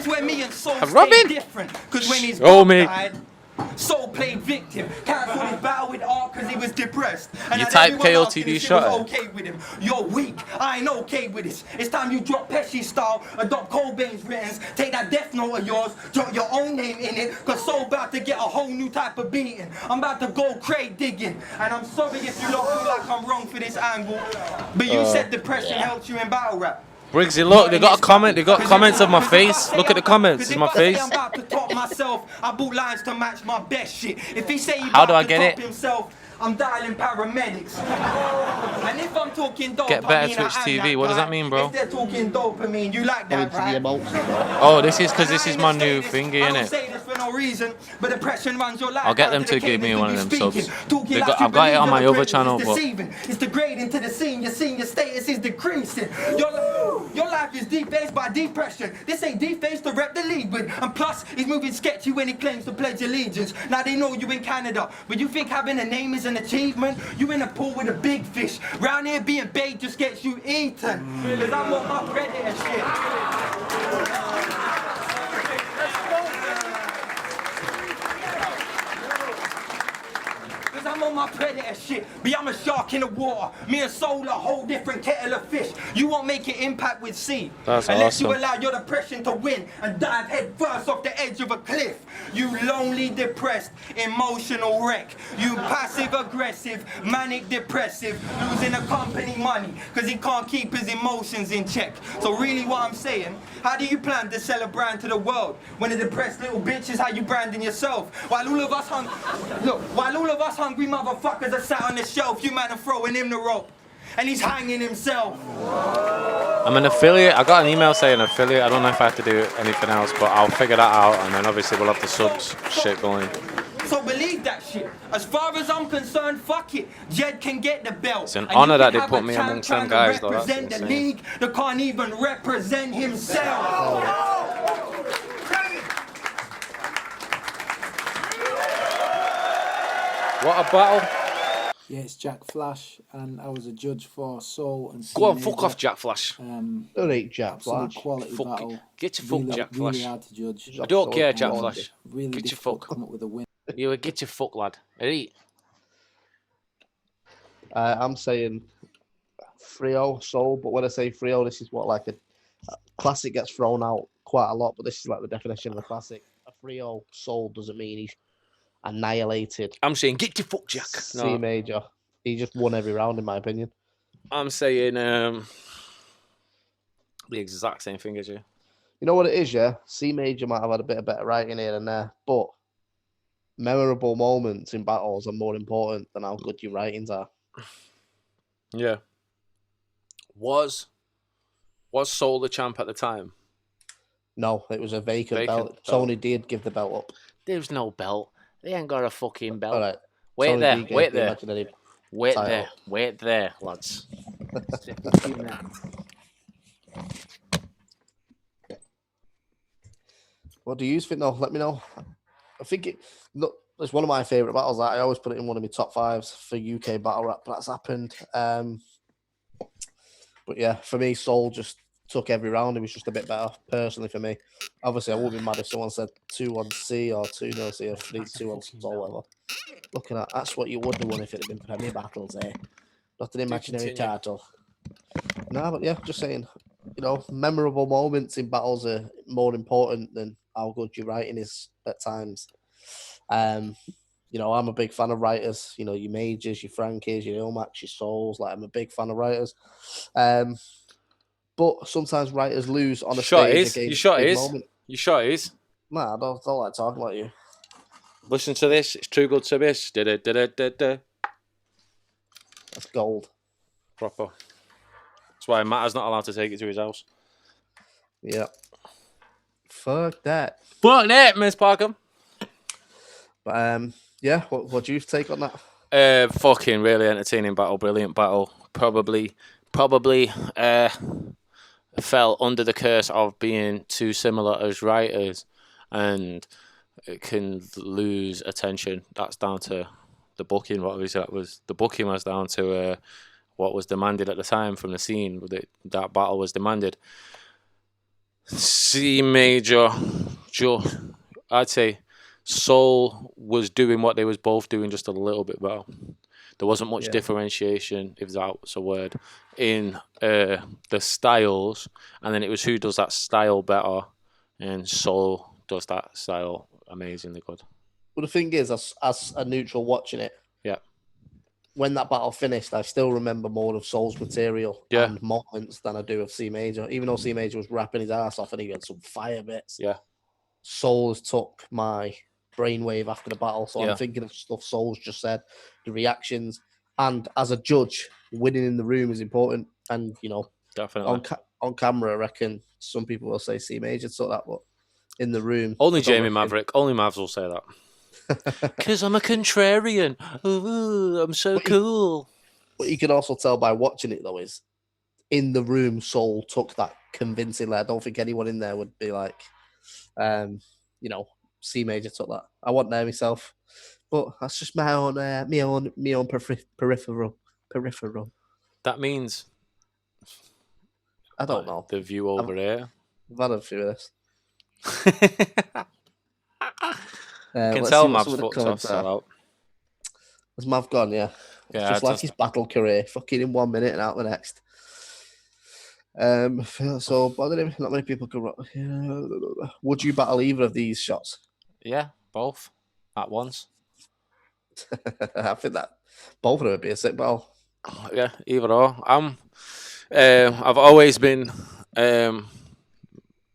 where me and Soul stay different. Because when his dog died, Soul played victim, cancelled his battle with Art because he was depressed. And you type KOTD shot. Okay with him. You're weak. I ain't okay with this. It's time you drop Pesci style, adopt Cobain's writtens, take that death note of yours, drop your own name in it, because Soul about to get a whole new type of beating. I'm about to go crate digging, and I'm sorry if you don't feel like I'm wrong for this angle, but you said depression helped you in battle rap. Briggsy, look, they got a comment. They got comments of my face. Look at the comments. It's my face. I'm about to top myself. I bought lines to match my best shit. If he say he how do I to get top it? Himself, I'm dialing paramedics. And if I'm talking dope, get better Twitch TV. What does that mean, bro? If they're talking dopamine, you like that, right? Oh, this is because this is my new thingy, innit? I don't say this for no reason, but depression runs your life. I'll get them to give me one of them subs. I've got it on my other channel, but it's degrading to the scene. Your senior status is decreasing. Your life is defaced by depression. This ain't defaced to rep the league with. And plus, he's moving sketchy when he claims to pledge allegiance. Now they know you in Canada, but you think having a name is an achievement? You in a pool with a big fish. Round here being bait just gets you eaten. Because I'm on my predator shit. I'm on my predator shit, but I'm a shark in the water. Me and Soul a whole different kettle of fish. You won't make an impact with C. That's unless awesome. you allow your depression to win and dive head first off the edge of a cliff. You lonely, depressed, emotional wreck. You passive aggressive, manic depressive, losing a company money because he can't keep his emotions in check. So really what I'm saying, how do you plan to sell a brand to the world when a depressed little bitch is how you branding yourself? While all of us hungry motherfuckers are sat on the shelf, you man are throwing him the rope. And he's hanging himself. I'm an affiliate. I got an email saying affiliate. I don't know if I have to do anything else, but I'll figure that out, and then obviously we'll have the subs shit going. So believe that shit. As far as I'm concerned, fuck it. Jed can get the belt. It's an honor that they put me amongst them guys, though. That's represent the league that can't even represent himself. What a battle. Yeah, it's Jack Flash, and I was a judge for Soul and Go on, fuck off, Jack Flash. Don't eat Jack Flash. Quality battle. Get your fuck, really, Jack Flash. Really hard to judge. I don't care, Jack Flash. Really get your fuck. Come up with a win. You get your fuck, lad. Eat. I'm saying 3-0 Soul, but when I say 3-0, this is what like a classic gets thrown out quite a lot, but this is like the definition of a classic. A 3-0 Soul doesn't mean he's annihilated. I'm saying get your fuck, Jack. C major. He just won every round, in my opinion. I'm saying the exact same thing as you. You know what it is, yeah? C major might have had a bit of better writing here and there, but memorable moments in battles are more important than how good your writings are. Yeah. Was Soul the champ at the time? No, it was a vacant belt. Tony did give the belt up. There's no belt. They ain't got a fucking belt. All right. Wait Tony there, wait there. Wait title. there, wait there, lads. What do you think? Though, let me know. I think it's one of my favourite battles. I always put it in one of my top 5s for UK battle rap that's happened. But yeah, for me, Soul just took every round. It was just a bit better, personally, for me. Obviously, I would be mad if someone said 2-1 C or 2-0 C or 3-2 Soul, whatever. Looking at that's what you would have won if it had been Premier Battles, eh? Not an imaginary title. No, but yeah, just saying, memorable moments in battles are more important than how good your writing is at times. I'm a big fan of writers, your Majors, your Frankies, your Ilmax, your Souls. Like, I'm a big fan of writers. But sometimes writers lose on a stage against a big moment. You shot is. Nah, I don't like talking about you. Listen to this. It's too good to miss. Da-da-da-da-da. That's gold. Proper. That's why Matt's not allowed to take it to his house. Yeah. Fuck that. Fuck that, Miss Parkham. But yeah, what do you take on that? Fucking really entertaining battle, brilliant battle. Probably fell under the curse of being too similar as writers, and it can lose attention. That's down to the booking. The booking was down to what was demanded at the time from the scene. That battle was demanded. C Major, I'd say Soul was doing what they was both doing, just a little bit better. There wasn't much differentiation, if that's a word, in the styles, and then it was who does that style better, and Soul does that style amazingly good. Well, the thing is, as a neutral watching it, when that battle finished, I still remember more of Soul's material and moments than I do of C Major. Even though C Major was rapping his ass off and he had some fire bits, Soul's took my brainwave after the battle. So I'm thinking of stuff Soul's just said, the reactions, and as a judge, winning in the room is important. And definitely on camera, I reckon some people will say C Major took that, but in the room, only Jamie Maverick, only Mavs will say that. Because I'm a contrarian. Ooh, I'm so cool. What you can also tell by watching it, though, is in the room, Soul took that convincingly. I don't think anyone in there would be like, C Major took that. I wasn't there myself, but that's just my own peripheral. That means I don't know the view over there. I've had a few of this. I can tell Mav's fucked off out. Has Mav gone? Yeah. Yeah, just like his battle career, fucking in 1 minute and out the next. So bothering him, not many people can. Would you battle either of these shots? Yeah, both at once. I think that both of them would be a sick battle. Yeah, either or. I've always been ready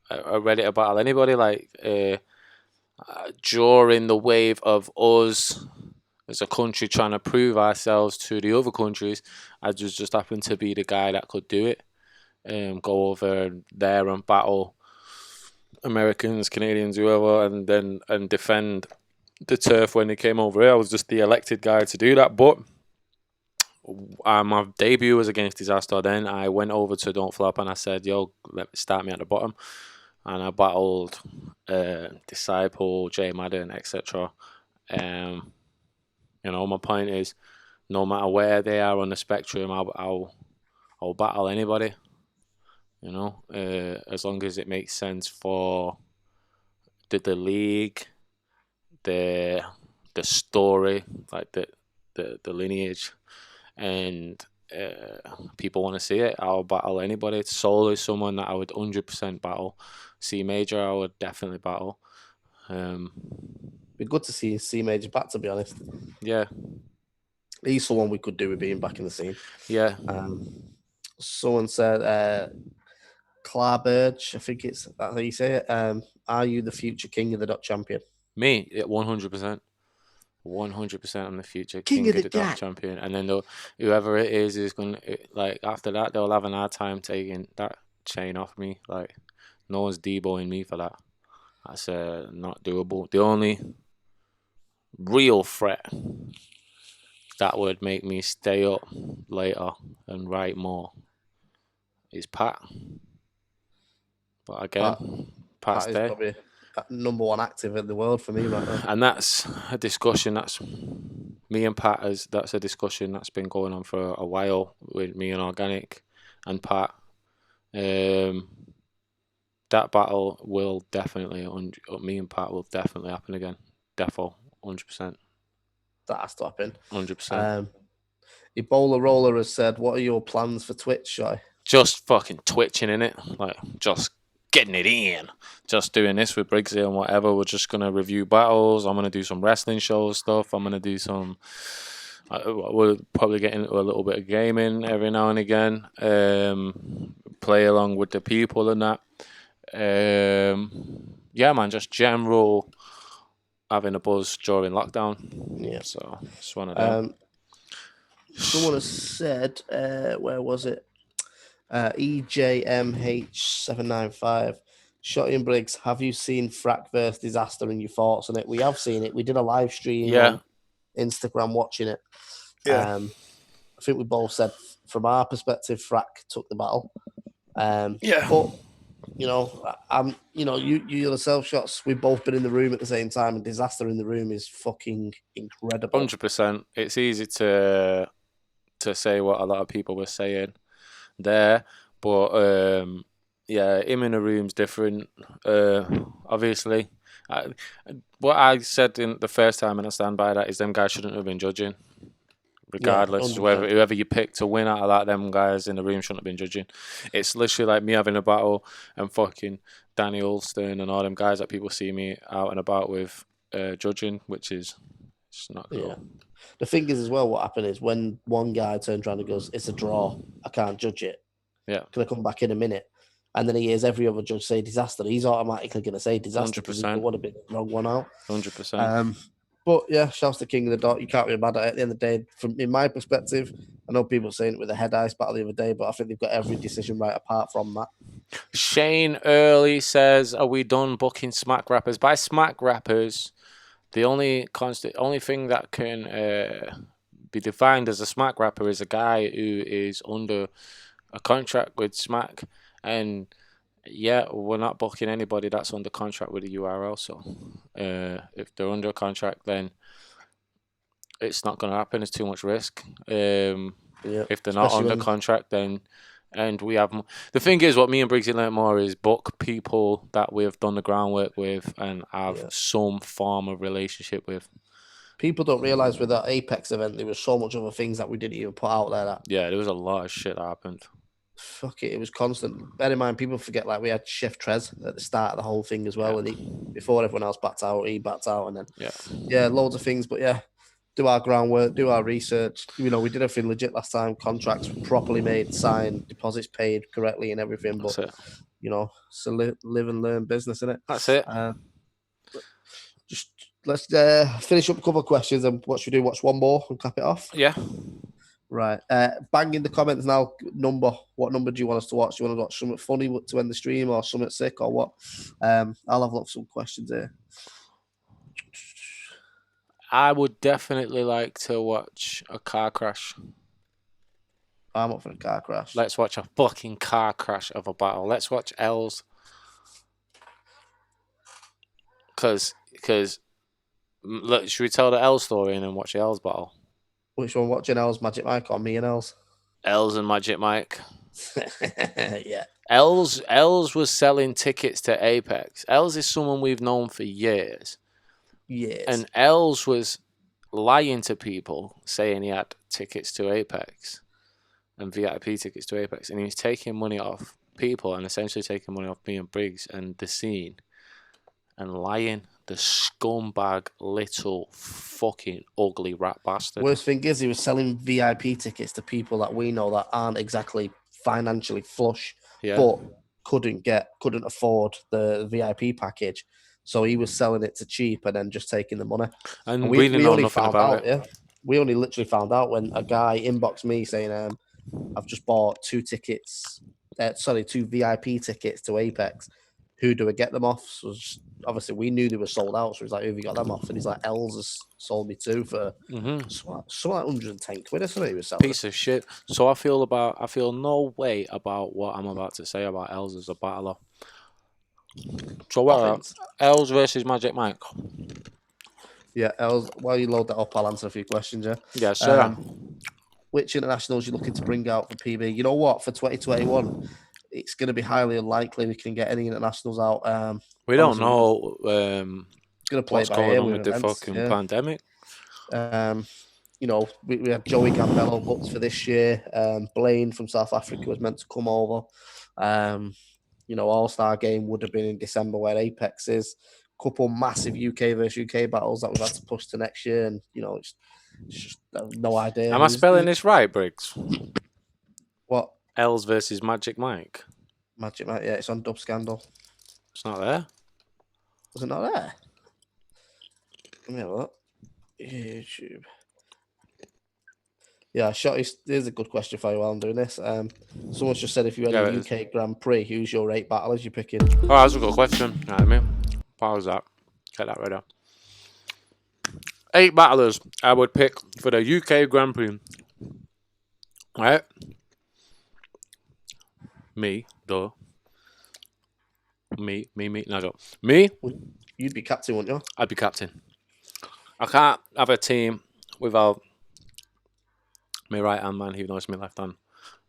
to battle anybody. Like during the wave of us as a country trying to prove ourselves to the other countries, I just happened to be the guy that could do it. Go over there and battle Americans, Canadians, whoever, and defend the turf when they came over here. I was just the elected guy to do that. But my debut was against Disaster. Then I went over to Don't Flop and I said, "Yo, start me at the bottom." And I battled Disciple, J Madden, etc. My point is, no matter where they are on the spectrum, I'll battle anybody. As long as it makes sense for the league, the story, like the lineage, and people want to see it, I'll battle anybody. Soul is someone that I would 100% battle. C Major, I would definitely battle. Be good to see C Major back, to be honest. Yeah. He's someone we could do with being back in the scene. Yeah. Someone said, Clarbridge, I think it's how you say it. Are you the future king of the Dot champion? Me, 100%. 100% I'm the future king of the Dot champion. And then whoever it is going to, after that, they'll have an hard time taking that chain off me. Like, no one's deboing me for that. That's not doable. The only real threat that would make me stay up later and write more is Pat. But again, Pat's dead. number one active in the world for me right now. And that's a discussion that's me and Pat that's a discussion that's been going on for a while with me and Organic and Pat. That battle will definitely, me and Pat will definitely happen again. Defo, 100%. That has to happen. 100%. Ebola Roller has said, "What are your plans for Twitch, Shy?" Just fucking twitching in it, like just getting it in. Just doing this with Briggsy and whatever. We're just gonna review battles. I'm gonna do some wrestling show stuff. I'm gonna do some. We'll probably get into a little bit of gaming every now and again. Play along with the people and that. Yeah, man, just general having a buzz during lockdown. Yeah. So it's one of them. Someone has said, where was it? EJMH795. Shotty and Briggz, have you seen Frack vs Disaster and your thoughts on it? We have seen it. We did a live stream on Instagram watching it. Yeah. I think we both said, from our perspective, Frack took the battle. But you yourself, Shots. We've both been in the room at the same time, and Disaster in the room is fucking incredible. 100%. It's easy to say what a lot of people were saying there, but him in the room's different. Obviously, what I said in the first time, and I stand by that, is them guys shouldn't have been judging. Regardless, whoever you pick to win out of that, them guys in the room shouldn't have been judging. It's literally like me having a battle and fucking Danny Ulston and all them guys that people see me out and about with judging, which is not cool. Yeah. The thing is, as well, what happened is when one guy turns around and goes, "It's a draw, I can't judge it. Yeah. Can I come back in a minute?" And then he hears every other judge say Disaster, he's automatically going to say Disaster because it would have been the wrong one out. 100%. But yeah, shouts to King of the Dot. You can't be mad at it. At the end of the day, in my perspective, I know people saying it with a head ice battle the other day, but I think they've got every decision right apart from that. Shane Early says, "Are we done booking smack rappers?" By smack rappers, the only thing that can be defined as a smack rapper is a guy who is under a contract with Smack, and we're not booking anybody that's under contract with a URL. So if they're under a contract, then it's not going to happen. It's too much risk. If they're not under contract, then we have the thing is what me and Briggsy learned more is book people that we've done the groundwork with and have some form of relationship with. People don't realize with that Apex event there was so much other things that we didn't even put out there. There was a lot of shit that happened. Fuck it was constant. Bear in mind, people forget like we had Chef Trez at the start of the whole thing as well, and before everyone else backed out, he backed out, and then loads of things. But do our groundwork, do our research. We did everything legit last time. Contracts properly made, signed, deposits paid correctly, and everything. But it's a live and learn business, isn't it? That's it. Just let's finish up a couple of questions, and what should we do? Watch one more and cap it off. Yeah. Right. Bang in the comments now. What number do you want us to watch? Do you want to watch something funny to end the stream, or something sick, or what? I'll have a look at some questions here. I would definitely like to watch a car crash. I'm up for a car crash. Let's watch a fucking car crash of a battle. Let's watch L's. Because look, should we tell the L story and then watch the L's battle? Which one? Watching L's Magic Mike or me and L's? L's and Magic Mike. Yeah. L's was selling tickets to Apex. L's is someone we've known for years. Yes. And L's was lying to people, saying he had tickets to Apex and VIP tickets to Apex, and he was taking money off people and essentially taking money off me and Briggs and the scene and lying. The scumbag little fucking ugly rat bastard. Worst thing is he was selling VIP tickets to people that we know that aren't exactly financially flush, but couldn't afford the VIP package. So he was selling it to cheap and then just taking the money. And we didn't know nothing about it. Yeah, we only literally found out when a guy inboxed me saying, "I've just bought two VIP tickets to Apex. Who do I get them off?" So obviously we knew they were sold out. So he's like, "Who have you got them off?" And he's like, "Els has sold me two for something like 110 quid or something." He was selling. Piece of shit. So I feel no way about what I'm about to say about Els as a battler. So what? Poppins. Els versus Magic Mike. Yeah, Els, while you load that up, I'll answer a few questions, yeah? Yeah, sure. Which internationals you looking to bring out for PB? You know what? For 2021, it's going to be highly unlikely we can get any internationals out. We don't obviously, know going to play what's by going ear on with with the events, fucking yeah. pandemic. You know, we had Joey Gambello booked for this year. Blaine from South Africa was meant to come over. You know, All-Star game would have been in December where Apex is. Couple massive UK versus UK battles that we've had to push to next year, and you know, it's just no idea. Am I spelling this right, Briggs? What? Els versus Magic Mike. Magic Mike, yeah, it's on Dubscandal. It's not there. Was it not there? Let me have a look. YouTube. Yeah, Shotty, here's a good question for you while I'm doing this. Someone's just said if you had a UK Grand Prix, who's your 8 battlers you're picking? Oh, that's a good question. You know what I mean? Pause that. Get that right up. 8 battlers I would pick for the UK Grand Prix. Right? Me, duh. Me. No, don't. Me? You'd be captain, wouldn't you? I'd be captain. I can't have a team without my right hand man, even though it's my left hand.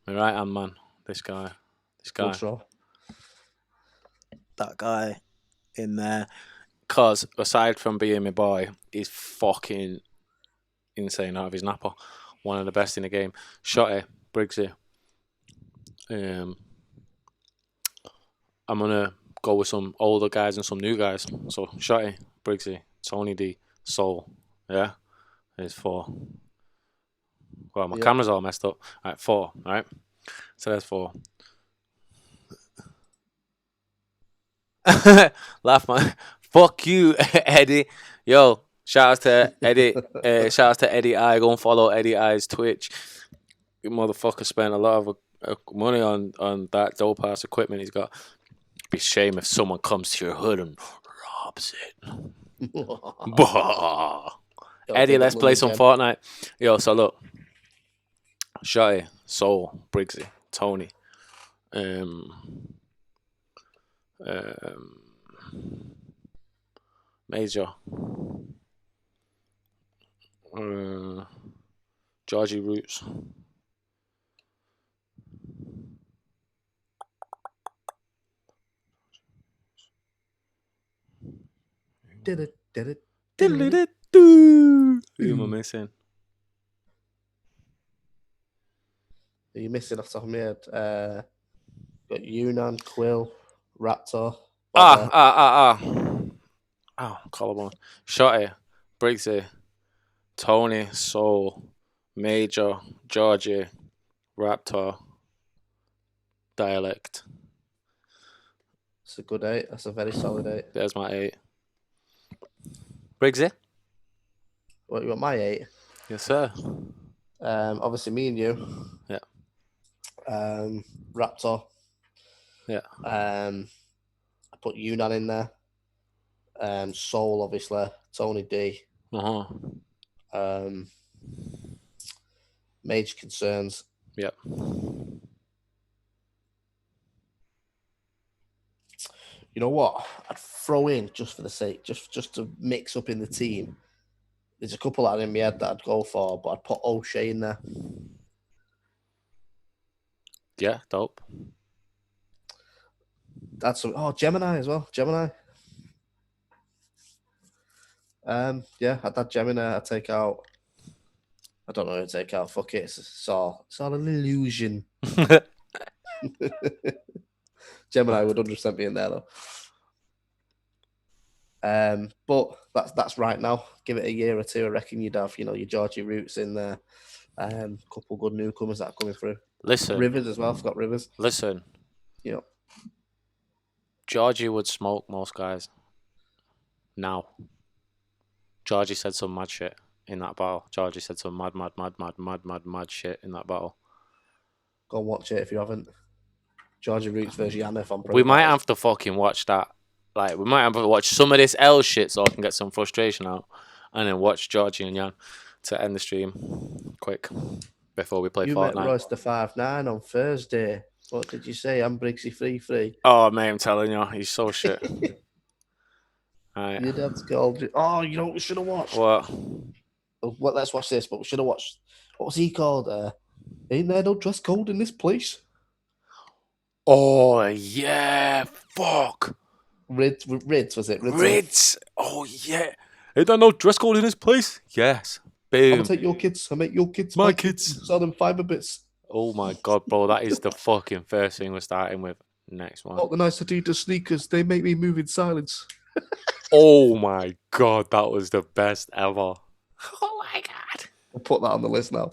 My right hand man, this guy. Bloodstro. That guy in there. Because aside from being my boy, he's fucking insane out of his napper. One of the best in the game. Shotty, Briggsy. I'm gonna go with some older guys and some new guys. So Shotty, Briggsy, Tony D, Soul. Yeah? There's 4. Well, my camera's all messed up. Alright, 4, alright? So there's 4. Laugh, man. Fuck you, Eddie. Yo, shout out to Eddie. Shout out to Eddie I. Go and follow Eddie I's Twitch. You motherfucker spent a lot of money on that dope ass equipment he's got. Be a shame if someone comes to your hood and robs it. Eddie, let's play some Fortnite. Yo, so look. Shotty, Soul, Briggsy, Tony. Major. Georgie Roots. Who am I missing? Are you missing off the top of my head? Got Yunnan, Quill, Raptor. Oh, collarbone. Shotty, Briggsy, Tony, Soul, Major, Georgie, Raptor, Dialect. It's a good 8. That's a very solid 8. There's my 8. Briggsy? What, you want my 8? Yes, sir. Obviously, me and you. Yeah. Raptor. Yeah. I put Yunnan in there. Soul, obviously. Tony D. Major Concerns. Yep. You know what? I'd throw in, just for the sake, just to mix up in the team. There's a couple out in my head that I'd go for, but I'd put O'Shea in there. Yeah, dope. That's some, Gemini as well. Gemini. Yeah, I'd add Gemini. I'd take out. I don't know who to take out. Fuck it. It's all an illusion. Gemini would 100% be in there though. But that's right now. Give it a year or 2. I reckon you'd have, your Georgie Roots in there. Couple good newcomers that are coming through. Listen. Rivers as well. I've got Rivers. Listen. Yeah. Georgie would smoke most guys. Now. Georgie said some mad shit in that battle. Georgie said some mad shit in that battle. Go and watch it if you haven't. Georgie Roots versus Yaneth on Pro. We might have to fucking watch that. Like, we might have to watch some of this L shit so I can get some frustration out. And then watch Georgie and Yan to end the stream quick before we play Fortnite. Met Royce the 5'9" on Thursday. What did you say? I'm Briggsy free. Oh, mate, I'm telling you, he's so shit. Right. Your dad's called you. Oh, you know what we should have watched? What? Well, let's watch this, but we should have watched. What was he called? Ain't there no dress code in this place? Oh, yeah. Fuck. Rids was it? Rids. Oh, yeah. Ain't there no dress code in this place? Yes. I'm Boom. gonna take your kids. I make your kids. My kids. Sell them fiber bits. Oh, my God, bro. That is the fucking first thing we're starting with. Next one. Not the nice Adidas sneakers. They make me move in silence. Oh, my God. That was the best ever. Oh, my God. I'll put that on the list now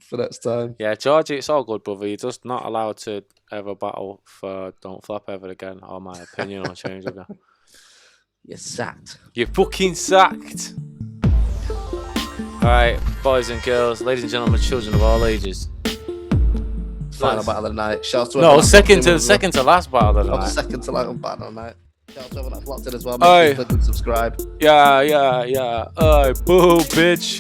for next time. Yeah, Georgie, it's all good, brother. You're just not allowed to ever battle for Don't Flap ever again, or my opinion will change with you. You're sacked. You're fucking sacked. Alright, boys and girls, ladies and gentlemen, children of all ages. Final battle of the night. Shout out to No, everyone second that's to last battle of the Oh, night. second to last battle of the night. Shout out to everyone that's locked in as well. Aye. Make sure you click and subscribe. Yeah. Boo, bitch.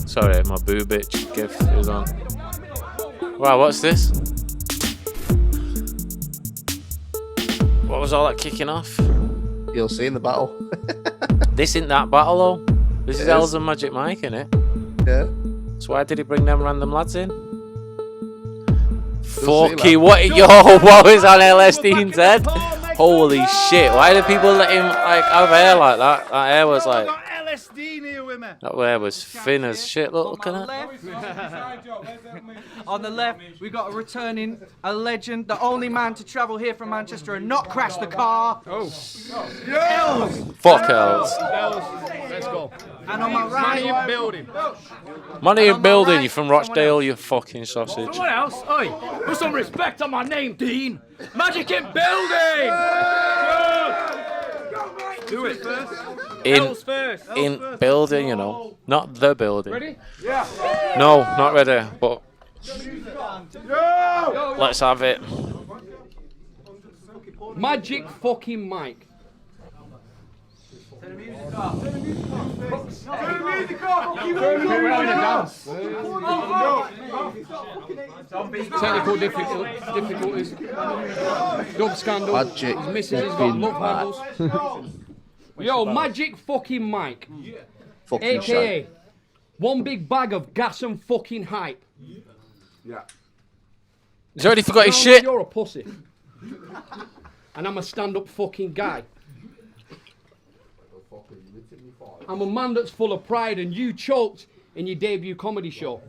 Sorry, my boo bitch gift is on. Wow, what's this? What was all that kicking off? You'll see in the battle. This isn't that battle though. This is It Els is. and Magic Mike, innit? Yeah. So why did he bring them random lads in? see Fucky, that. what? Yo, what was on LSD's head? Holy shit! Why do people let him like have hair like that? That hair was like. LSD here with me. That hair was thin as shit. Look at it. On the left, we got a returning, a legend, the only man to travel here from Manchester and not crash the car. Els. Fuck Els. Let's go. And on my right, money in building. Money in building. You from Rochdale? You fucking sausage. Someone else? Oi, put some respect on my name, Dean. Magic in building. Do it first. In building, you know, not the building. Ready? Yeah. No, not ready. But let's have it. Magic fucking Mike. Technical difficulties. Dubscandal. Magic His missus has got fucking love handles. Yo, Magic fucking Mike. Fucking AKA shite. one big bag of gas and fucking hype. He's already forgot his Now shit. You're a pussy. And I'm a stand-up fucking guy. I'm a man that's full of pride and you choked in your debut comedy show.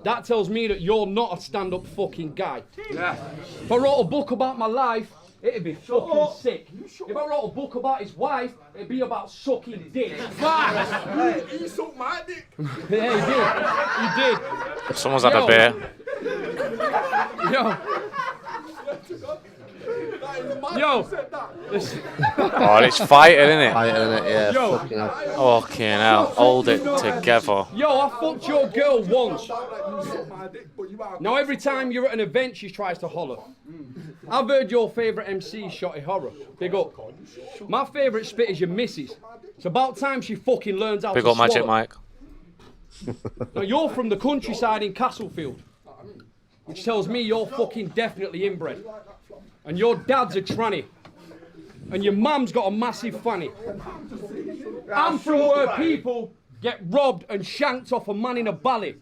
That tells me that you're not a stand-up fucking guy. Yeah. If I wrote a book about my life, it'd be fucking sick. If I wrote a book about his wife, it'd be about sucking dick. You sucked my dick. Yeah, he did. Someone's had a beer. Yo, Oh, it's fighting, isn't it? Fighting, innit? Yeah. Yo. Fucking hell. Fucking hell. Hold it together. yo, I fucked your girl once. Now every time you're at an event, she tries to holler. I've heard your favourite MC, Shotty Horroh. Big up. My favourite spit is your missus. It's about time she fucking learns how Big to up Magic swallow. Mike. Now you're from the countryside in Castlefield, which tells me you're fucking definitely inbred. And your dad's a tranny. And your mum's got a massive fanny. I'm from where people get robbed and shanked off a man in a valley.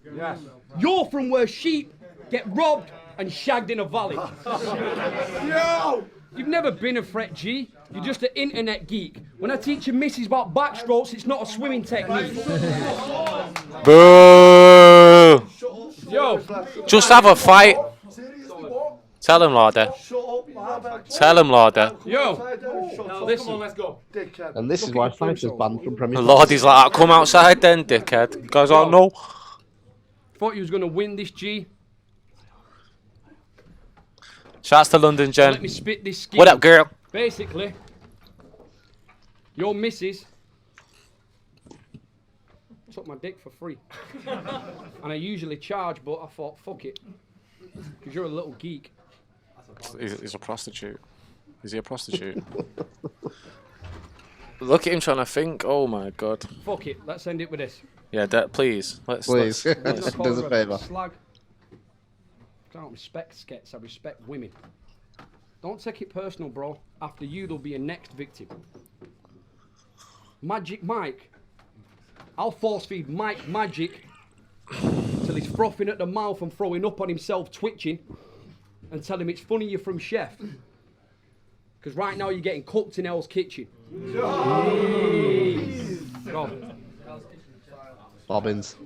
You're from where sheep get robbed and shagged in a valley. You've never been a Fret G. You're just an internet geek. When I teach your missus about backstrokes, it's not a swimming technique. Boo! Yo, Just have a fight. Tell him, Lauder. Tell him, Lauder. yo, listen. Let's go. And this is why fighters banned from Premier League. Lordy's like, "Ah, come outside then, dickhead." You guys all know. Thought you was gonna win this, G. Shouts to London, Let Jen. me spit this skin. What up, girl? Basically, your missus took my dick for free. And I usually charge, but I thought, fuck it. Because you're a little geek. He's a prostitute. Is he a prostitute? Look at him trying to think. Oh my god. Fuck it, let's end it with this. Yeah, please. Let's. Please. let's- Does a favour. Slag. I don't respect skets, I respect women. Don't take it personal, bro. After you, there'll be a next victim. Magic Mike. I'll force feed Mike magic till he's frothing at the mouth and throwing up on himself, twitching, and tell him it's funny you're from Chef. Because right now you're getting cooked in Hell's Kitchen. Bobbins.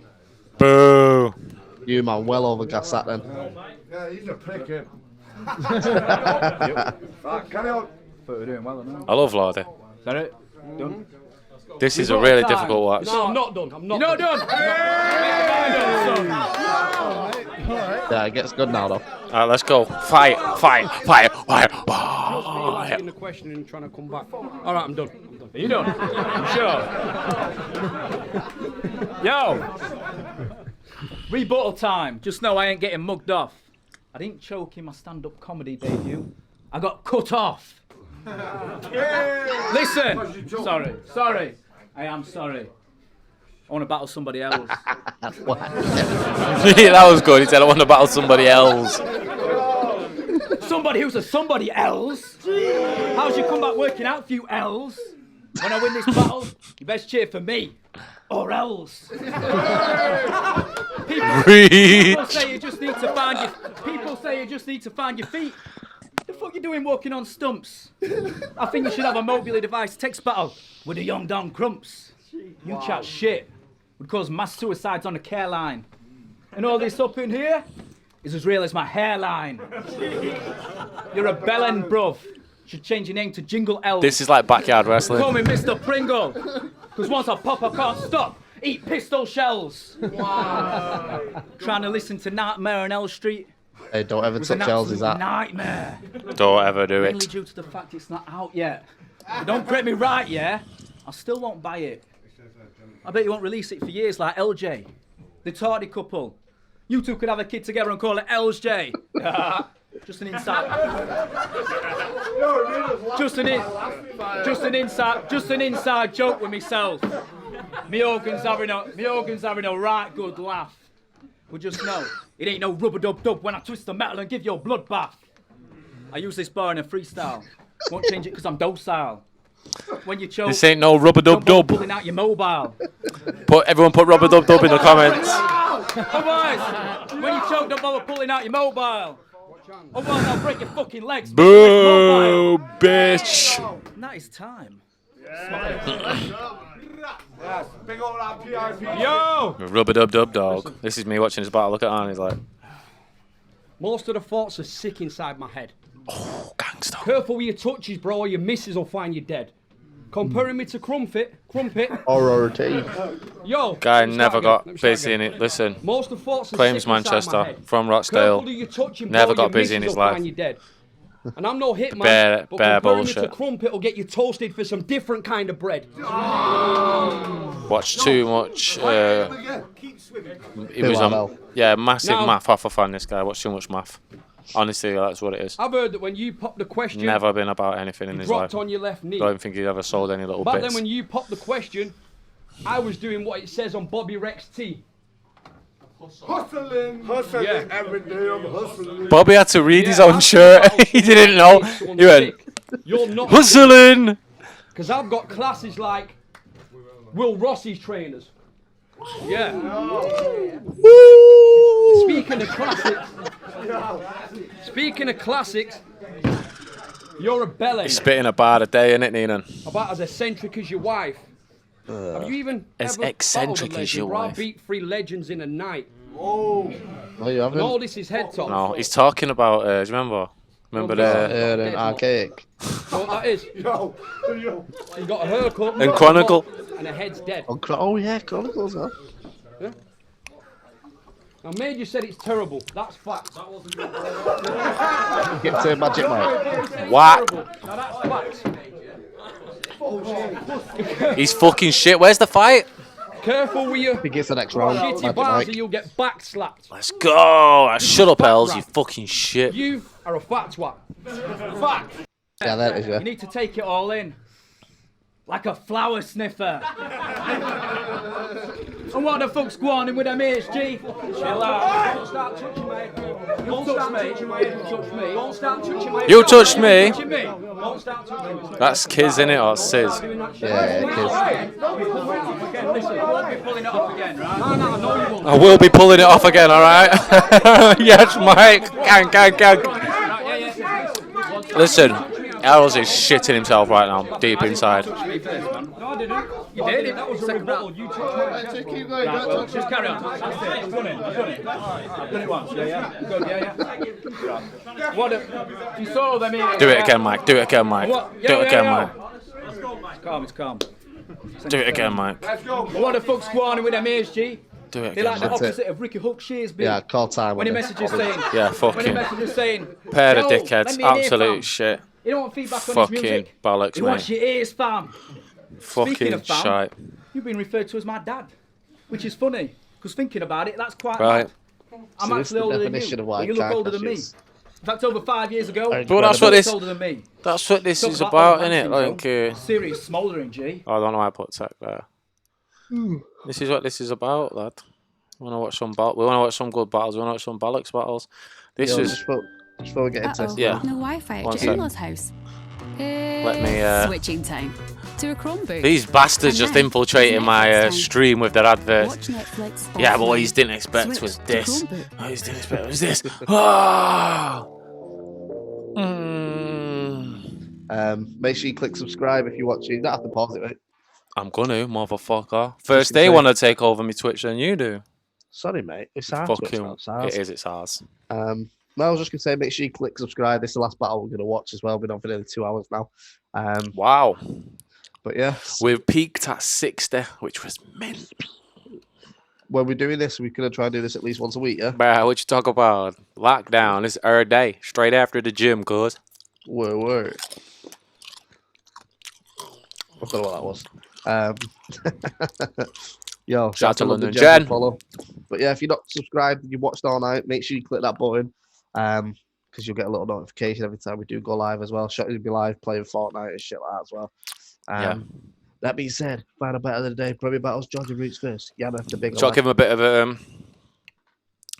Boo. You man, well over gas that then. Yeah, he's a prick, him. Right, carry on. But we're doing well enough. I love Lordy. Is that it? Done? This is a really difficult watch. No, I'm not done. I'm not You're done. not done! Yeah, it gets good now though. Alright, let's go. Fight. Asking the question and trying to come back. All right, I'm done. Are you done? Sure. Yo! Rebuttal time. Just know I ain't getting mugged off. I didn't choke in my stand-up comedy debut. I got cut off. Listen! Sorry. I am sorry. I want to battle somebody else. Yeah, that was good. He said, I want to battle somebody else. Somebody who's a somebody else? How's your comeback working out for you, L's? When I win this battle, you best cheer for me. Or else. People say you just need to find your feet. The fuck you doing walking on stumps? I think you should have a mobile device text battle with the young Don Crumps. You chat shit would cause mass suicides on the care line. And all this up in here is as real as my hairline. You're a bellend, bruv. Should change your name to Jingle Elf. This is like backyard wrestling. Call me Mr. Pringle. Because once I pop, I can't stop. Eat pistol shells. Wow. Trying to listen to Nightmare on Elm Street. Hey, don't ever touch L's, is that? Nightmare. Don't ever do Mainly it. due to the fact it's not out yet. But don't get me right, yeah? I still won't buy it. I bet you won't release it for years like LJ. The Tardy couple. You two could have a kid together and call it LJ. Just an inside. Just an inside joke with myself. Me organs having a right good laugh. But just know, it ain't no rubber-dub-dub when I twist the metal and give you a bloodbath. I use this bar in a freestyle. Won't change it because I'm docile. When you choke, This ain't no rubber-dub-dub. pulling out your mobile. Everyone put rubber-dub-dub in the comments. Otherwise, when you choke, don't bother pulling out your mobile. Otherwise, I'll break your fucking legs. Boo, bitch. And that is time. Yes, big old PIP. Yo! Rubber-dub-dub, dog. This is me watching his battle. Look at Arnie, he's like... Most of the thoughts are sick inside my head. Oh, gangster. Careful with your touches, bro, or your missus will find you dead. Comparing me to Crumpet. Horror T. Yo. Guy never got busy in it. Listen. Most of the thoughts are Claims sick inside my Manchester. head. From Careful Rochdale. who you're touching, Never bro, got your busy in missus his will life. find you dead. And I'm no hitman, Bare but comparing bullshit. me to Crumpet will get you toasted for some different kind of bread. Watched too much. It was massive math off a fan. This guy watched too much math. Honestly, that's what it is. I've heard that when you pop the question, Never been about anything in his dropped life. on your left knee. Don't think he ever sold any little Back bits. then when you popped the question, I was doing what it says on Bobby Rex T. Hustling every day. I'm hustling. Bobby had to read his own shirt. He didn't know. He went, You're not hustling. Because I've got classes like Will Rossi's trainers. Yeah. Speaking of classics, you're a bellend. He's spitting a bar a day, innit, Neenan? About as eccentric as your wife. Have you even As ever eccentric battled a as your legend? Bro, I wife. beat 3 legends in a night. Oh, you haven't? And all this is head top. No, he's talking about. Do you remember? Remember the an archaic. You know what that is? Yo. He's got a haircut. And Chronicle. And a head's dead. Oh yeah, Chronicles, huh? Yeah. Now, Major said it's terrible. That's fact. That wasn't Give it to Magic Mike. What? Now, that's fact. He's fucking shit. Where's the fight? Careful with your He gets the next round. shitty Magic bars or Mike. you'll get back slapped. Let's go. Shut up, Els. You fucking shit. You are a fat twat. Fact. Yeah, that is, yeah. You need to take it all in. Like a flower sniffer. And what the fuck's going on with them HG? Chill out. Don't start touching my head. Don't start touching my head. Touch me. Don't start touching my head. You touched me. Don't start touching me. That's Kiz, innit, or Sis? Yeah, Kiz. Listen, I won't be pulling it off again, right? No, no, you won't. I will be pulling it off again, alright? Yes, Mike. Gang. Listen, Errol's is shitting himself right now, deep inside. No, I didn't. You did. That was a rebuttal. You touched me. Right, just carry on. That's it. I've done it. I've done it once. Yeah. Good. Yeah. What if you saw them here? Do it again, Mike. Do it again, Mike. Do it again, Mike. It's calm. Do it again, Mike. What the fuck's going on with them HG? Do it They're like again, the Mike. opposite of Ricky Hook Shears, been. Yeah, call time. When he messages saying, Yeah, fucking when he messages saying, pair of "Yo, dickheads. let me in here, fam." Absolute shit. He don't want feedback on his Fucking music. bollocks, He wants mate. your ears, fam. Speaking Fucking of fam, shite. you've been referred to as my dad, which is funny, because thinking about it, that's quite Right. mad. I'm So this is actually the older than definition you, of why but you look can't older than me. crashes. In fact, over 5 years ago, But that's what this. older than me. That's what this Talk is about about, old man innit? syndrome. Like, Serious smouldering, G. I don't know why I put tech there. This is what this is about, lad. We want to watch some good battles. We want to watch some bollocks battles. This Yo, is. just before we get into this. Yeah. No Wi-Fi at One your sec. in-laws' house. Let me. Switching time to a Chromebook. These bastards And just then infiltrating it's my Netflix time. stream with their adverts. Watch Netflix. Yeah, but what offline. he didn't expect Switch was to this. Chromebook. What he didn't expect was this. Ah! Make sure you click subscribe if you're watching. You don't have to pause it, mate. I'm gonna, motherfucker. First they want to take over me Twitch than you do. Sorry, mate. It's our Twitch, Fucking, not ours. it is, it's ours. No, I was just going to say, make sure you click subscribe. This is the last battle we're going to watch as well. We've been on for nearly 2 hours now. Wow. But yeah. We've peaked at 60, which was mint. When we're doing this, we're going to try and do this at least once a week, yeah? Bruh, what you talk about? Lockdown. It's our day. Straight after the gym, cuz. Word. I don't know what that was. Yo, Shout out to London Jen. Jen. Follow. But yeah, if you're not subscribed and you watched all night, make sure you click that button. Because you'll get a little notification every time we do go live as well. Shotty will be live playing Fortnite and shit like that as well. Yeah. That being said, final battle of the day, Premier Battles, Georgie Roots first. Yaneth, the big Shall I give him a bit of a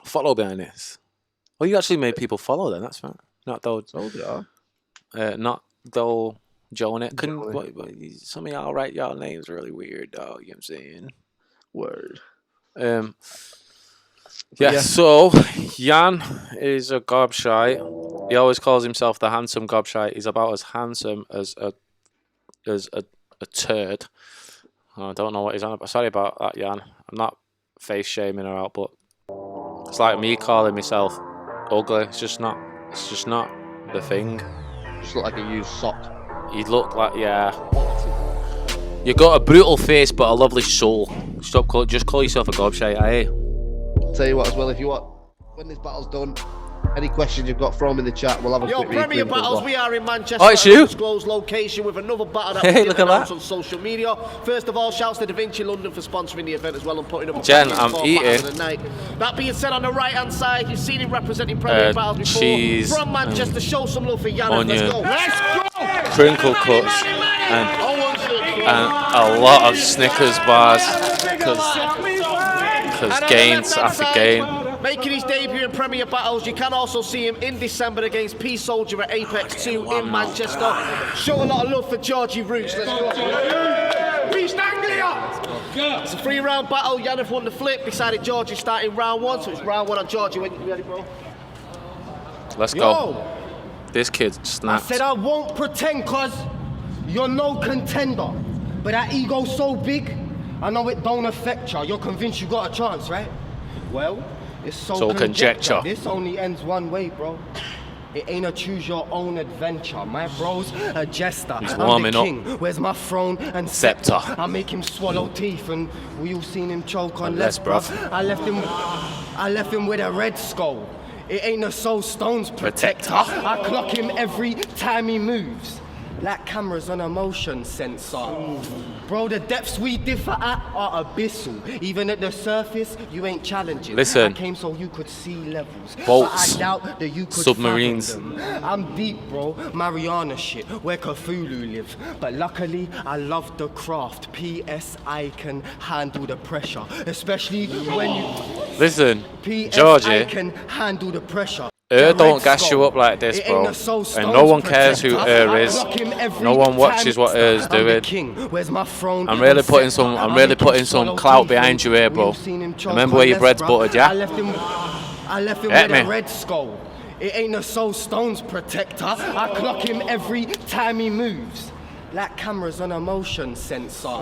follow behind this? Well, you actually made people follow then, that's right. Not though. Not though Jonah. Some of y'all write y'all names really weird, dog. You know what I'm saying? Word. Yeah, so Jan is a gobshite. He always calls himself the handsome gobshite. He's about as handsome as a turd. I don't know what he's on about. Sorry about that, Jan. I'm not face shaming her out, but it's like me calling myself ugly. It's just not the thing. Just look like a used sock. You look like, yeah. You got a brutal face but a lovely soul. Just call yourself a gobshite, eh? Tell you what as well, if you want, when this battle's done, any questions you've got, throw them in the chat. We'll have a quick read Premier through Battles, them. we are in Manchester. Oh, it's you? Undisclosed location with another battle that Hey, we look did at announce that. on social media. First of all, shouts to Da Vinci London for sponsoring the event as well and putting up a Jen, package I'm for eating. Battle of the Night. That being said, on the right hand side, you've seen him representing Premier Battles before. cheese, From Manchester, show some love for Yaneth. onion, Let's go. Let's go. crinkle cuts, and a lot of Snickers bars because gains after gain. Making his debut in Premier Battles, you can also see him in December against Peace Soldier at Apex 2 in Manchester. Show a lot of love for Georgie Roots. Let's go. Beast Anglia! It's a 3-round battle. Yaneth won the flip, decided Georgie starting round 1, so it's round 1 on Georgie. When you ready, bro? Let's go. This kid I snaps. said I won't pretend, cause you're no contender. But that ego's so big, I know it don't affect you. You're convinced you got a chance, right? Well, it's so conjecture. This only ends one way, bro. It ain't a choose your own adventure. My bro's a jester. He's I'm warming the up. king. Where's my throne and Scepter. I make him swallow teeth, and we all seen him choke on Unless, less, bruv. I left him with a red skull. It ain't a soul stones protector. I clock him every time he moves. like cameras on a motion sensor. Bro, the depths we differ at are abyssal. Even at the surface, you ain't challenging. Listen. I came so you could see levels. Boats, but I doubt that you could submarines. fathom them. I'm deep, bro. Mariana shit, where Cthulhu live. But luckily, I love the craft. P.S. I can handle the pressure. Especially when you... Listen, P.S. Georgie. I can handle the pressure. Don't gas you up like this, bro. And no one cares who is. No one watches what is doing. I'm really putting some clout behind you here, bro. Remember where your bread's buttered, yeah? I left him with a red skull. It ain't a soul stone's protector. I clock him every time he moves. Like cameras on a motion sensor.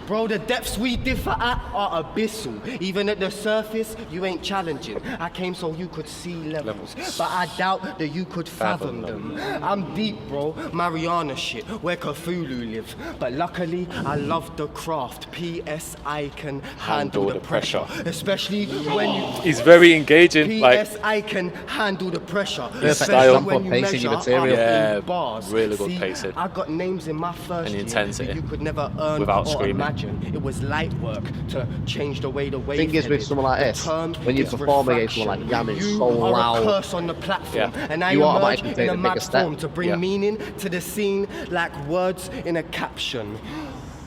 Bro, the depths we differ at are abyssal. Even at the surface, you ain't challenging. I came so you could see levels. But I doubt that you could fathom them. I'm deep, bro. Mariana shit, where Cthulhu live. But luckily, I love the craft. P.S. I can handle the pressure. Especially when you... He's very engaging. P.S. I can handle the pressure. Style. When you measure Yeah, bars. really good See, pacing. I got names in my first And year intensity. that you could never earn Without or screaming. imagine. It was light work to change the way the wave Thing is with headed. someone like The this, term when you is perform against someone like refraction. Yaneth, it's You so are loud. a curse on the platform, Yeah. and I You emerge automatically in take a the bigger mad step. form to bring Yeah. meaning to the scene like words in a caption.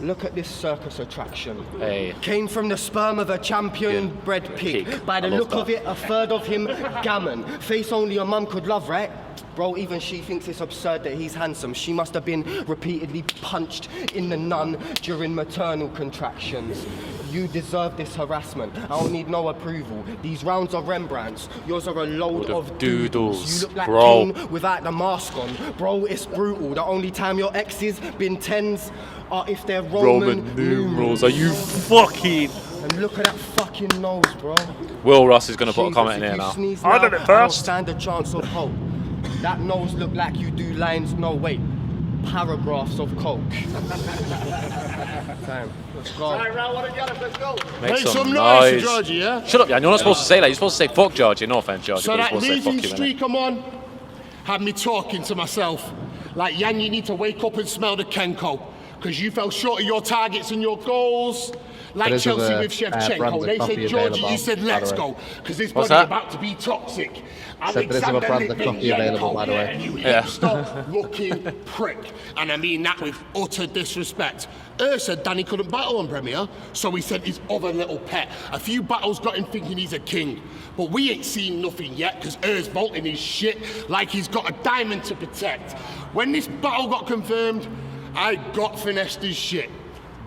Look at this circus attraction. Hey. Came from the sperm of a champion bred pig. By the I love look of that. it, a third of him gammon. Face only a mum could love, right? Bro, even she thinks it's absurd that he's handsome. She must have been repeatedly punched in the nun during maternal contractions. You deserve this harassment. I don't need no approval. These rounds are Rembrandts. Yours are a load of doodles. You look like bro. Kane without the mask on. Bro, it's brutal. The only time your exes been tens are if they're Roman numerals. Are you fucking... And look at that fucking nose, bro. Will Ross is going to put a Jesus, comment in if here you now. sneeze I did now, it I don't first. stand a chance of hope. That nose look like you do lines, no wait, paragraphs of coke. Time, let's go. Make some noise. Georgie, yeah? Shut up, Jan. You're not supposed to say that. You're supposed to say fuck Georgie. No offense, Georgie. So but you're that supposed to say losing fuck him, streak I'm on had me talking to myself. Like, Jan, you need to wake up and smell the Kenko. Because you fell short of your targets and your goals. Like There is Chelsea other, with brands Shevchenko. of They coffee said, Georgie, available, you said, by let's the way. go. Because this What's body's that? about to be toxic. Said there is other brands of coffee available, by the way. And you Yeah. hipster looking prick. And I mean that with utter disrespect. Said Danny couldn't battle on Premier, so he sent his other little pet. A few battles got him thinking he's a king. But we ain't seen nothing yet, because vaulting his shit like he's got a diamond to protect. When this battle got confirmed, I got finessed his shit.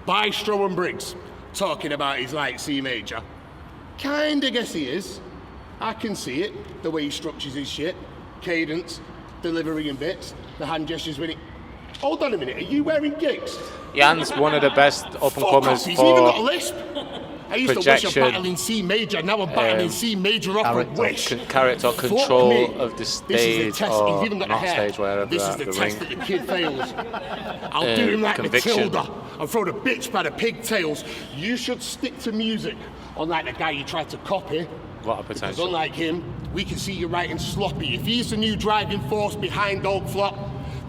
Bison Briggz, talking about his light C major. Kinda guess he is. I can see it, the way he structures his shit. Cadence, delivery and bits, the hand gestures with it. Hold on a minute, are you wearing gigs? Jan's one of the best up-and-comers He's even got a for lisp. I used to wish projection, a battle in C major, now I'm battling C major off a wish. character Fuck control me. of the This is stage, the test. or He's even got not a hair. stage, wherever This is at the the test ring. that the kid fails. I'll do him like Conviction. Matilda. I'll throw the bitch by the pigtails. You should stick to music, unlike the guy you tried to copy. What a Because potential. unlike him, we can see you writing sloppy. If he's the new driving force behind Oak Flop,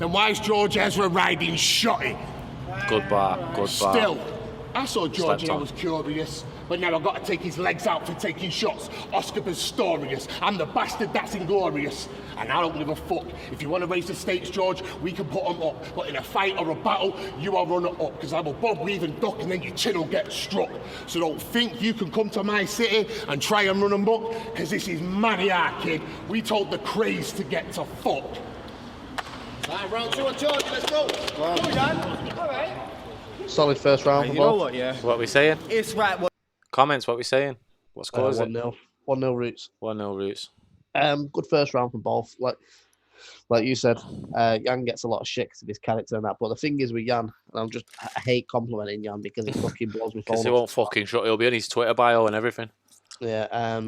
then why is George Ezra riding Shotty? Good bar, good bar. Still, I saw Slept Georgie, I on. was curious, but now I've got to take his legs out for taking shots. Oscar Pistorius, I'm the bastard that's inglorious. And I don't give a fuck. If you want to raise the stakes, George, we can put them up. But in a fight or a battle, you are runner up. Because I will bob, weave and duck and then your chin will get struck. So don't think you can come to my city and try and run amok. Because this is Madhat, kid. We told the craze to get to fuck. Right, round 2 on Georgie, let's go. Go, Jan. All right. Solid first round for You know both. what, yeah? What we saying? It's right. Comments, what we saying? What score is it? 1-0. 1-0 Roots. 1-0 Roots. Good first round from both. Like you said, Jan gets a lot of shit because of his character and that. But the thing is with Jan, and I hate complimenting Jan because he fucking blows me Because phone he up. won't fucking shut. He'll be on his Twitter bio and everything. Yeah.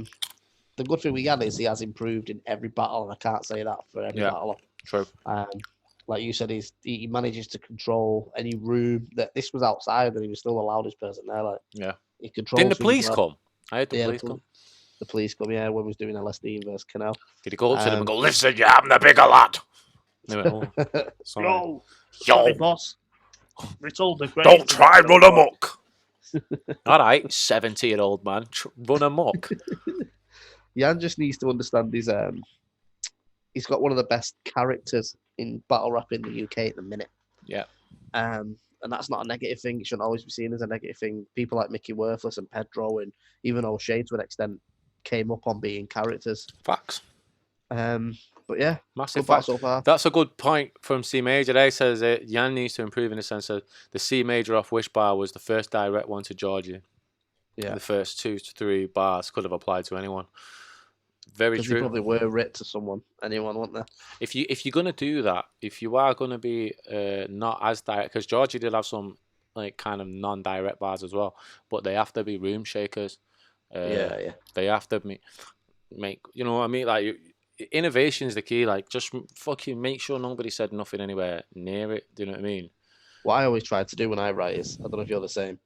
The good thing with Jan is he has improved in every battle, and I can't say that for every battle. True. Like you said, he manages to control any room. That this was outside, and he was still the loudest person there. Like, yeah, he controls. Didn't the police come? I had the police come. The police come, yeah, when we was doing LSD versus Canal. Did he go up to them and go, "Listen, yeah, I'm the bigger lad"? They went, "Oh, sorry." No, Sorry, boss. Riddle the Great. Don't try run amok. All right, 70-year-old man, run amok. Jan just needs to understand he's got one of the best characters in battle rap in the UK at the minute. Yeah. And that's not a negative thing. It shouldn't always be seen as a negative thing. People like Mickey Worthless and Pedro and even O'Shea to an extent came up on being characters. Facts. But yeah, massive good fact. so far. That's a good point from C Major. They says that Jan needs to improve in the sense that the C Major off Wish bar was the first direct one to Georgie. Yeah. The first 2 to 3 bars could have applied to anyone. Very true. They probably were writ to anyone, weren't they? If you're gonna do that, if you are gonna be not as direct, because Georgie did have some like kind of non-direct bars as well, but they have to be room shakers. Yeah. They have to make you know what I mean. Like innovation is the key. Like just fucking make sure nobody said nothing anywhere near it. Do you know what I mean? What I always try to do when I write is, I don't know if you're the same.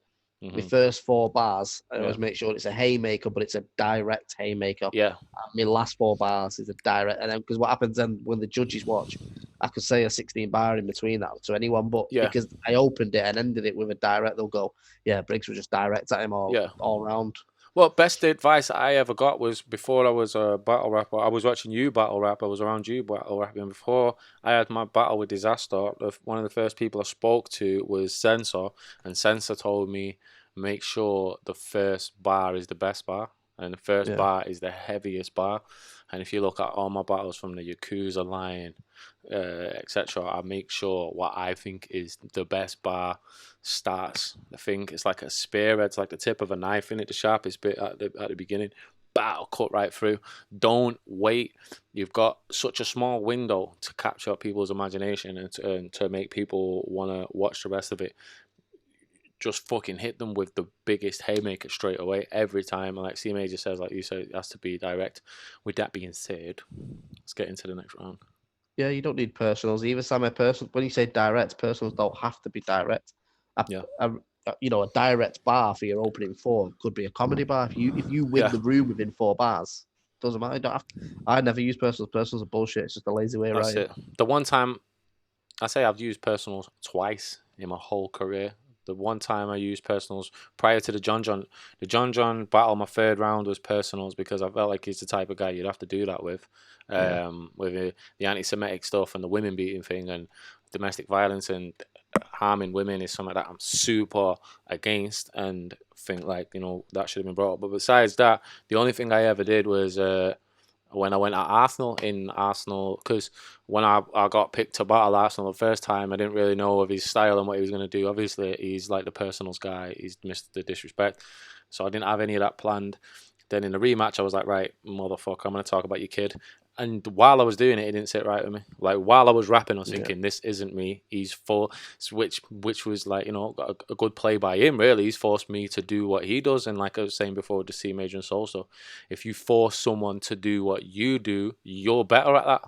Mm-hmm. My first 4 bars, I always make sure it's a haymaker, but it's a direct haymaker. Yeah. My last 4 bars is a direct, and then because what happens then when the judges watch, I could say a 16 bar in between that to anyone, but because I opened it and ended it with a direct, they'll go, yeah, Briggz was just direct at him all round. Well, best advice I ever got was before I was a battle rapper. I was watching you battle rap. I was around you battle rapping. Before I had my battle with Disaster, one of the first people I spoke to was Censor, and Censor told me, make sure the first bar is the best bar, and the first bar is the heaviest bar. And if you look at all my battles from the Yakuza line, etc., I make sure what I think is the best bar starts. I think it's like a spear. It's like the tip of a knife in it, the sharpest bit at the beginning. Battle cut right through. Don't wait. You've got such a small window to capture people's imagination and to make people want to watch the rest of it. Just fucking hit them with the biggest haymaker straight away every time. And like C Major says, like you said, it has to be direct. With that being said, let's get into the next round. Yeah, you don't need personals. Even some personals, when you say direct, personals don't have to be direct. A direct bar for your opening 4 could be a comedy bar. If you win the room within 4 bars, doesn't matter. You don't have to, I never use personals. Personals are bullshit. It's just a lazy way around it. The one time, I say I've used personals twice in my whole career. The one time I used personals prior to the John battle, my 3rd round was personals because I felt like he's the type of guy you'd have to do that with. With the anti-Semitic stuff and the women beating thing and domestic violence and harming women is something that I'm super against and think like, that should have been brought up. But besides that, the only thing I ever did was when I went at Arsenal, because when I got picked to battle Arsenal the first time, I didn't really know of his style and what he was going to do. Obviously, he's like the personals guy. He's missed the disrespect. So I didn't have any of that planned. Then in the rematch, I was like, right, motherfucker, I'm going to talk about your kid. And while I was doing it, it didn't sit right with me. Like, while I was rapping, I was thinking, this isn't me. He's which was like, a good play by him, really. He's forced me to do what he does. And like I was saying before, the C Major and Soul. So if you force someone to do what you do, you're better at that.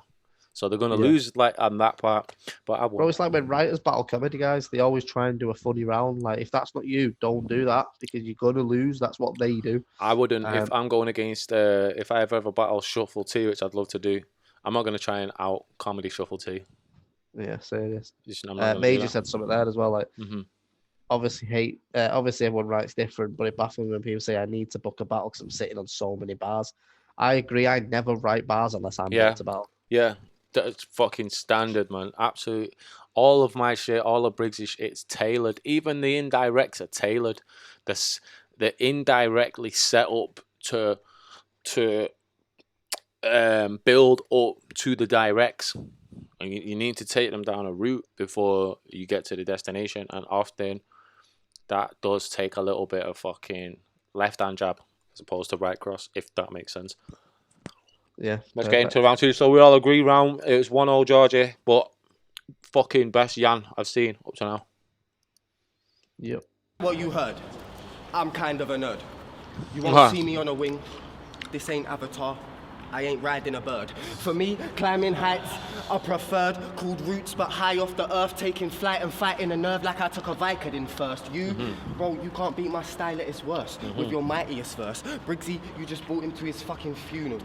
So they're going to lose like on that part. But I won't. Bro, it's like when writers battle comedy guys, they always try and do a funny round. Like, if that's not you, don't do that because you're going to lose. That's what they do. I wouldn't. If I'm going against, if I ever battle Shuffle T, which I'd love to do, I'm not going to try and out comedy Shuffle T. Yeah, serious. Major Major said something there as well. Like, obviously everyone writes different, but it baffles me when people say I need to book a battle because I'm sitting on so many bars. I agree. I never write bars unless I'm booked a battle. Yeah. That's fucking standard, man. Absolutely. All of my shit, all of Briggs' shit, it's tailored. Even the indirects are tailored. They're indirectly set up to build up to the directs. And you need to take them down a route before you get to the destination. And often that does take a little bit of fucking left-hand jab as opposed to right cross, if that makes sense. Yeah. Let's get into round 2. So we all agree it was 1-0 Georgie, but fucking best Jan I've seen up to now. Yep. What you heard, I'm kind of a nerd. You won't see me on a wing. This ain't Avatar. I ain't riding a bird. For me, climbing heights are preferred, called roots, but high off the earth, taking flight and fighting a nerve like I took a Vicodin first. Bro, you can't beat my style at its worst with your mightiest verse. Briggsy, you just brought him to his fucking funeral.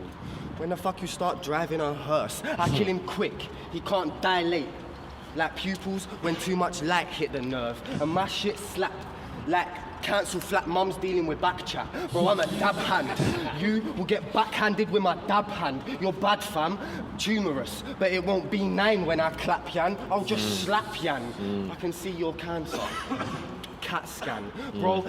When the fuck you start driving a hearse? I kill him quick, he can't dilate. like pupils when too much light hit the nerve. And my shit slapped like cancel flat mums dealing with back chat. Bro, I'm a dab hand. You will get backhanded with my dab hand. You're bad, fam. Tumorous, but it won't be 9 when I clap yan. I'll just slap yan. I can see your cancer. CAT scan. Bro,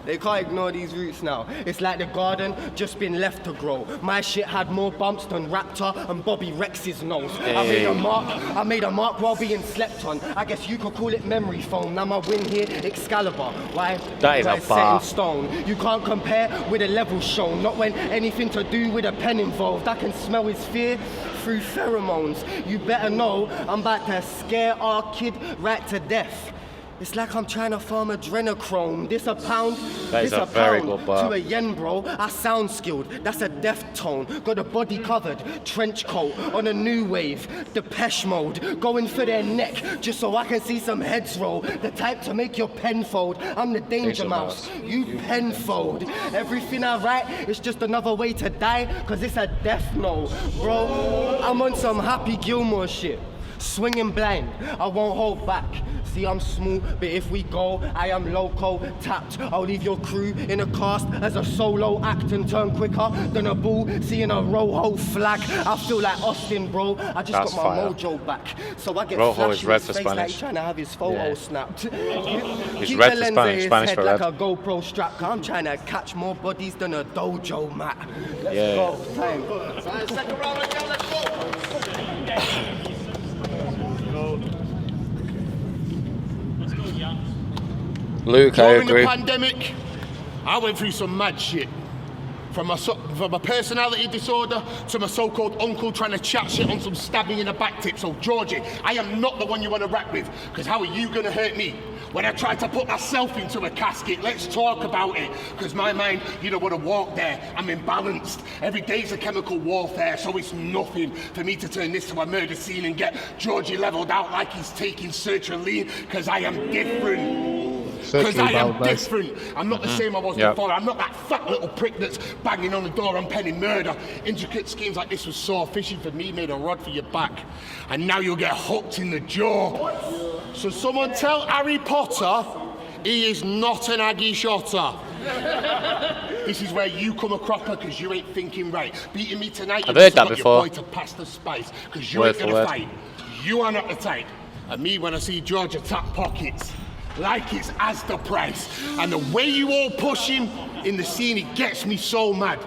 they can't ignore these roots now. It's like the garden just been left to grow. My shit had more bumps than Raptor and Bobby Rex's nose. I made a mark while being slept on. I guess you could call it memory foam. Now my win here, Excalibur. Why? That is a set in stone. You can't compare with a level shown. Not when anything to do with a pen involved. I can smell his fear through pheromones. You better know I'm about to scare our kid right to death. It's like I'm trying to farm adrenochrome. This a pound, this a pound to a yen, bro. I sound skilled, that's a def tone. Got a body covered, trench coat on a new wave. Depeche Mode, going for their neck just so I can see some heads roll. The type to make your pen fold. I'm the danger mouse, you pen fold. Everything I write is just another way to die, cause it's a death note. Bro, I'm on some Happy Gilmore shit. Swinging blind, I won't hold back. See, I'm smooth, but if we go, I am loco, tapped. I'll leave your crew in a cast as a solo act and turn quicker than a bull seeing a Rojo flag. I feel like Austin, bro. I just got my mojo back. So I get Rojo is red for face Spanish. like he's trying to have his photo snapped. He's Keep red the for lens Spanish, at his Spanish head for like red. a GoPro strap. I'm trying to catch more bodies than a dojo mat. Let's Yeah. go. Time. Second round again, let's go. Luke, I During agree. the pandemic, I went through some mad shit. From a personality disorder to my so-called uncle trying to chat shit on some stabbing in the back tip. So Georgie, I am not the one you want to rap with, because how are you going to hurt me? When I tried to put myself into a casket, let's talk about it. Because my mind, you don't want to walk there. I'm imbalanced. Every day's a chemical warfare, so it's nothing for me to turn this to a murder scene and get Georgie leveled out like he's taking sertraline, because I am different. Because I am different. I'm not the same I was before. I'm not that fat little prick that's banging on the door and penning murder. Intricate schemes like this was sore. Fishing for me made a rod for your back. And now you'll get hooked in the jaw. So someone tell Harry Potter he is not an Aggie shotter. This is where you come a cropper because you ain't thinking right. Beating me tonight, I've heard that before. Your boy to pass the spice because you ain't gonna fight. You are not the type. And me, when I see George attack pockets, like it's Asda price. And the way you all push him in the scene, it gets me so mad.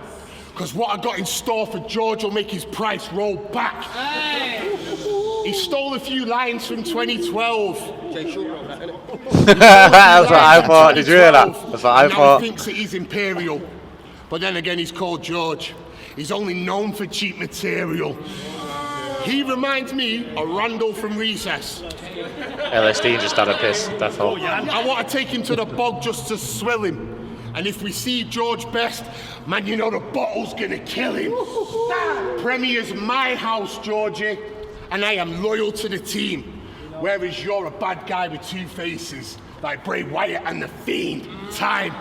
Because what I got in store for George will make his price roll back. Hey. He stole a few lines from 2012. That's what I thought. Did you hear that? That's what I thought. Now he thinks that he's imperial. But then again, he's called George. He's only known for cheap material. He reminds me of Randall from Recess. LSD just had a piss, that's all. I want to take him to the bog just to swill him. And if we see George Best, man, you know the bottle's gonna kill him. Premier's my house, Georgie, and I am loyal to the team. Whereas you're a bad guy with two faces, like Bray Wyatt and the Fiend. Time.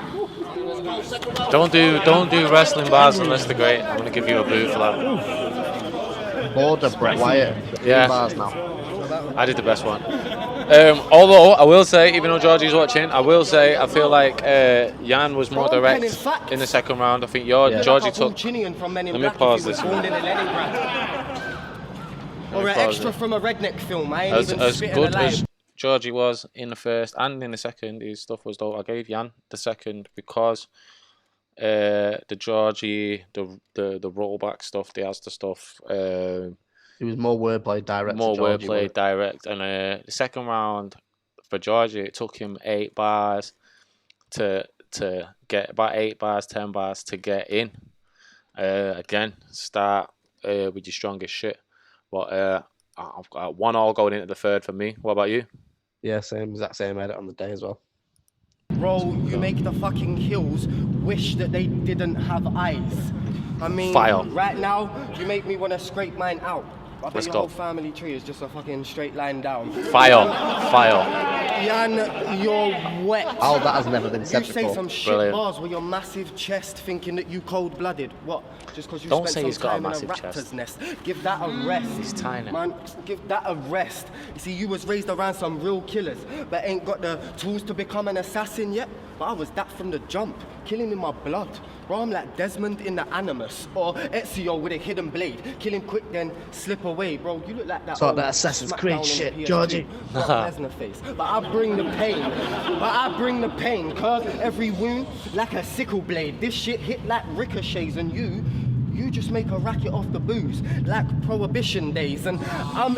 Don't do wrestling bars unless they're great. I'm gonna give you a boo for that. Border Bray Wyatt. Yeah. Bars now. I did the best one. Although I will say, even though Georgie's watching, I will say I feel like Jan was more direct in the second round. I think Georgie took. Let me pause this. Or an extra from a redneck film. I ain't even As spitting good a line. as Georgie was in the first and in the second, his stuff was dope. I gave Jan the second because the Georgie, the rollback stuff, the Asda stuff. It was more wordplay direct. More wordplay direct, and the second round for Georgie, it took him 8 bars to get about 8 bars, 10 bars to get in. Again, start with your strongest shit. But I've got 1-1 going into the third for me. What about you? Yeah, same exact same edit on the day as well. Bro, you make the fucking hills wish that they didn't have eyes. I mean, right now, you make me want to scrape mine out. I bet your whole family tree is just a fucking straight line down. Fire. Yan, you're wet. Oh, that has never been said You say before. some shit bars with your massive chest thinking that you cold-blooded. What? Just because you Don't say spent he's some got a time in a massive raptor's chest. nest. Give that a rest. He's tiny. Man, give that a rest. You see, you was raised around some real killers, but ain't got the tools to become an assassin yet. But I was that from the jump, killing in my blood. Bro, I'm like Desmond in the Animus, or Ezio with a hidden blade. Kill him quick, then slip away, bro. You look like that. Talk old that Assassin's Smackdown Creed on the shit, PS2. Georgie. Brock Lesnar face. But I bring the pain. Cause every wound like a sickle blade. This shit hit like ricochets, and you just make a racket off the booze like prohibition days. And I'm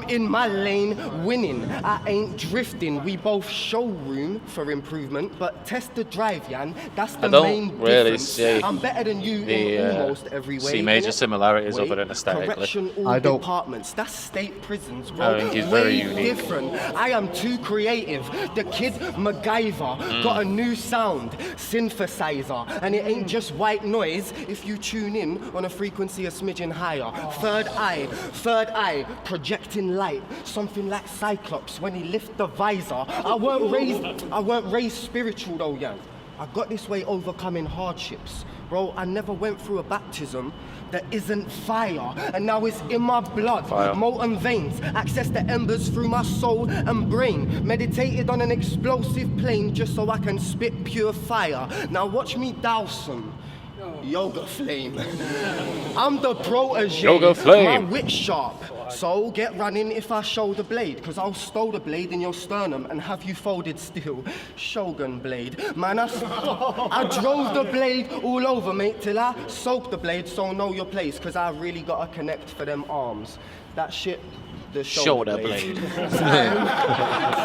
in my lane winning. I ain't drifting. We both show room for improvement, but test the drive, Yan. That's the I don't main really difference. see I'm better than you the, in almost every way. see major innit? similarities Wait, other than aesthetically. Correction all I don't. departments. That's state prisons, bro. I think he's very Way unique. different. I am too creative. The kid MacGyver got a new sound synthesizer, and it ain't just white noise if you tune in on a frequency a smidgen higher. Third eye, projecting light, something like Cyclops when he lift the visor. I weren't raised spiritual though, Yan. I got this way overcoming hardships. Bro, I never went through a baptism that isn't fire, and now it's in my blood. Fire. Molten veins, access the embers through my soul and brain. Meditated on an explosive plane just so I can spit pure fire. Now watch me douse some yoga flame. I'm the protege. Yoga flame. My wit sharp. So get running if I show the blade, cause I'll stow the blade in your sternum and have you folded still. Shogun blade. Man, I drove the blade all over, mate, till I soaked the blade, so know your place, cause I really gotta connect for them arms. That shit, the shoulder blade.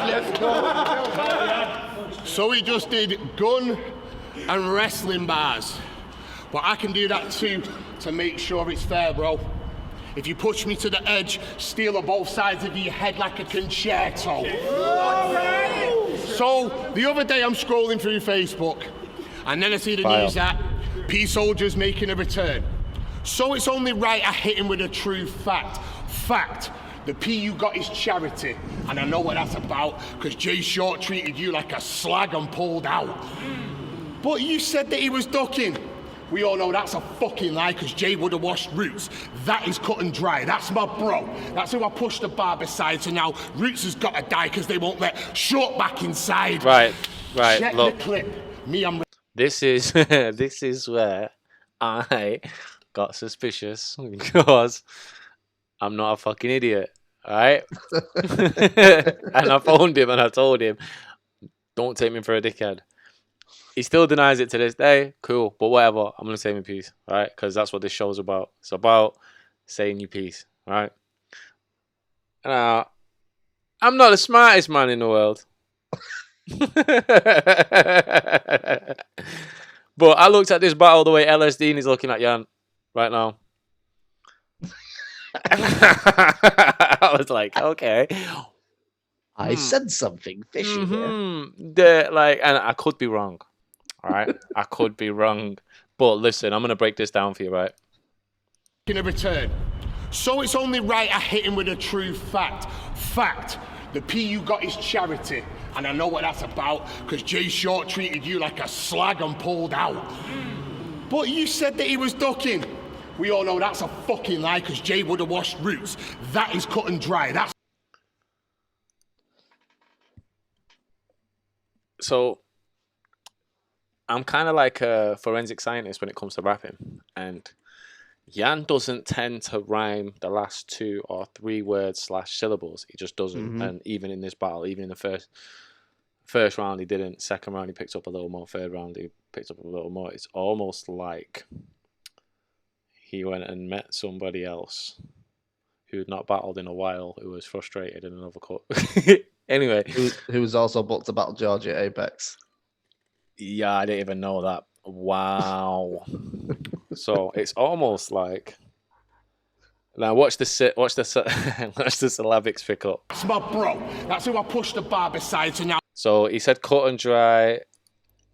Let's go. So he just did gun and wrestling bars. But I can do that too to make sure it's fair, bro. If you push me to the edge, steal on both sides of your head like a concerto. So the other day I'm scrolling through Facebook, and then I see the news that P Soldier's making a return. So it's only right I hit him with a true fact. Fact. The P you got is charity, and I know what that's about, because Jay Short treated you like a slag and pulled out. But you said that he was ducking. We all know that's a fucking lie, because Jay would have washed Roots. That is cut and dry. That's my bro. That's who I pushed the bar beside, so now Roots has got to die because they won't let Short back inside. Right. Check Look, the clip. I'm this is this is where I got suspicious because I'm not a fucking idiot, alright? And I phoned him and I told him, don't take me for a dickhead. He still denies it to this day. Cool, but whatever. I'm gonna say my piece, right? Because that's what this show's about. It's about saying your piece, right? Now, I'm not the smartest man in the world, but I looked at this battle the way LSD is looking at Yan right now. I was like, okay. I said something fishy here. And I could be wrong. All right, I could be wrong, but listen, I'm gonna break this down for you, right? in a return. So it's only right I hit him with a true fact. Fact. The P you got is charity, and I know what that's about, because Jay Short treated you like a slag and pulled out. But you said that he was ducking. We all know that's a fucking lie, because Jay would have washed Roots. That is cut and dry. That's... So, I'm kind of like a forensic scientist when it comes to rapping, and Yan doesn't tend to rhyme the last 2 or 3 words / syllables. He just doesn't. And even in this battle, even in the first round, he didn't. Second round, he picked up a little more. Third round, he picked up a little more. It's almost like he went and met somebody else who'd not battled in a while, who was frustrated in another cut. Anyway. Who was also booked to battle Georgie at Apex. Yeah, I didn't even know that. Wow. So it's almost like... Now watch the syllabics pick up. That's my bro. That's who I pushed the bar beside, so now... So he said cut and dry.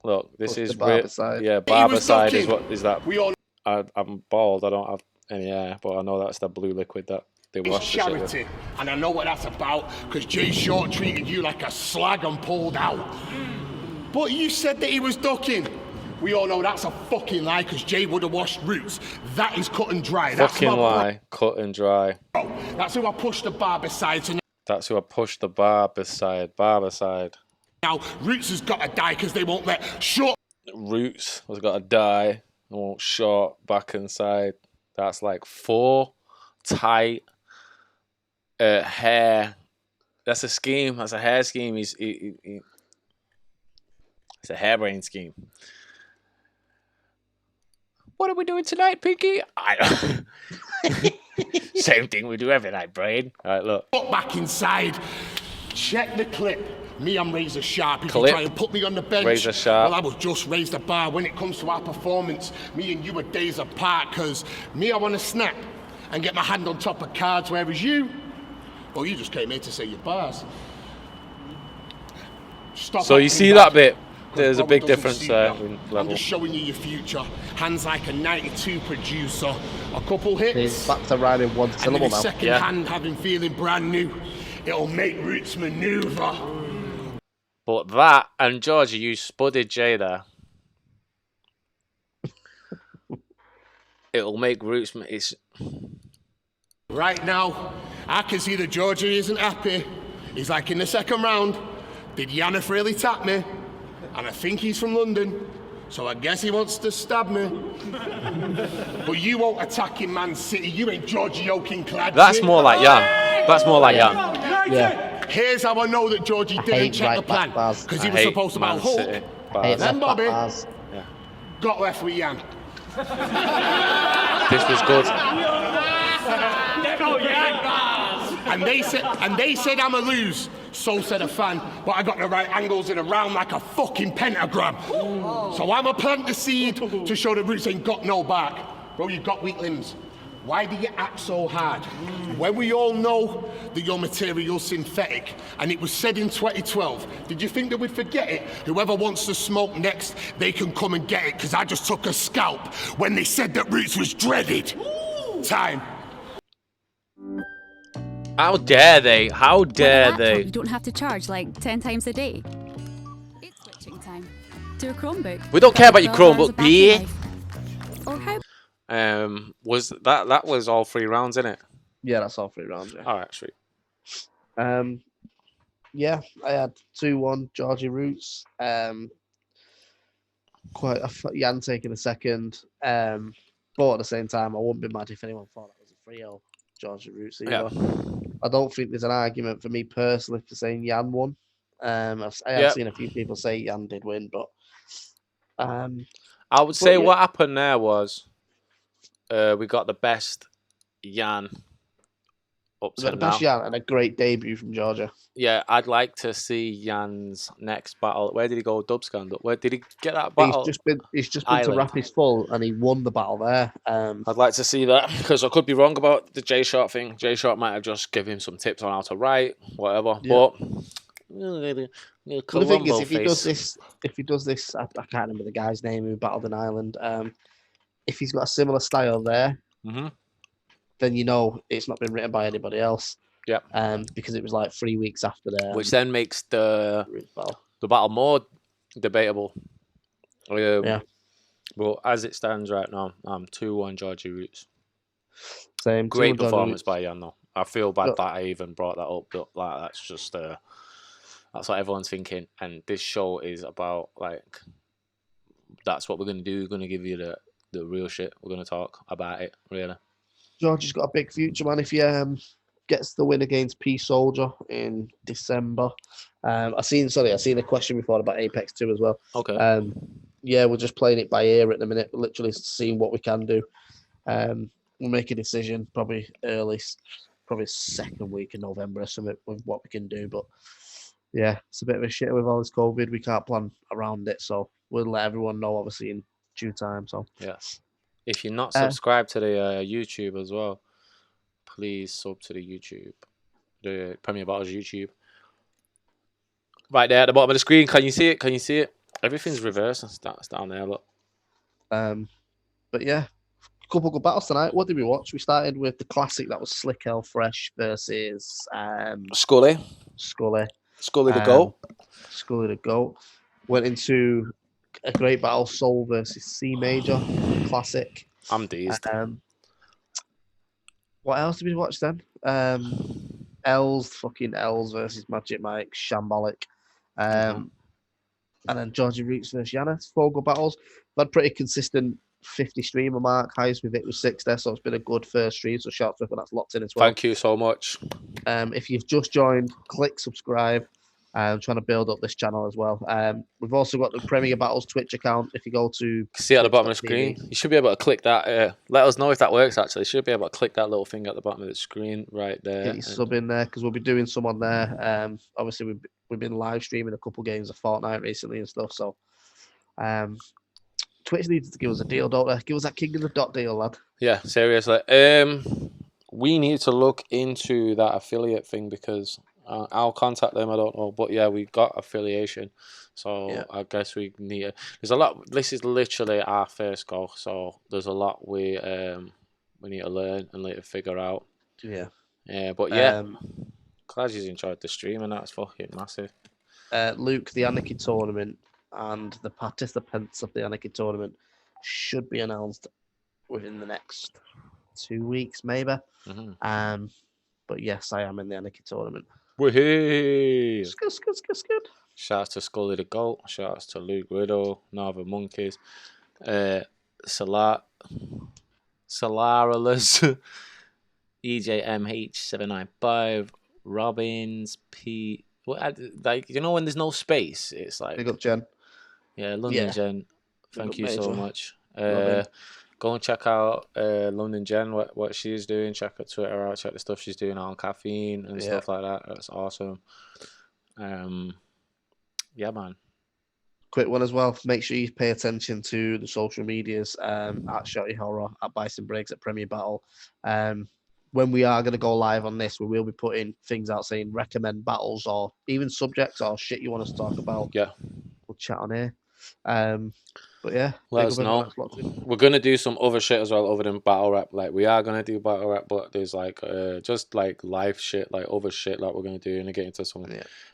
Look, this is... Yeah, barbicide is what is that. We all... I'm bald, I don't have any hair, but I know that's the blue liquid that They It's washed the shit with. charity, and I know what that's about, because Jay Short treated you like a slag and pulled out. But you said that he was ducking. We all know that's a fucking lie, because Jay would have washed Roots. That is cut and dry. Fucking lie, cut and dry. That's who I pushed the bar beside. So That's who I pushed the bar beside. now Roots has got to die because they won't let Short. Roots has got to die. I want Short back inside. That's like 4 tight hair. That's a scheme. That's a hair scheme. It's a harebrained scheme. What are we doing tonight, Pinky? I don't. Same thing we do every night, Brain. All right, look. Back inside. Check the clip. Me, I'm razor sharp. If Clip. you try and put me on the bench, Razor sharp. well, I was just raised the bar. When it comes to our performance, me and you are days apart, because me, I want to snap and get my hand on top of cards, whereas you, well, you just came here to say your bars. Stop So you acting see bad, that bit? 'cause There's a Robert big doesn't difference see there that. in I'm level. just showing you your future. Hands like a 92 producer. A couple hits. He's back to riding one And then syllable his now. second hand having feeling brand new. It'll make Roots maneuver. But that, and Georgie, you spudded Jay there. It'll make Roots. It's Right now, I can see that Georgie isn't happy. He's like, in the second round, did Yaneth really tap me? And I think he's from London, so I guess he wants to stab me. But you won't attack in Man City. You ain't Georgie Yoking clad. That's more like Yan. That's more like Yan. Yeah. Here's how I know that Georgie didn't hate check the right back plan. bars. Because he I was hate supposed to Man about Hulk. City bars. Hate Then left back Bobby bars. got left with Yan. This was good. And they said I'm a lose. So said a fan, but I got the right angles in a round like a fucking pentagram. So I'm a plant the seed to show the Roots ain't got no back. Bro, you've got weak limbs. Why do you act so hard? When we all know that your material's synthetic, and it was said in 2012, did you think that we'd forget it? Whoever wants to smoke next, they can come and get it, because I just took a scalp when they said that Roots was dreaded. Time. How dare they? How dare With a laptop, they? You don't have to charge like 10 times a day. It's switching time to a Chromebook. We don't care about your 12 hours Chromebook, of battery B. life. Or how Was that was all 3 rounds, innit? Yeah, that's all 3 rounds. Yeah. All right, sweet. Yeah, I had 2-1 Georgie Roots. Quite Yan taking a second. But at the same time, I wouldn't be mad if anyone thought that was a 3-0 Georgie Roots either. Yeah. I don't think there's an argument for me personally for saying Yan won. I have seen a few people say Yan did win, but I would say yeah. what happened there was we got the best Yan up we to got the now. best Yan and a great debut from Georgia. Yeah, I'd like to see Yan's next battle. Where did he go? Dubscandal. Where did he get that battle? He's just been to Island. Rapid Full and he won the battle there. I'd like to see that because I could be wrong about the J Short thing. J Short might have just given him some tips on how to write, whatever. Yeah. But But the thing is, if he does this, I can't remember the guy's name who battled in Ireland. If he's got a similar style there, then you know it's not been written by anybody else. Yeah. Because it was like 3 weeks after there. which then makes the battle more debatable. Yeah. But as it stands right now, I'm 2-1 Georgie Roots. Same. Great 2-1 Georgie performance Roots. by Yan though. I feel bad Look. that I even brought that up. But like that's just that's what everyone's thinking. And this show is about like that's what we're gonna do. We're gonna give you the real shit. We're gonna talk about it really. Georgie's got a big future, man. If he gets the win against Peace Soldier in December, I seen a question before about Apex 2 as well. Okay. Yeah, we're just playing it by ear at the minute, literally seeing what we can do. We'll make a decision probably second week in November or something with what we can do. But yeah, it's a bit of a shit with all this COVID. We can't plan around it, so we'll let everyone know obviously in due time. So Yes. If you're not subscribed to the YouTube as well, please sub to the YouTube, the Premier Battles YouTube. Right there at the bottom of the screen. Can you see it? Can you see it? Everything's reversed. That's down there. Look. But yeah, couple good battles tonight. What did we watch? We started with the classic that was Slick Hell Fresh versus Skully. Skully The GOAT. Skully the GOAT. Went into a great battle, Soul versus C Major, classic. I'm dazed. What else did we watch then? Fucking Els versus Magic Mike, Shambolic. And then Georgie Roots versus Yaneth. 4 good battles. We've had pretty consistent 50 streamer mark. Highest with it was 6 there, so it's been a good first stream. So shout out to everyone that's locked in as well. Thank you so much. If you've just joined, click subscribe. I'm trying to build up this channel as well. We've also got the Premier Battles Twitch account. If you go to see at the bottom of the screen, you should be able to click that. Let us know if that works. Actually, you should be able to click that little thing at the bottom of the screen right there. Get your sub in there because we'll be doing some on there. Obviously, we've been live streaming a couple games of Fortnite recently and stuff. So, Twitch needs to give us a deal, don't they? Give us that King of the Dot deal, lad. Yeah, seriously. We need to look into that affiliate thing because I'll contact them. I don't know, but yeah, we got affiliation, so yeah. I guess we need. There's a lot. This is literally our first go, so there's a lot we need to learn and later figure out. Yeah. Yeah, but yeah, glad you enjoyed the stream, and that's fucking massive. Luke, the Anarchy tournament and the participants of the Anarchy tournament should be announced within the next 2 weeks, maybe. But yes, I am in the Anarchy tournament. Woohoo! Good. Shout out to Skully the GOAT. Shout out to Luke Widow, Northern Monkeys, Solarless, EJMH795, Robbins, P. What, like, you know, when there's no space, it's like. Big up, Jen. Yeah, London Jen. Thank you so much. Go and check out London Jen, what she's doing. Check her Twitter out. Check the stuff she's doing on caffeine and stuff like that. That's awesome. Yeah, man. Quick one as well. Make sure you pay attention to the social medias at Shotty Horroh, at Bison Briggz, at Premier Battle. When we are going to go live on this, we will be putting things out saying recommend battles or even subjects or shit you want us to talk about. Yeah. We'll chat on here. But yeah, let us know. We're gonna do some other shit as well other than battle rap. Like we are gonna do battle rap, but there's like just like live shit, like other shit like we're gonna do and get into some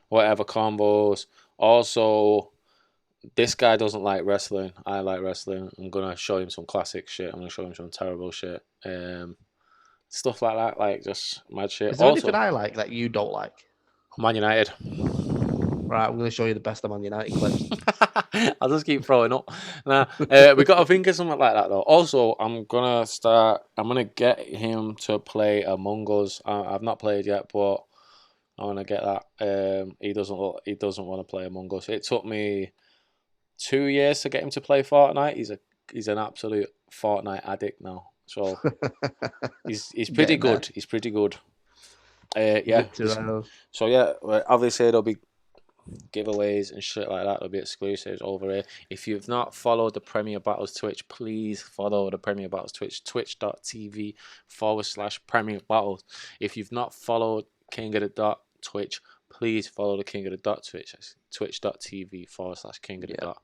whatever combos. Also, this guy doesn't like wrestling. I like wrestling. I'm gonna show him some classic shit. I'm gonna show him some terrible shit. Stuff like that, like just mad shit. Is there anything I like that you don't like? Man United. Right, I'm going to show you the best of Man United clips. I'll just keep throwing up. Nah, we got to think of something like that though. Also, I'm gonna get him to play Among Us. I've not played yet, but I want to get that. He doesn't want to play Among Us. It took me 2 years to get him to play Fortnite. He's an absolute Fortnite addict now. So he's pretty good. He's pretty good. Yeah. So yeah, obviously there'll be giveaways and shit like that. There'll be exclusives over here. If you've not followed the Premier Battles Twitch, please follow the Premier Battles Twitch, twitch.tv/Premier Battles. If you've not followed King of the Dot Twitch, please follow the King of the Dot Twitch. twitch.tv/King of the Dot.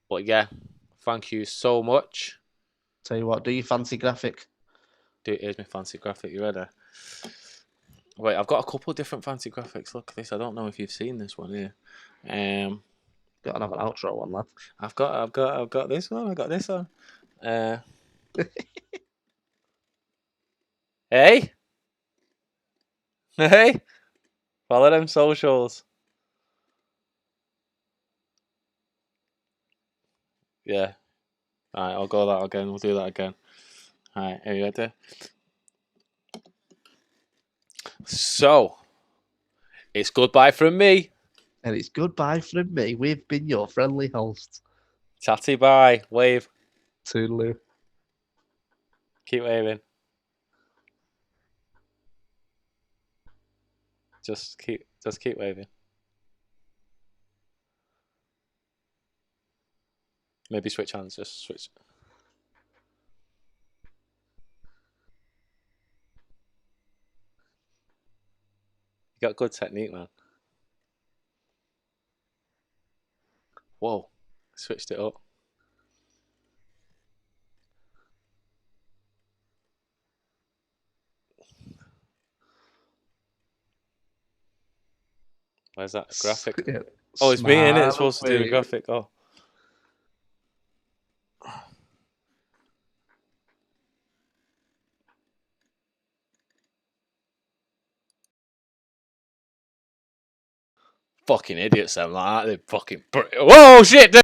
But yeah, thank you so much. Tell you what, do your fancy graphic. Here's my fancy graphic. You ready? Wait, I've got a couple of different fancy graphics. Look at this. I don't know if you've seen this one here. Got another outro one, lad. I've got this one. I got this one. Hey, follow them socials. Yeah. All right, I'll go that again. We'll do that again. All right, are you ready? So, it's goodbye from me. And it's goodbye from me. We've been your friendly hosts. Chatty bye. Wave. Toodaloo. Keep waving. Just keep waving. Maybe switch hands. Just switch. You got good technique, man. Whoa. Switched it up. Where's that graphic? Oh, it's me, innit? It's supposed to do the graphic. Oh. Fucking idiots, them like that. They fucking. Whoa, shit!